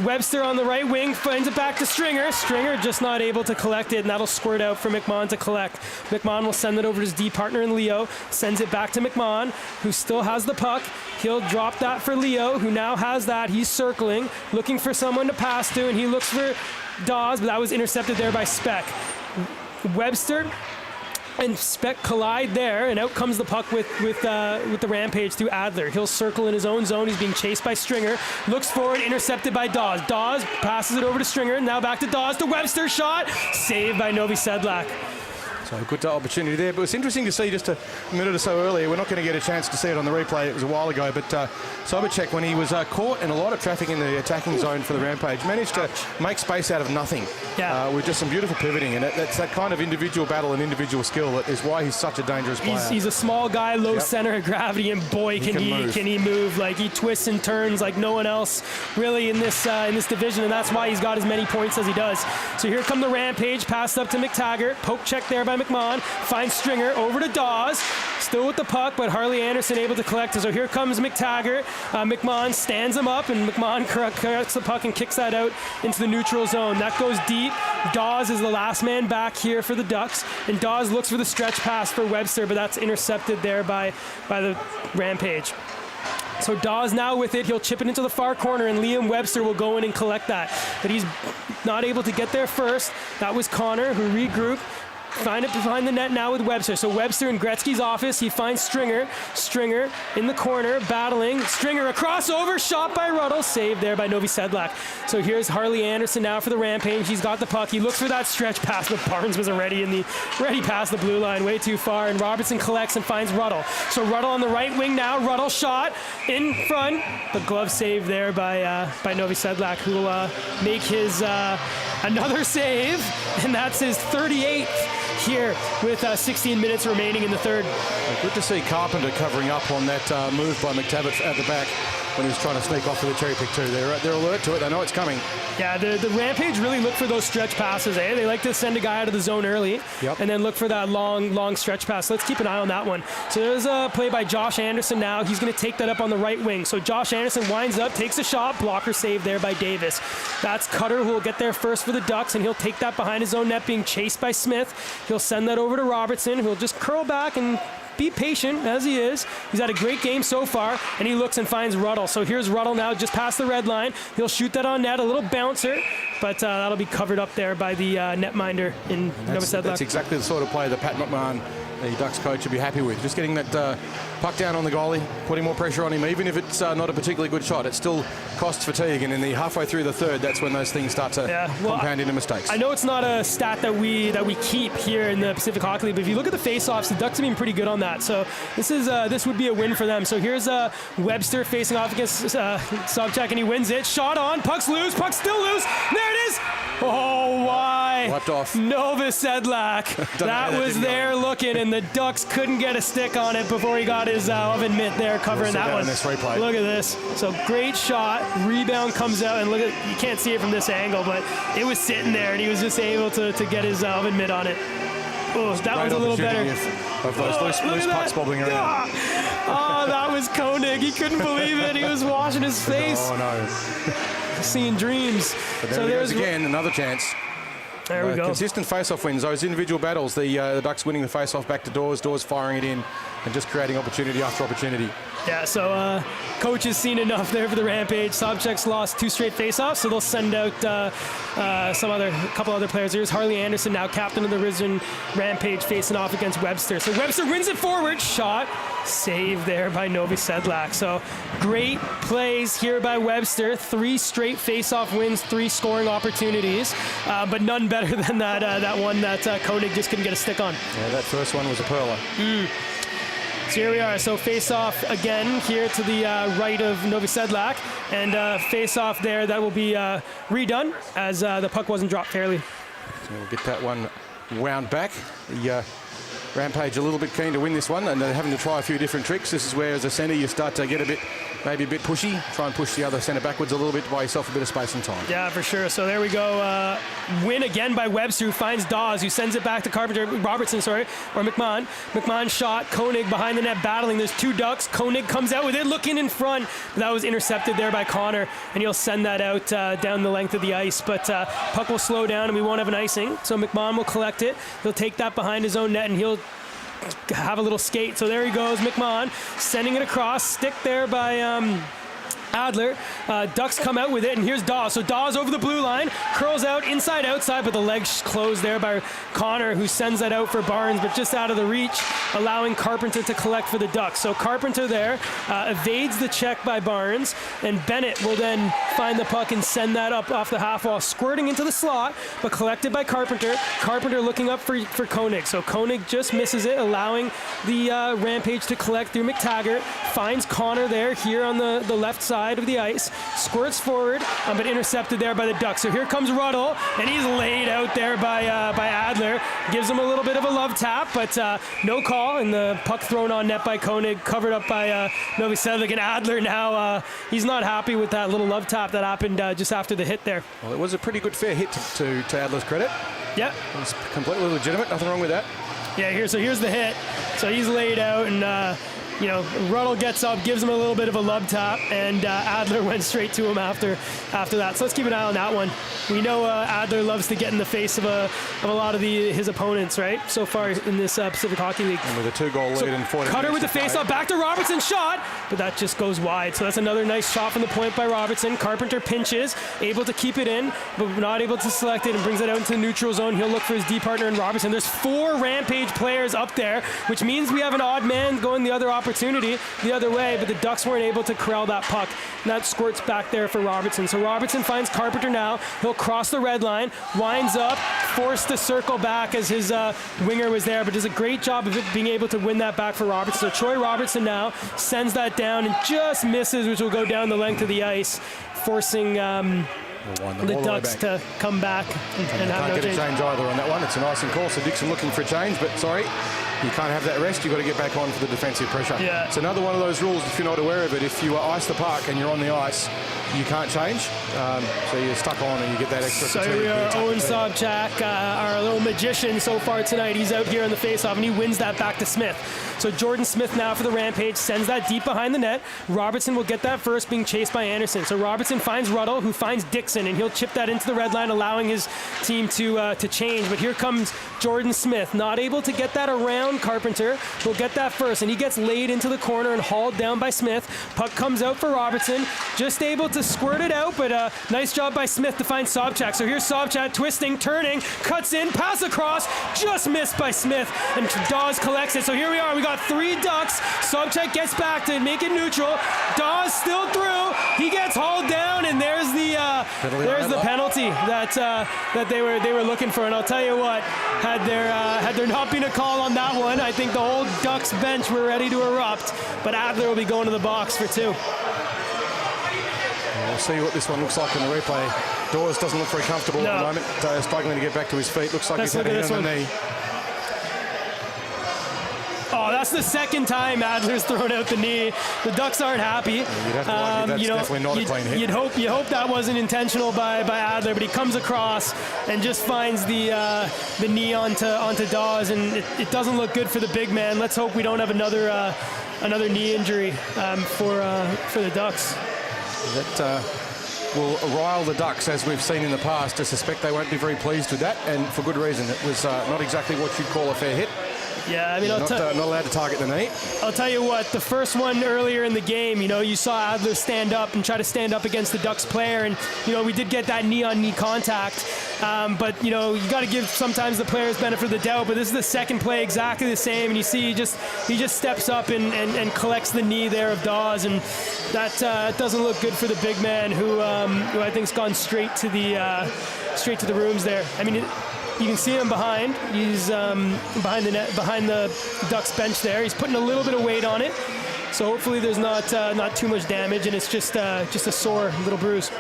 S2: Webster on the right wing finds it back to Stringer. Stringer just not able to collect it, and that'll squirt out for McMahon to collect. McMahon will send it over to his D partner in Leo. Sends it back to McMahon, who still has the puck. He'll drop that for Leo, who now has that. He's circling, looking for someone to pass to, and he looks for Dawes, but that was intercepted there by Speck. Webster and Speck collide there, and out comes the puck with the Rampage through Adler. He'll circle in his own zone. He's being chased by Stringer. Looks forward, intercepted by Dawes. Dawes passes it over to Stringer. Now back to Dawes. The Webster shot, saved by Novi Sedlak.
S1: So good opportunity there. But it's interesting to see just a minute or so earlier. We're not going to get a chance to see it on the replay. It was a while ago. But Sobachek, when he was caught in a lot of traffic in the attacking zone for the Rampage, managed to make space out of nothing with just some beautiful pivoting. And that's that kind of individual battle and individual skill that is why he's such a dangerous player.
S2: He's a small guy, low center of gravity, and boy, can he move. Like, he twists and turns like no one else really in this division, and that's why he's got as many points as he does. So here come the Rampage, passed up to McTaggart, poke check there by McMahon, finds Stringer, over to Dawes, still with the puck, but Harley Anderson able to collect it. So here comes McTaggart, McMahon stands him up, and McMahon corrects the puck and kicks that out into the neutral zone. That goes deep. Dawes is the last man back here for the Ducks, and Dawes looks for the stretch pass for Webster, but that's intercepted there by the Rampage. So Dawes now with it, he'll chip it into the far corner, and Liam Webster will go in and collect that. But he's not able to get there first. That was Connor, who regrouped. Find it behind the net now with Webster. So Webster in Gretzky's office. He finds Stringer. Stringer in the corner, battling. Stringer, a crossover, shot by Ruddle. Saved there by Novi Sedlak. So here's Harley Anderson now for the Rampage. He's got the puck. He looks for that stretch pass, but Barnes was already past the blue line, way too far. And Robertson collects and finds Ruddle. So Ruddle on the right wing now. Ruddle shot in front. The glove save there by Novi Sedlak, who will make his another save, and that's his 38th. Here with 16 minutes remaining in the third.
S1: Good to see Carpenter covering up on that move by McTavish at the back when he was trying to sneak off with a cherry pick too. They're alert to it. They know it's coming.
S2: Yeah, the Rampage really look for those stretch passes. They like to send a guy out of the zone early and then look for that long stretch pass. Let's keep an eye on that one. So there's a play by Josh Anderson now. He's going to take that up on the right wing. So Josh Anderson winds up, takes a shot, blocker save there by Davis. That's Cutter who will get there first for the Ducks, and he'll take that behind his own net, being chased by Smith. He'll send that over to Robertson, who'll just curl back and be patient as he is. He's had a great game so far, and he looks and finds Ruddle. So here's Ruddle now just past the red line. He'll shoot that on net, a little bouncer, but that'll be covered up there by the netminder in Nova Sedlak.
S1: That's exactly the sort of play that Pat McMahon, the Ducks coach, would be happy with. Just getting that puck down on the goalie, putting more pressure on him, even if it's not a particularly good shot. It still costs fatigue, and in the halfway through the third, that's when those things start to compound into mistakes.
S2: I know it's not a stat that we keep here in the Pacific Hockey League, but if you look at the face-offs, the Ducks have been pretty good on that. So this would be a win for them. So here's Webster facing off against Sobchak, and he wins it. Shot on, puck's loose, puck's still loose. There it is. Oh, why?
S1: Wiped off.
S2: Nova Sedlak. that was there looking, and the Ducks couldn't get a stick on it before he got his oven mitt there covering that one. Look at this. So great shot. Rebound comes out, and look at, you can't see it from this angle, but it was sitting there, and he was just able to get his oven mitt on it. Oh, that was a little better.
S1: Of those loose pucks bobbling around.
S2: Oh, that was Koenig. He couldn't believe it. He was washing his face.
S1: Oh, no.
S2: Seeing dreams.
S1: But there there's again, another chance.
S2: There we go.
S1: Consistent face-off wins, those individual battles. The Ducks winning the face-off back to Dawes firing it in, and just creating opportunity after opportunity.
S2: Yeah, so coach has seen enough there for the Rampage. Sobchak's lost 2 straight face-offs, so they'll send out a couple other players. Here's Harley Anderson now, captain of the Brisbane Rampage, facing off against Webster. So Webster wins it forward, shot, save there by Novi Sedlak. So great plays here by Webster. 3 straight face-off wins, 3 scoring opportunities, but none better than that one that Koenig just couldn't get a stick on.
S1: Yeah, that first one was a pearler.
S2: So here we are. So face-off again here to the right of Novi Sedlak, and face-off there that will be redone as the puck wasn't dropped fairly.
S1: So we'll get that one wound back. The Rampage a little bit keen to win this one, and they're having to try a few different tricks. This is where, as a centre, you start to get maybe a bit pushy. Try and push the other centre backwards a little bit to buy yourself a bit of space and time.
S2: Yeah, for sure. So there we go. Win again by Webster, who finds Dawes, who sends it back to Robertson, or McMahon. McMahon shot, Koenig behind the net battling. There's 2 Ducks. Koenig comes out with it, looking in front. That was intercepted there by Connor, and he'll send that out down the length of the ice. But puck will slow down, and we won't have an icing. So McMahon will collect it. He'll take that behind his own net, and he'll have a little skate. So there he goes, McMahon, sending it across. Stick there by Adler, Ducks come out with it, and here's Dawes. So Dawes over the blue line, curls out inside outside, but the legs closed there by Connor, who sends that out for Barnes, but just out of the reach, allowing Carpenter to collect for the Ducks. So Carpenter there evades the check by Barnes, and Bennett will then find the puck and send that up off the half wall, squirting into the slot, but collected by Carpenter. Carpenter looking up for Koenig. So Koenig just misses it, allowing the Rampage to collect through McTaggart. Finds Connor there, here on the left side of the ice, squirts forward, but intercepted there by the Ducks. So here comes Ruddle, and he's laid out there by Adler. Gives him a little bit of a love tap, but no call, and the puck thrown on net by Koenig, covered up by Novi Sedlik. And Adler now, he's not happy with that little love tap that happened just after the hit there.
S1: Well, it was a pretty good fair hit to Adler's credit.
S2: Yeah.
S1: It was completely legitimate, nothing wrong with that.
S2: Yeah, here's the hit. So he's laid out, and Ruddle gets up, gives him a little bit of a love tap, and Adler went straight to him after that. So let's keep an eye on that one. We know Adler loves to get in the face of a lot of his opponents, right? So far in this Pacific Hockey League.
S1: And with a 2-goal lead in 40
S2: Cutter with
S1: minutes
S2: the face-off, back to Robertson, shot, but that just goes wide. So that's another nice shot from the point by Robertson. Carpenter pinches, able to keep it in, but not able to select it, and brings it out into the neutral zone. He'll look for his D partner in Robertson. There's 4 Rampage players up there, which means we have an odd man going the other opportunity the other way, but the Ducks weren't able to corral that puck. And that squirts back there for Robertson. So Robertson finds Carpenter now. He'll cross the red line, winds up, forced to circle back as his winger was there, but does a great job of being able to win that back for Robertson. So Troy Robertson now sends that down and just misses, which will go down the length of the ice, forcing the Ducks to come back and have no change.
S1: Can't get a change either on that one. It's a nice and call. So Dixon looking for a change, but sorry, you can't have that rest. You've got to get back on for the defensive pressure.
S2: Yeah.
S1: It's another one of those rules, if you're not aware of it. If you ice the puck and you're on the ice, you can't change. So you're stuck on and you get that extra.
S2: So we are Owen Sobchak, our little magician so far tonight. He's out here on the faceoff, and he wins that back to Smith. So Jordan Smith now for the Rampage, sends that deep behind the net. Robertson will get that first, being chased by Anderson. So Robertson finds Ruddle, who finds Dixon, and he'll chip that into the red line, allowing his team to change. But here comes Jordan Smith, not able to get that around Carpenter. He'll get that first, and he gets laid into the corner and hauled down by Smith. Puck comes out for Robertson, just able to squirt it out, but nice job by Smith to find Sobchak. So here's Sobchak twisting, turning, cuts in, pass across, just missed by Smith, and Dawes collects it. So here we are, we got 3 Ducks. Sobchak gets back to make it neutral. Dawes still through. He gets hauled down, and there's the penalty that they were looking for. And I'll tell you what, had there not been a call on that one, I think the whole Ducks bench were ready to erupt. But Adler will be going to the box for 2.
S1: We'll see what this one looks like in the replay. Dawes doesn't look very comfortable at the moment. Struggling to get back to his feet. Looks like he's had a hit on the knee.
S2: Oh, that's the second time Adler's thrown out the knee. The Ducks aren't happy.
S1: You'd have to argue that's definitely not a clean hit.
S2: You hope that wasn't intentional by Adler, but he comes across and just finds the knee onto Dawes, and it doesn't look good for the big man. Let's hope we don't have another knee injury for the Ducks.
S1: That will rile the Ducks, as we've seen in the past. I suspect they won't be very pleased with that, and for good reason. It was not exactly what you'd call a fair hit.
S2: Yeah, I mean,
S1: not allowed to target the knee.
S2: I'll tell you what, the first one earlier in the game, you saw Adler stand up and try to stand up against the Ducks player, and we did get that knee-on-knee contact. But you got to give sometimes the players benefit of the doubt. But this is the second play exactly the same, and you see he just steps up and collects the knee there of Dawes, and that doesn't look good for the big man who I think's gone straight to the rooms there. I mean. You can see him behind. He's behind the net, behind the Ducks bench there. He's putting a little bit of weight on it, so hopefully there's not too much damage, and it's just a sore little bruise.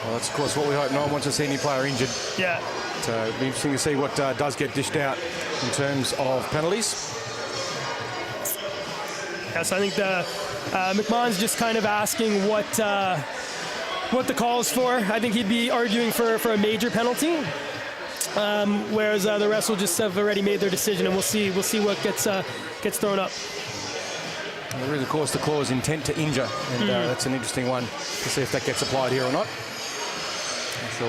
S1: Well, that's of course what we hope. No one wants to see any player injured.
S2: Yeah.
S1: It'll be interesting to see what does get dished out in terms of penalties.
S2: Yeah, so I think McMahon's just kind of asking what the call is for. I think he'd be arguing for a major penalty. Whereas the rest will just have already made their decision, and we'll see what gets thrown up.
S1: There is, of course, the clause intent to injure, and that's an interesting one to see if that gets applied here or not.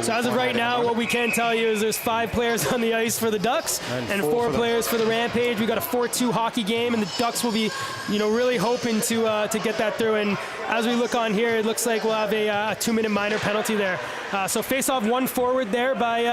S2: So as of right now, what we can tell you is there's 5 players on the ice for the Ducks and 4 players for the Rampage. We got a 4-2 hockey game, and the Ducks will be, really hoping to get that through. And as we look on here, it looks like we'll have a 2-minute minor penalty there. So face-off 1 forward there by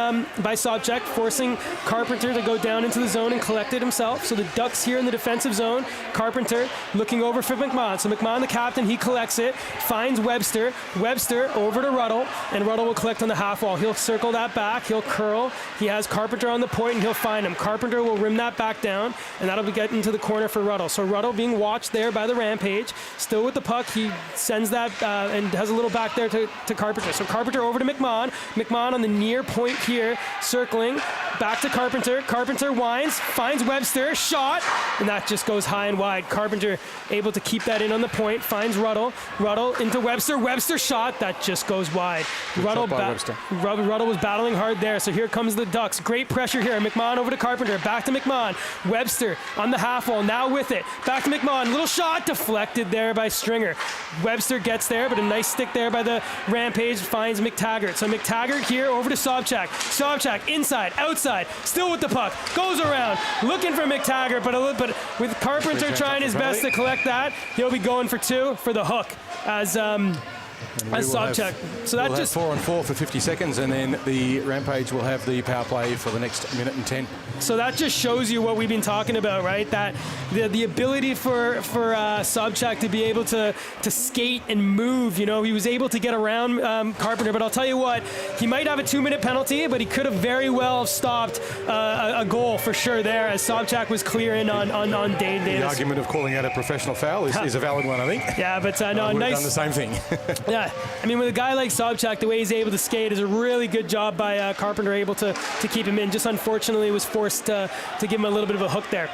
S2: Sobchak, forcing Carpenter to go down into the zone and collect it himself. So the Ducks here in the defensive zone. Carpenter looking over for McMahon. So McMahon, the captain, he collects it, finds Webster. Webster over to Ruddle, and Ruddle will collect on the half wall. He'll circle that back. He'll curl. He has Carpenter on the point, and he'll find him. Carpenter will rim that back down, and that'll be getting to the corner for Ruddle. So Ruddle being watched there by the Rampage. Still with the puck. He sends that and has a little back there to Carpenter. So Carpenter over to McMahon. McMahon on the near point here, circling. Back to Carpenter. Carpenter winds, finds Webster, shot, and that just goes high and wide. Carpenter able to keep that in on the point, finds Ruddle. Ruddle into Webster. Webster shot, that just goes wide. Ruddle was battling hard there, so here comes the Ducks. Great pressure here. McMahon over to Carpenter. Back to McMahon. Webster on the half wall, now with it. Back to McMahon. Little shot deflected there by Stringer. Webster gets there, but a nice stick there by the Rampage, finds McTaggart. So McTaggart here over to Sobchak. Sobchak inside, outside, still with the puck, goes around, looking for McTaggart, but with Carpenter trying his best to collect that, he'll be going for 2 for the hook as Sobchak. So that just
S1: 4-on-4 for 50 seconds, and then the Rampage will have the power play for the next minute and 10.
S2: So that just shows you what we've been talking about, right? That the ability for Sobchak to be able to skate and move. He was able to get around Carpenter, but I'll tell you what, he might have a 2-minute penalty, but he could have very well stopped a goal for sure there, as Sobchak was clearing on Dane Davis.
S1: The argument of calling out a professional foul is a valid one, I think.
S2: Yeah, but no,
S1: I would
S2: nice.
S1: have done the same thing.
S2: Yeah, I mean, with a guy like Sobchak, the way he's able to skate is a really good job by Carpenter, able to keep him in. Just unfortunately was forced to give him a little bit of a hook there.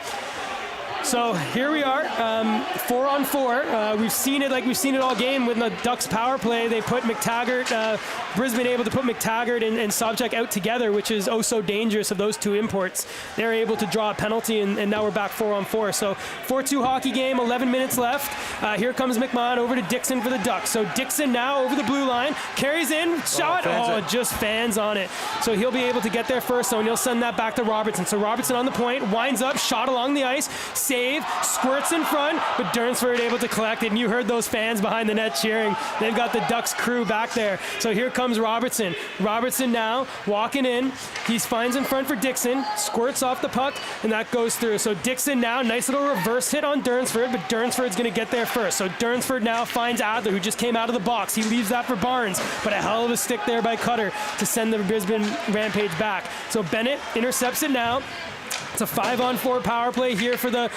S2: So here we are, 4-on-4. We've seen it like we've seen it all game with the Ducks power play. They put McTaggart, Brisbane able to put McTaggart and Sobchak out together, which is oh so dangerous of those 2 imports. They're able to draw a penalty, and now we're back 4-on-4. So 4-2 hockey game, 11 minutes left. Here comes McMahon over to Dixon for the Ducks. So Dixon now over the blue line, carries in, shot, just fans on it. So he'll be able to get there first, and he'll send that back to Robertson. So Robertson on the point, winds up, shot along the ice, save, squirts in front, but Durnsford able to collect it, and you heard those fans behind the net cheering. They've got the Ducks crew back there. So here comes Robertson. Robertson now walking in. He finds in front for Dixon, squirts off the puck, and that goes through. So Dixon now, nice little reverse hit on Durnsford, but Durnsford's going to get there first. So Durnsford now finds Adler, who just came out of the box. He leaves that for Barnes, but a hell of a stick there by Cutter to send the Brisbane Rampage back. So Bennett intercepts it now. It's a 5-on-4 power play here for the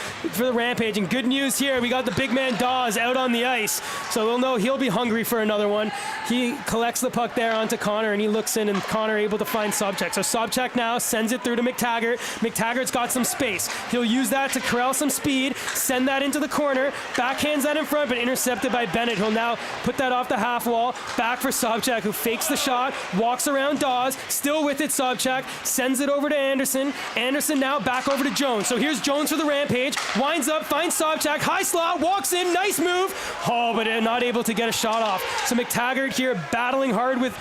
S2: Rampage. And good news here, we got the big man Dawes out on the ice. So we'll know he'll be hungry for another one. He collects the puck there onto Connor, and he looks in, and Connor able to find Sobchak. So Sobchak now sends it through to McTaggart. McTaggart's got some space. He'll use that to corral some speed, send that into the corner, backhands that in front, but intercepted by Bennett. He'll now put that off the half wall, back for Sobchak, who fakes the shot, walks around Dawes, still with it Sobchak, sends it over to Anderson. Anderson now back over to Jones. So here's Jones for the Rampage. Winds up, finds Sobchak. High slot, walks in, nice move. Oh, but not able to get a shot off. So McTaggart here battling hard with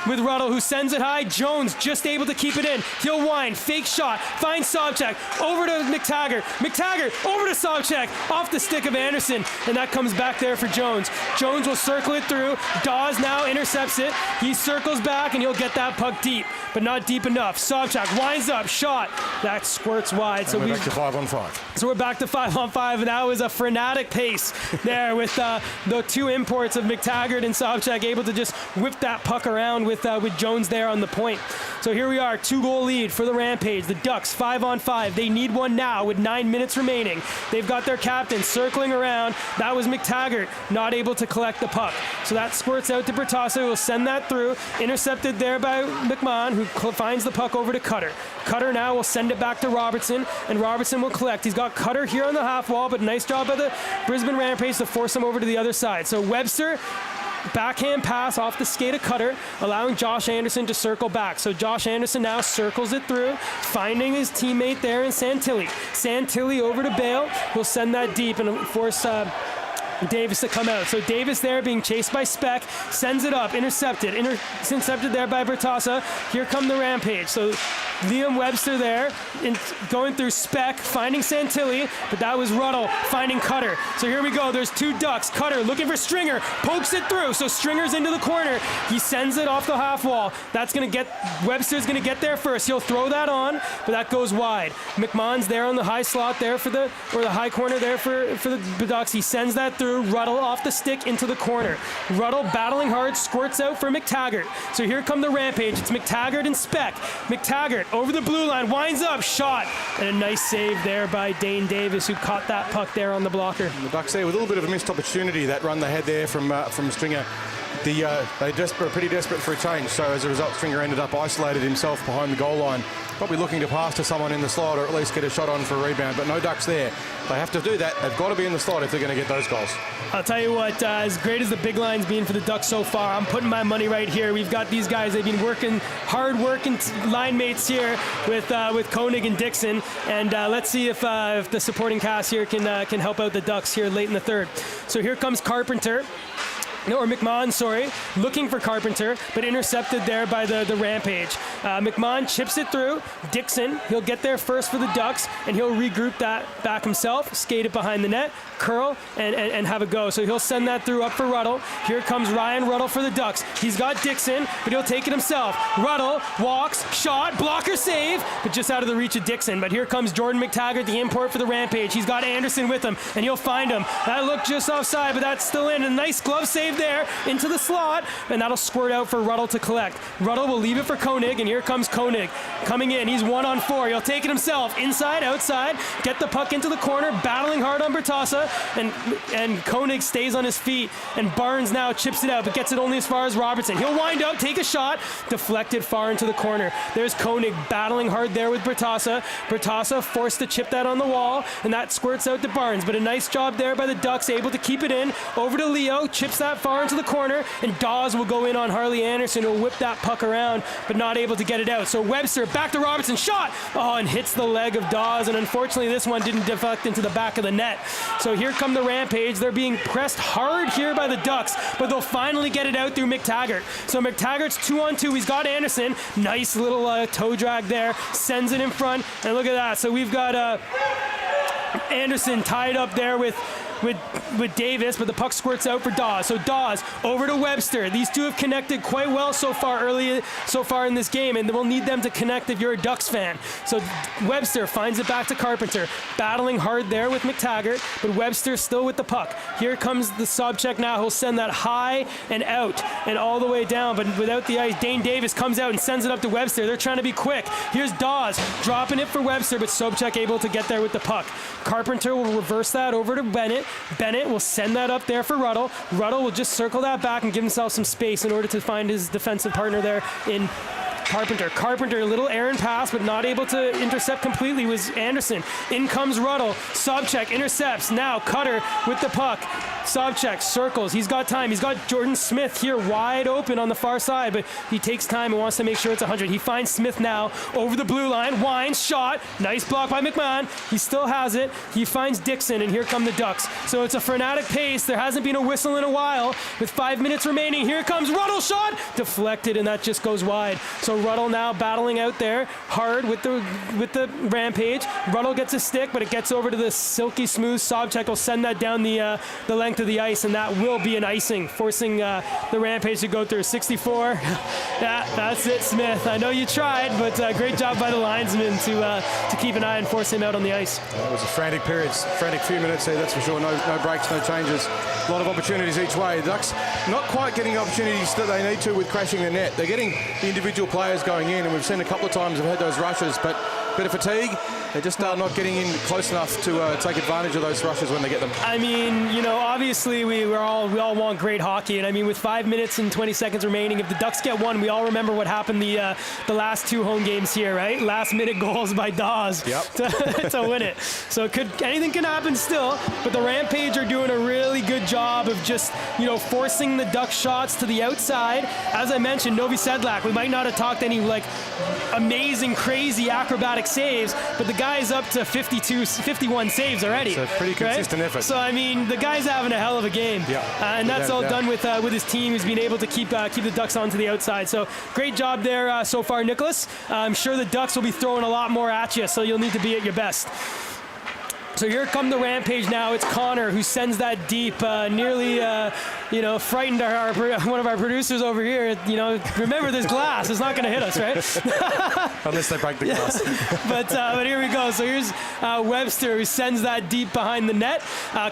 S2: Ruddle, who sends it high. Jones just able to keep it in. He'll wind, fake shot, finds Sobchak, over to McTaggart. McTaggart over to Sobchak, off the stick of Anderson, and that comes back there for Jones. Jones will circle it through. Dawes now intercepts it. He circles back, and he'll get that puck deep, but not deep enough. Sobchak winds up, shot. That squirts wide. So
S1: we're back to 5-on-5.
S2: So we're back to 5-on-5, and that was a frenetic pace there with the 2 imports of McTaggart and Sobchak able to just whip that puck around with Jones there on the point. So here we are, 2-goal lead for the Rampage. The Ducks 5-on-5. They need one now with 9 minutes remaining. They've got their captain circling around. That was McTaggart, not able to collect the puck. So that squirts out to Bertazzo, who will send that through. Intercepted there by McMahon, who finds the puck over to Cutter. Cutter now will send it back to Robertson, and Robertson will collect. He's got Cutter here on the half wall, but nice job by the Brisbane Rampage to force him over to the other side. So Webster, backhand pass off the skate of Cutter, allowing Josh Anderson to circle back. So Josh Anderson now circles it through, finding his teammate there in Santilli. Santilli over to Bale. Will send that deep and force Davis to come out. So Davis there being chased by Speck, sends it up, intercepted there by Bertassa. Here come the Rampage. So Liam Webster there, going through Speck, finding Santilli, but that was Ruddle finding Cutter. So here we go. There's 2 Ducks. Cutter looking for Stringer, pokes it through. So Stringer's into the corner. He sends it off the half wall. That's going to get, Webster's going to get there first. He'll throw that on, but that goes wide. McMahon's there on the high slot there the high corner there for the Ducks. He sends that through. Ruddle off the stick into the corner. Ruddle battling hard, squirts out for McTaggart. So here come the Rampage. It's McTaggart and Speck. McTaggart over the blue line, winds up, shot, and a nice save there by Dane Davis, who caught that puck there on the blocker.
S1: The Ducks there with a little bit of a missed opportunity, that run they had there from Stringer. They were pretty desperate for a change, so as a result, Stringer ended up isolated himself behind the goal line, probably looking to pass to someone in the slot or at least get a shot on for a rebound, but no Ducks there. They have to do that. They've got to be in the slot if they're going to get those goals.
S2: I'll tell you what, as great as the big line's been for the Ducks so far, I'm putting my money right here. We've got these guys. They've been hard working line mates here with Koenig and Dixon, and let's see if the supporting cast here can help out the Ducks here late in the third. So here comes Carpenter. No, or McMahon, sorry, looking for Carpenter, but intercepted there by the Rampage. McMahon chips it through. Dixon, he'll get there first for the Ducks, and he'll regroup that back himself, skate it behind the net, curl, and have a go. So he'll send that through up for Ruddle. Here comes Ryan Ruddle for the Ducks. He's got Dixon, but he'll take it himself. Ruddle walks, shot, blocker save, but just out of the reach of Dixon. But here comes Jordan McTaggart, the import for the Rampage. He's got Anderson with him, and he'll find him. That looked just offside, but that's still in. A nice glove save there into the slot, and that'll squirt out for Ruddle to collect. Ruddle will leave it for Koenig, and here comes Koenig coming in. He's 1-on-4. He'll take it himself, inside, outside, get the puck into the corner, battling hard on Bertassa, and Koenig stays on his feet, and Barnes now chips it out, but gets it only as far as Robertson. He'll wind up, take a shot, deflected far into the corner. There's Koenig battling hard there with Bertassa. Bertassa forced to chip that on the wall, and that squirts out to Barnes, but a nice job there by the Ducks, able to keep it in. Over to Leo, chips that far into the corner, and Dawes will go in on Harley Anderson, who'll whip that puck around, but not able to get it out. So Webster back to Robertson, shot! Oh, and hits the leg of Dawes, and unfortunately this one didn't deflect into the back of the net. So here come the Rampage. They're being pressed hard here by the Ducks, but they'll finally get it out through McTaggart. So McTaggart's 2-on-2. He's got Anderson. Nice little toe drag there. Sends it in front, and look at that. So we've got Anderson tied up there with Davis, but the puck squirts out for Dawes. So Dawes over to Webster. These two have connected quite well so far in this game, and we'll need them to connect if you're a Ducks fan. So Webster finds it back to Carpenter, battling hard there with McTaggart, but Webster still with the puck. Here comes the Sobchak now. He'll send that high and out and all the way down, but without the ice. Dane Davis comes out and sends it up to Webster. They're trying to be quick. Here's Dawes dropping it for Webster, but Sobchak able to get there with the puck. Carpenter will reverse that over to Bennett. Bennett will send that up there for Ruddle. Ruddle will just circle that back and give himself some space in order to find his defensive partner there in Carpenter. Carpenter, a little errant pass, but not able to intercept completely, was Anderson. In comes Ruddle. Sobchak intercepts. Now Cutter with the puck. Sobchak circles. He's got time. He's got Jordan Smith here wide open on the far side, but he takes time and wants to make sure it's 100. He finds Smith now over the blue line. Winds, shot. Nice block by McMahon. He still has it. He finds Dixon, and here come the Ducks. So it's a frenetic pace. There hasn't been a whistle in a while. With 5 minutes remaining, here comes Ruddle, shot. Deflected, and that just goes wide. So Ruddle now battling out there hard with the Rampage. Ruddle gets a stick, but it gets over to the silky smooth Sobchak. Will send that down the length of the ice, and that will be an icing, forcing the Rampage to go through. 64. That's it, Smith. I know you tried, but great job by the linesman to keep an eye and force him out on the ice.
S1: It was a frantic few minutes there, that's for sure. No breaks, no changes. A lot of opportunities each way. The Ducks not quite getting opportunities that they need to with crashing the net. They're getting the individual players going in, and we've seen a couple of times they've had those rushes, but a bit of fatigue. They're just not getting in close enough to take advantage of those rushes when they get them.
S2: I mean, obviously we all want great hockey, and I mean, with 5 minutes and 20 seconds remaining, if the Ducks get one, we all remember what happened the last two home games here, right? Last minute goals by Dawes to win it. So anything can happen still, but the Rampage are doing a really good job of just forcing the Ducks shots to the outside. As I mentioned, Novi Sedlak, we might not have talked any amazing, crazy acrobatic saves, but the guy's up to 51 saves already.
S1: It's a pretty consistent effort.
S2: So, I mean, the guy's having a hell of a game.
S1: Yeah.
S2: And that's all done with his team, who's been able to keep the Ducks onto the outside. So, great job there so far, Nicholas. I'm sure the Ducks will be throwing a lot more at you, so you'll need to be at your best. So here come the Rampage now. It's Connor who sends that deep, nearly, frightened one of our producers over here. Remember this glass. It's not going to hit us, right?
S1: Unless they break the glass.
S2: But here we go. So here's Webster who sends that deep behind the net.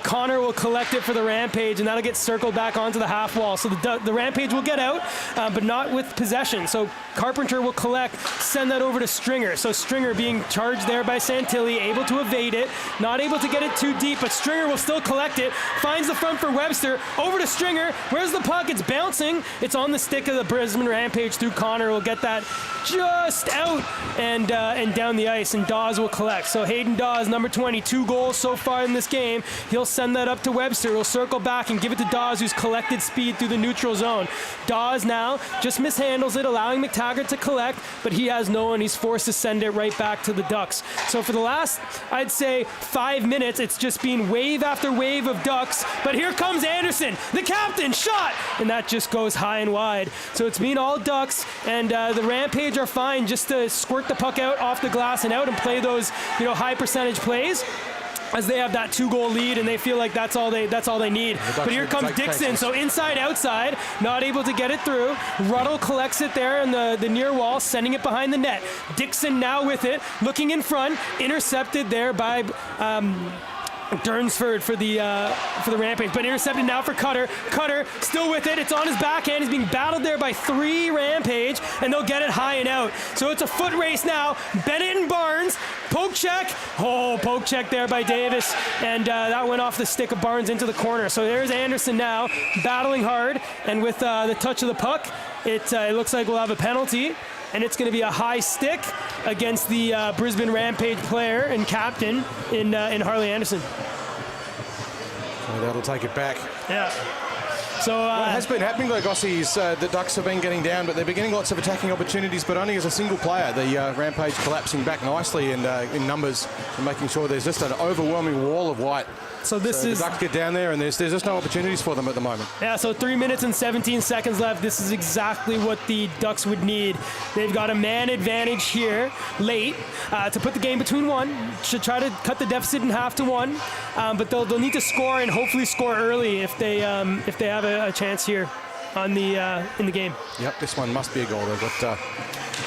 S2: Connor will collect it for the Rampage, and that'll get circled back onto the half wall. So the Rampage will get out, but not with possession. So Carpenter will collect, send that over to Stringer. So Stringer being charged there by Santilli, able to evade it, not able to get it too deep, but Stringer will still collect it, finds the front for Webster, over to Stringer. Where's the puck? It's bouncing. It's on the stick of the Brisbane Rampage through Connor. Will get that just out and down the ice, and Dawes will collect. So Hayden Dawes, number 20, 2 goals so far in this game. He'll send that up to Webster. He'll circle back and give it to Dawes, who's collected speed through the neutral zone. Dawes now just mishandles it, allowing McTaggart to collect, but he has no one. He's forced to send it right back to the Ducks. So for the last, I'd say, 5 minutes, it's just been wave after wave of Ducks, but here comes Anderson, the captain, shot, and that just goes high and wide. So it's been all Ducks, and the Rampage are fine just to squirt the puck out off the glass and out and play those high percentage plays, as they have that 2-goal lead, and they feel like that's all they need. But here comes Dixon, so inside, outside, not able to get it through. Ruddle collects it there in the near wall, sending it behind the net. Dixon now with it, looking in front, intercepted there by Durnsford for the Rampage, but intercepted now for Cutter. Cutter still with it. It's on his backhand. He's being battled there by 3 Rampage, and they'll get it high and out. So it's a foot race now. Bennett and Barnes. Poke check. Oh, poke check there by Davis, and that went off the stick of Barnes into the corner. So there's Anderson now battling hard, and with the touch of the puck, it looks like we'll have a penalty. And it's going to be a high stick against the Brisbane Rampage player and captain in Harley Anderson.
S1: So that'll take it back.
S2: Yeah. So
S1: what has been happening though, Gossie, is the Ducks have been getting down, but they're beginning lots of attacking opportunities, but only as a single player. The Rampage collapsing back nicely and in numbers and making sure there's just an overwhelming wall of white. So the Ducks get down there, and there's just no opportunities for them at the moment. Yeah,
S2: so 3 minutes and 17 seconds left. This is exactly what the Ducks would need. They've got a man advantage here late to put the game between 1. Should try to cut the deficit in half to 1, but they'll need to score and hopefully score early if they have a chance here on in the game.
S1: Yep, this one must be a goal though, but.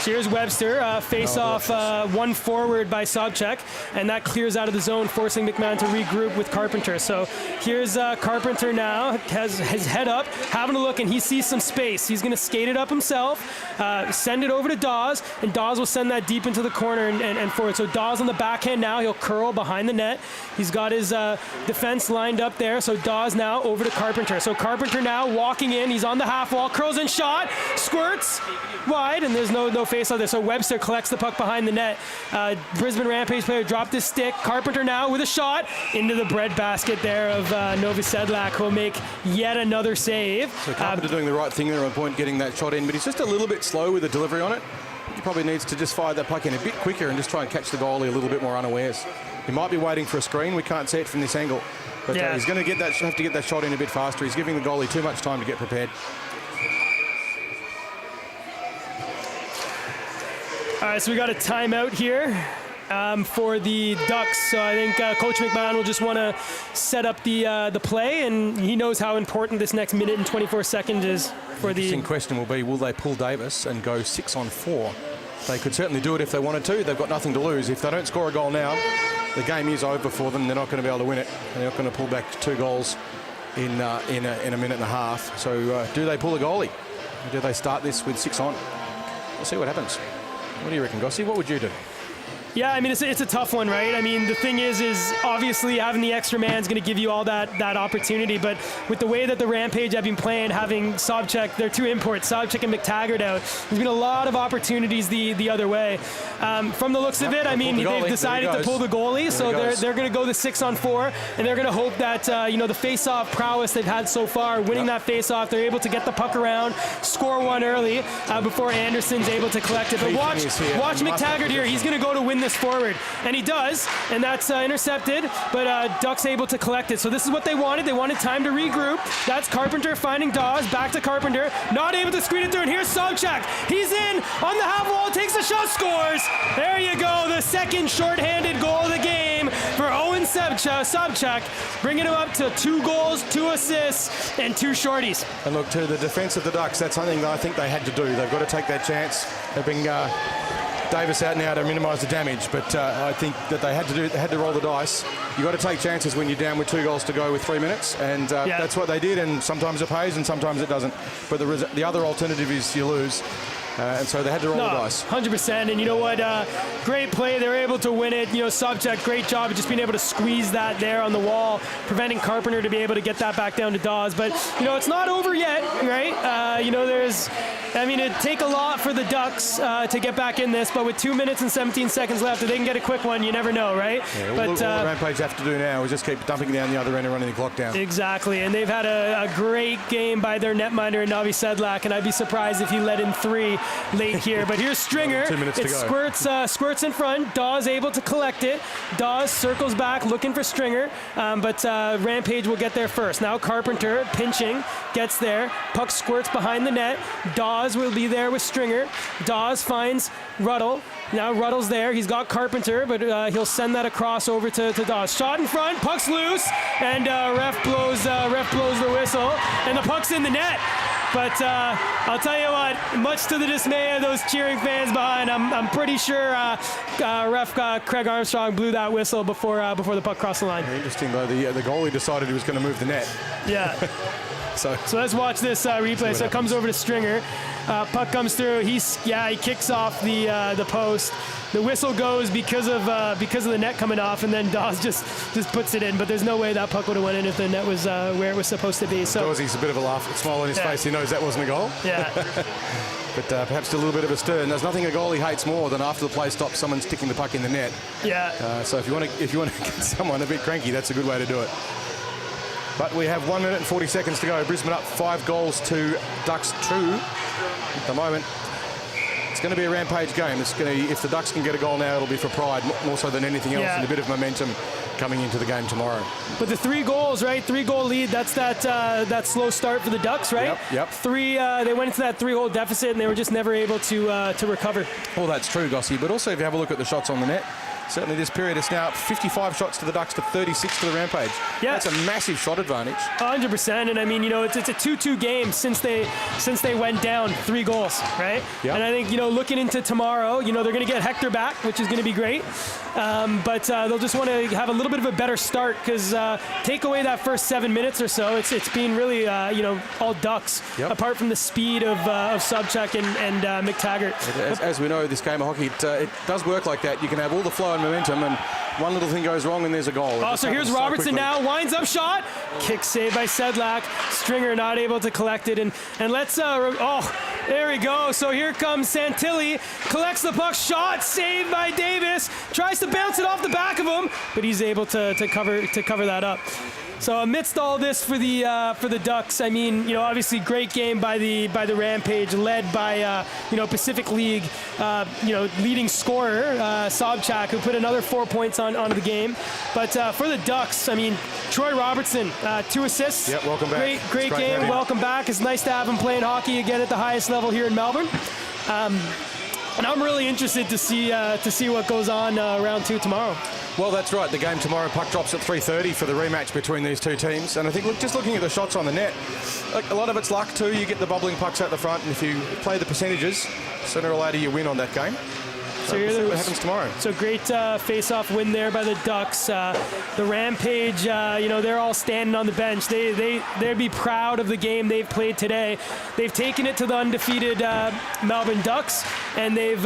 S2: Here's Webster, face-off 1 forward by Sobchak, and that clears out of the zone, forcing McMahon to regroup with Carpenter. So here's Carpenter now, has his head up, having a look, and he sees some space. He's going to skate it up himself, send it over to Dawes, and Dawes will send that deep into the corner and forward. So Dawes on the backhand now, he'll curl behind the net. He's got his defense lined up there, so Dawes now over to Carpenter. So Carpenter now walking in, he's on the half wall, curls and shot, squirts wide, and there's no face out there. So Webster collects the puck behind the net. Brisbane Rampage player dropped his stick. Carpenter now with a shot into the breadbasket there of Novi Sedlak, who'll make yet another save.
S1: So Carpenter doing the right thing there on point, getting that shot in, but he's just a little bit slow with the delivery on it. He probably needs to just fire that puck in a bit quicker and just try and catch the goalie a little bit more unawares. He might be waiting for a screen. We can't see it from this angle, but he's going to have to get that shot in a bit faster. He's giving the goalie too much time to get prepared.
S2: All right, so we got a timeout here for the Ducks. So I think Coach McMahon will just want to set up the play, and he knows how important this next minute and 24 seconds is for the...
S1: The interesting question will be, will they pull Davis and go 6-on-4? They could certainly do it if they wanted to. They've got nothing to lose. If they don't score a goal now, the game is over for them. They're not going to be able to win it. They're not going to pull back 2 goals in a minute and a half. So do they pull a goalie? Or do they start this with 6 on? We'll see what happens. What do you reckon, Gossie? What would you do?
S2: Yeah, I mean, it's a tough one, right? I mean, the thing is obviously having the extra man is going to give you all that opportunity, but with the way that the Rampage have been playing, having Sobchak, their 2 imports, Sobchak and McTaggart out, there's been a lot of opportunities the other way. From the looks of it, I mean, they've decided to pull the goalie, so they're going to go the 6-on-4, and they're going to hope that, the face-off prowess they've had so far, winning that face-off, they're able to get the puck around, score 1 early before Anderson's able to collect it. But watch McTaggart here. He's going to go to win this forward. And he does, and that's intercepted, but Ducks able to collect it. So this is what they wanted. They wanted time to regroup. That's Carpenter finding Dawes, back to Carpenter, not able to screen it through, and here's Sobchak. He's in on the half wall, takes a shot, scores. There you go, the second shorthanded goal of the game for Owen Sobchak, bringing him up to 2 goals, 2 assists, and 2 shorties.
S1: And look, to the defence of the Ducks, that's something that I think they had to do. They've got to take that chance. They bring Davis out now to minimise the damage, but I think that they had to roll the dice. You've got to take chances when you're down with 2 goals to go with 3 minutes, and that's what they did, and sometimes it pays and sometimes it doesn't. But the other alternative is you lose. And so they had to roll the dice.
S2: 100%. And you know what? Great play. They were able to win it. You know, Sobchak, great job of just being able to squeeze that there on the wall, preventing Carpenter to be able to get that back down to Dawes. But, you know, it's not over yet, right? You know, it'd take a lot for the Ducks to get back in this, but with 2 minutes and 17 seconds left, if they can get a quick one, you never know, right?
S1: Yeah, all the Rampage have to do now is just keep dumping down the other end and running the clock down.
S2: Exactly. And they've had a great game by their netminder, Navi Sedlak, and I'd be surprised if he let in 3 late here. But here's Stringer.
S1: 2 minutes to
S2: go. Squirts in front. Dawes able to collect it. Dawes circles back looking for Stringer, but Rampage will get there first. Now Carpenter pinching, gets there. Puck squirts behind the net. Dawes will be there with Stringer. Dawes finds Ruddle. Now Ruddle's there. He's got Carpenter, but he'll send that across over to Dawes. Shot in front. Puck's loose, and ref blows the whistle, and the puck's in the net. But I'll tell you what, much to the dismay of those cheering fans behind, I'm pretty sure ref Craig Armstrong blew that whistle before the puck crossed the line.
S1: Interesting though, the goalie decided he was going to move the net.
S2: Yeah.
S1: So
S2: let's watch this replay. So it comes over to Stringer. Puck comes through. He kicks off the post. The whistle goes because of the net coming off, and then Dawes just puts it in. But there's no way that puck would have went in if the net was where it was supposed to be. So
S1: Dawesie's a bit of a smile on his face. He knows that wasn't a goal.
S2: Yeah.
S1: But perhaps a little bit of a stir. And there's nothing a goalie hates more than after the play stops, someone sticking the puck in the net.
S2: Yeah.
S1: So if you want to get someone a bit cranky, that's a good way to do it. But we have 1 minute and 40 seconds to go. Brisbane up 5 goals to Ducks 2 at the moment. It's going to be a Rampage game. If the Ducks can get a goal now, it'll be for pride, more so than anything else, and a bit of momentum coming into the game tomorrow.
S2: But the 3 goals, right? 3-goal lead. That's that slow start for the Ducks, right?
S1: Yep.
S2: 3. They went into that 3-goal deficit, and they were just never able to recover.
S1: Well, that's true, Gossie. But also, if you have a look at the shots on the net, certainly this period is now 55 shots to the Ducks to 36 to the Rampage.
S2: Yeah.
S1: That's a massive shot advantage.
S2: 100%. And I mean, you know, it's a 2-2 game since they went down 3 goals, right?
S1: Yep.
S2: And I think, you know, looking into tomorrow, you know, they're going to get Hector back, which is going to be great. But they'll just want to have a little bit of a better start, because take away that first 7 minutes or so, it's been really, you know, all Ducks, apart from the speed of Sobchak and McTaggart.
S1: As we know, this game of hockey, it does work like that. You can have all the flow and momentum, and one little thing goes wrong and there's a goal.
S2: Oh, so here's Robertson now, winds up shot, kick save by Sedlak. Stringer not able to collect it, and let's there we go. So here comes Santilli, collects the puck, shot saved by Davis, tries to bounce it off the back of him, but he's able to cover that up. So amidst all this for the Ducks, I mean, you know, obviously great game by the Rampage, led by you know, Pacific League, you know, leading scorer Sobchak, who put another 4 points onto the game. But for the Ducks, I mean, Troy Robertson, 2 assists.
S1: Yep, welcome back.
S2: Great game. Welcome back. It's nice to have him playing hockey again at the highest level here in Melbourne. And I'm really interested to see what goes on round 2 tomorrow.
S1: Well, that's right. The game tomorrow, puck drops at 3:30 for the rematch between these 2 teams. And I think, just looking at the shots on the net, like, a lot of it's luck too. You get the bubbling pucks out the front, and if you play the percentages, sooner or later you win on that game. So we'll see what happens tomorrow.
S2: So great face-off win there by the Ducks. The Rampage, you know, they're all standing on the bench. They'd be proud of the game they've played today. They've taken it to the undefeated Melbourne Ducks, and they've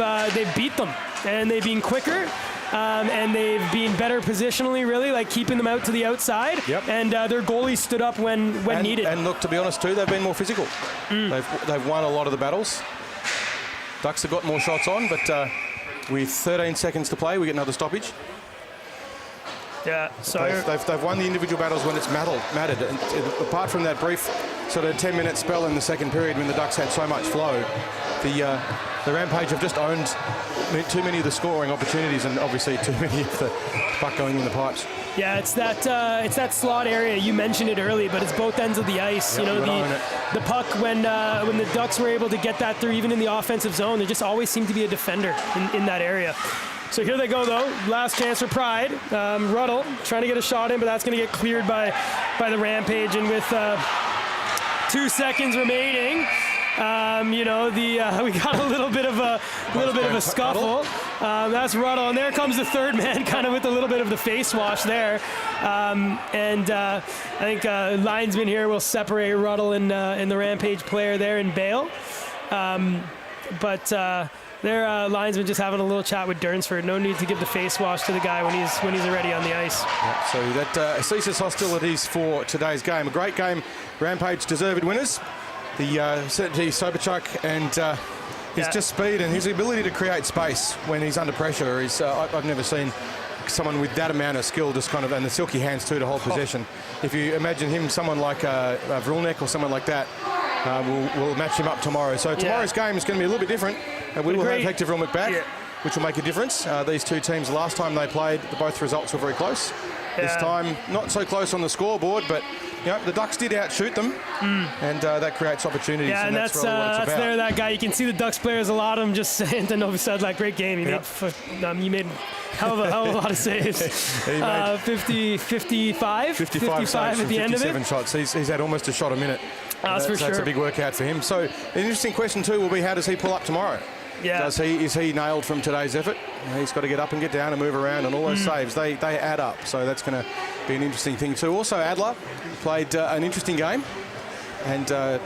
S2: beat them. And they've been quicker. And they've been better positionally, really, like keeping them out to the outside.
S1: Yep.
S2: And their goalie stood up when needed.
S1: And look, to be honest too, they've been more physical. They've won a lot of the battles. Ducks have got more shots on, but with 13 seconds to play, we get another stoppage.
S2: Yeah, so
S1: they've won the individual battles when it's mattered. And apart from that brief sort of 10-minute spell in the second period when the Ducks had so much flow, The Rampage have just owned too many of the scoring opportunities and obviously too many of the puck going in the pipes.
S2: Yeah, it's that slot area. You mentioned it early, but it's both ends of the ice.
S1: Yep,
S2: you know, the puck when the Ducks were able to get that through, even in the offensive zone, there just always seemed to be a defender in that area. So here they go, though. Last chance for Pride. Ruddle trying to get a shot in, but that's going to get cleared by the Rampage. And with 2 seconds remaining, we got a little bit of a scuffle. That's Ruddle, and there comes the third man, kind of with a little bit of the face wash there. I think linesman here will separate Ruddle and the Rampage player there in Bale. Their linesman just having a little chat with Durnsford. No need to give the face wash to the guy when he's already on the ice.
S1: Yep, so that ceases hostilities for today's game. A great game. Rampage deserved winners. Certainly Sobachuk and his just speed and his ability to create space when he's under pressure is I've never seen someone with that amount of skill just kind of, and the silky hands too to hold possession. If you imagine him, someone like Vrulnik or someone like that, we'll match him up tomorrow. So tomorrow's game is going to be a little bit different. We will have Hector Vrulnik back, which will make a difference. These two teams, last time they played, both results were very close. This time, not so close on the scoreboard, but the Ducks did outshoot them, and that creates opportunities.
S2: Yeah, and that's
S1: really what it's about.
S2: that guy. You can see the Ducks players, a lot of them just saying to Novi said, like, great game. You made hell of a lot of saves. 55
S1: saves
S2: at the end of it.
S1: 57 shots. He's had almost a shot a minute.
S2: That's for sure.
S1: That's a big workout for him. So an interesting question too will be, how does he pull up tomorrow?
S2: Yeah.
S1: Is he nailed from today's effort? He's got to get up and get down and move around, and all those saves, they add up. So that's going to be an interesting thing too. Also, Adler played an interesting game, and I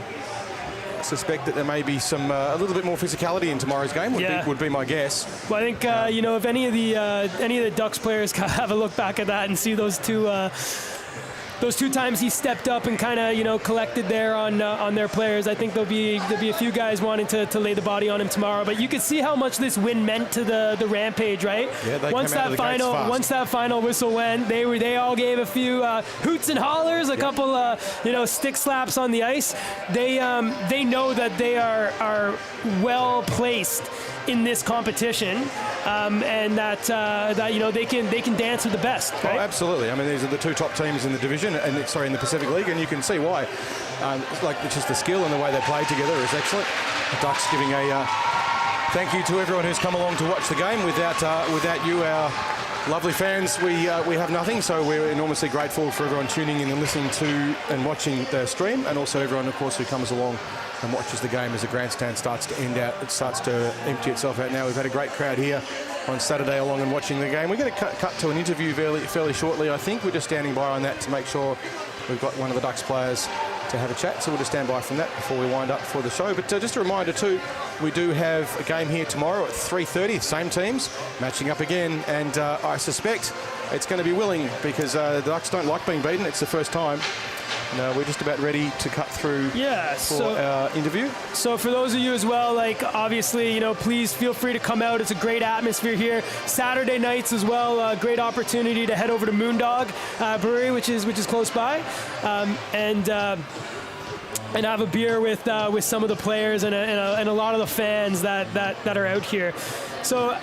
S1: suspect that there may be some a little bit more physicality in tomorrow's game. Would be my guess.
S2: Well, I think if any of the Ducks players have a look back at that and see those two times he stepped up and kind of collected there on their players, I think there'll be a few guys wanting to lay the body on him tomorrow. But you could see how much this win meant to the Rampage, right?
S1: Yeah, they
S2: once that final whistle went, they all gave a few hoots and hollers, a couple stick slaps on the ice. They know that they are well placed in this competition, and that they can dance with the best. Right?
S1: Oh, absolutely. I mean, these are the two top teams in the division, in the Pacific League, and you can see why. It's just the skill and the way they play together is excellent. The Ducks giving a thank you to everyone who's come along to watch the game. Without you, our lovely fans, we have nothing. So we're enormously grateful for everyone tuning in and listening to and watching the stream, and also everyone, of course, who comes along and watches the game as the grandstand starts to end out. It starts to empty itself out now. We've had a great crowd here on Saturday along and watching the game. We're going to cut to an interview fairly shortly, I think. We're just standing by on that to make sure we've got one of the Ducks players to have a chat. So we'll just stand by from that before we wind up for the show. But just a reminder too, we do have a game here tomorrow at 3:30. Same teams matching up again, and I suspect it's going to be willing, because the Ducks don't like being beaten. It's the first time. No, we're just about ready to cut through for our interview. So for those of you as well, obviously, please feel free to come out. It's a great atmosphere here. Saturday nights as well, a great opportunity to head over to Moondog Brewery, which is close by, and have a beer with some of the players and a lot of the fans that are out here. So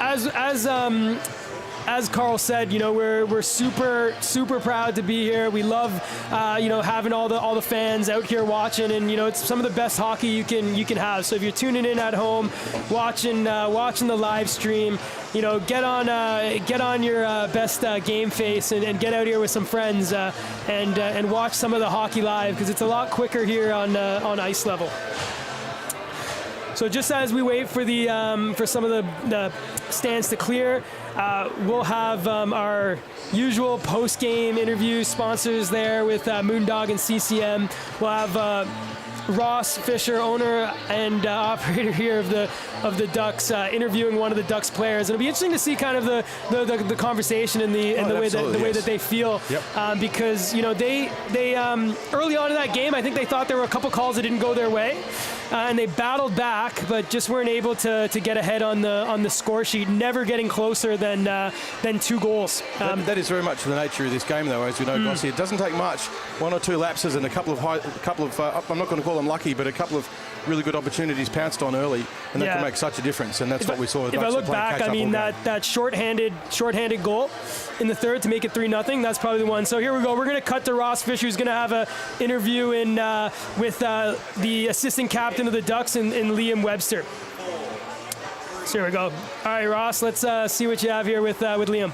S1: as Carl said, we're super proud to be here. We love, having all the fans out here watching, and it's some of the best hockey you can have. So if you're tuning in at home, watching the live stream, get on your best game face and get out here with some friends and watch some of the hockey live, because it's a lot quicker here on ice level. So just as we wait for for some of the stands to clear, we'll have our usual post-game interview sponsors there with Moondog and CCM. We'll have Ross Fisher, owner and operator here of the Ducks, interviewing one of the Ducks players. And it'll be interesting to see kind of the conversation and the way that they feel, because they early on in that game, I think they thought there were a couple calls that didn't go their way, and they battled back, but just weren't able to get ahead on the score sheet. Never getting closer than
S2: than 2 goals.
S1: That is very much the nature of this game, though, as we know, Gossi. It doesn't take much. 1 or 2 lapses and a couple of I'm not going to call them lucky, but a couple of really good opportunities pounced on early, and that can make such a difference. And that's what we saw.
S2: If I look back, I mean that short-handed goal in the third to make it 3-0. That's probably the one. So here we go. We're going to cut to Ross Fisher, who's going to have an interview with the assistant captain of the Ducks in Liam Webster. So here we go. All right, Ross. Let's see what you have here with Liam.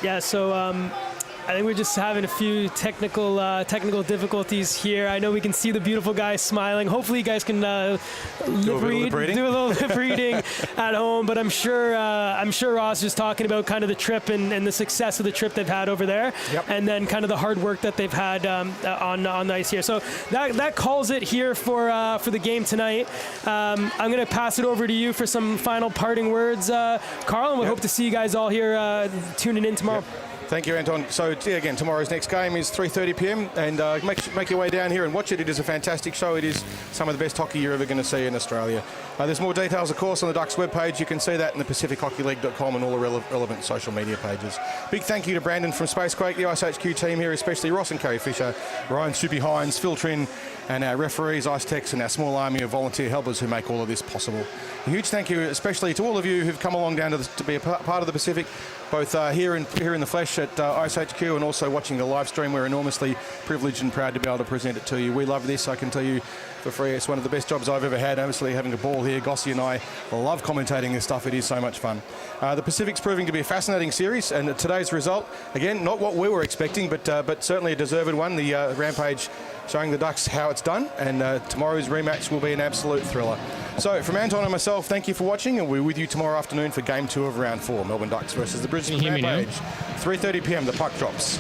S2: Yeah, so I think we're just having a few technical difficulties here. I know we can see the beautiful guys smiling. Hopefully you guys can do a little lip reading at home. But I'm sure Ross is talking about kind of the trip and the success of the trip they've had over there, and then kind of the hard work that they've had on the ice here. So that calls it here for the game tonight. I'm going to pass it over to you for some final parting words, Carl, and we hope to see you guys all here tuning in tomorrow.
S1: Thank you, Anton. So, again, tomorrow's next game is 3:30 p.m. and make your way down here and watch it. It is a fantastic show. It is some of the best hockey you're ever going to see in Australia. There's more details, of course, on the Ducks webpage. You can see that in the PacificHockeyLeague.com and all the relevant social media pages. Big thank you to Brandon from Space Quake, the Ice HQ team here, especially Ross and Kerry Fisher, Ryan Soupy Hines, Phil Trin, and our referees, Ice Techs, and our small army of volunteer helpers who make all of this possible. A huge thank you, especially to all of you who've come along down to be a part of the Pacific, both here in the flesh at Ice HQ and also watching the live stream. We're enormously privileged and proud to be able to present it to you. We love this, I can tell you for free. It's one of the best jobs I've ever had. Obviously, having a ball here, Gossi and I love commentating this stuff. It is so much fun. The Pacific's proving to be a fascinating series, and today's result, again, not what we were expecting, but certainly a deserved one. The Rampage showing the Ducks how it's done, and tomorrow's rematch will be an absolute thriller. So, from Anton and myself, thank you for watching, and we're with you tomorrow afternoon for Game 2 of Round 4, Melbourne Ducks versus the Brisbane Rampage. 3:30 p.m, the puck drops.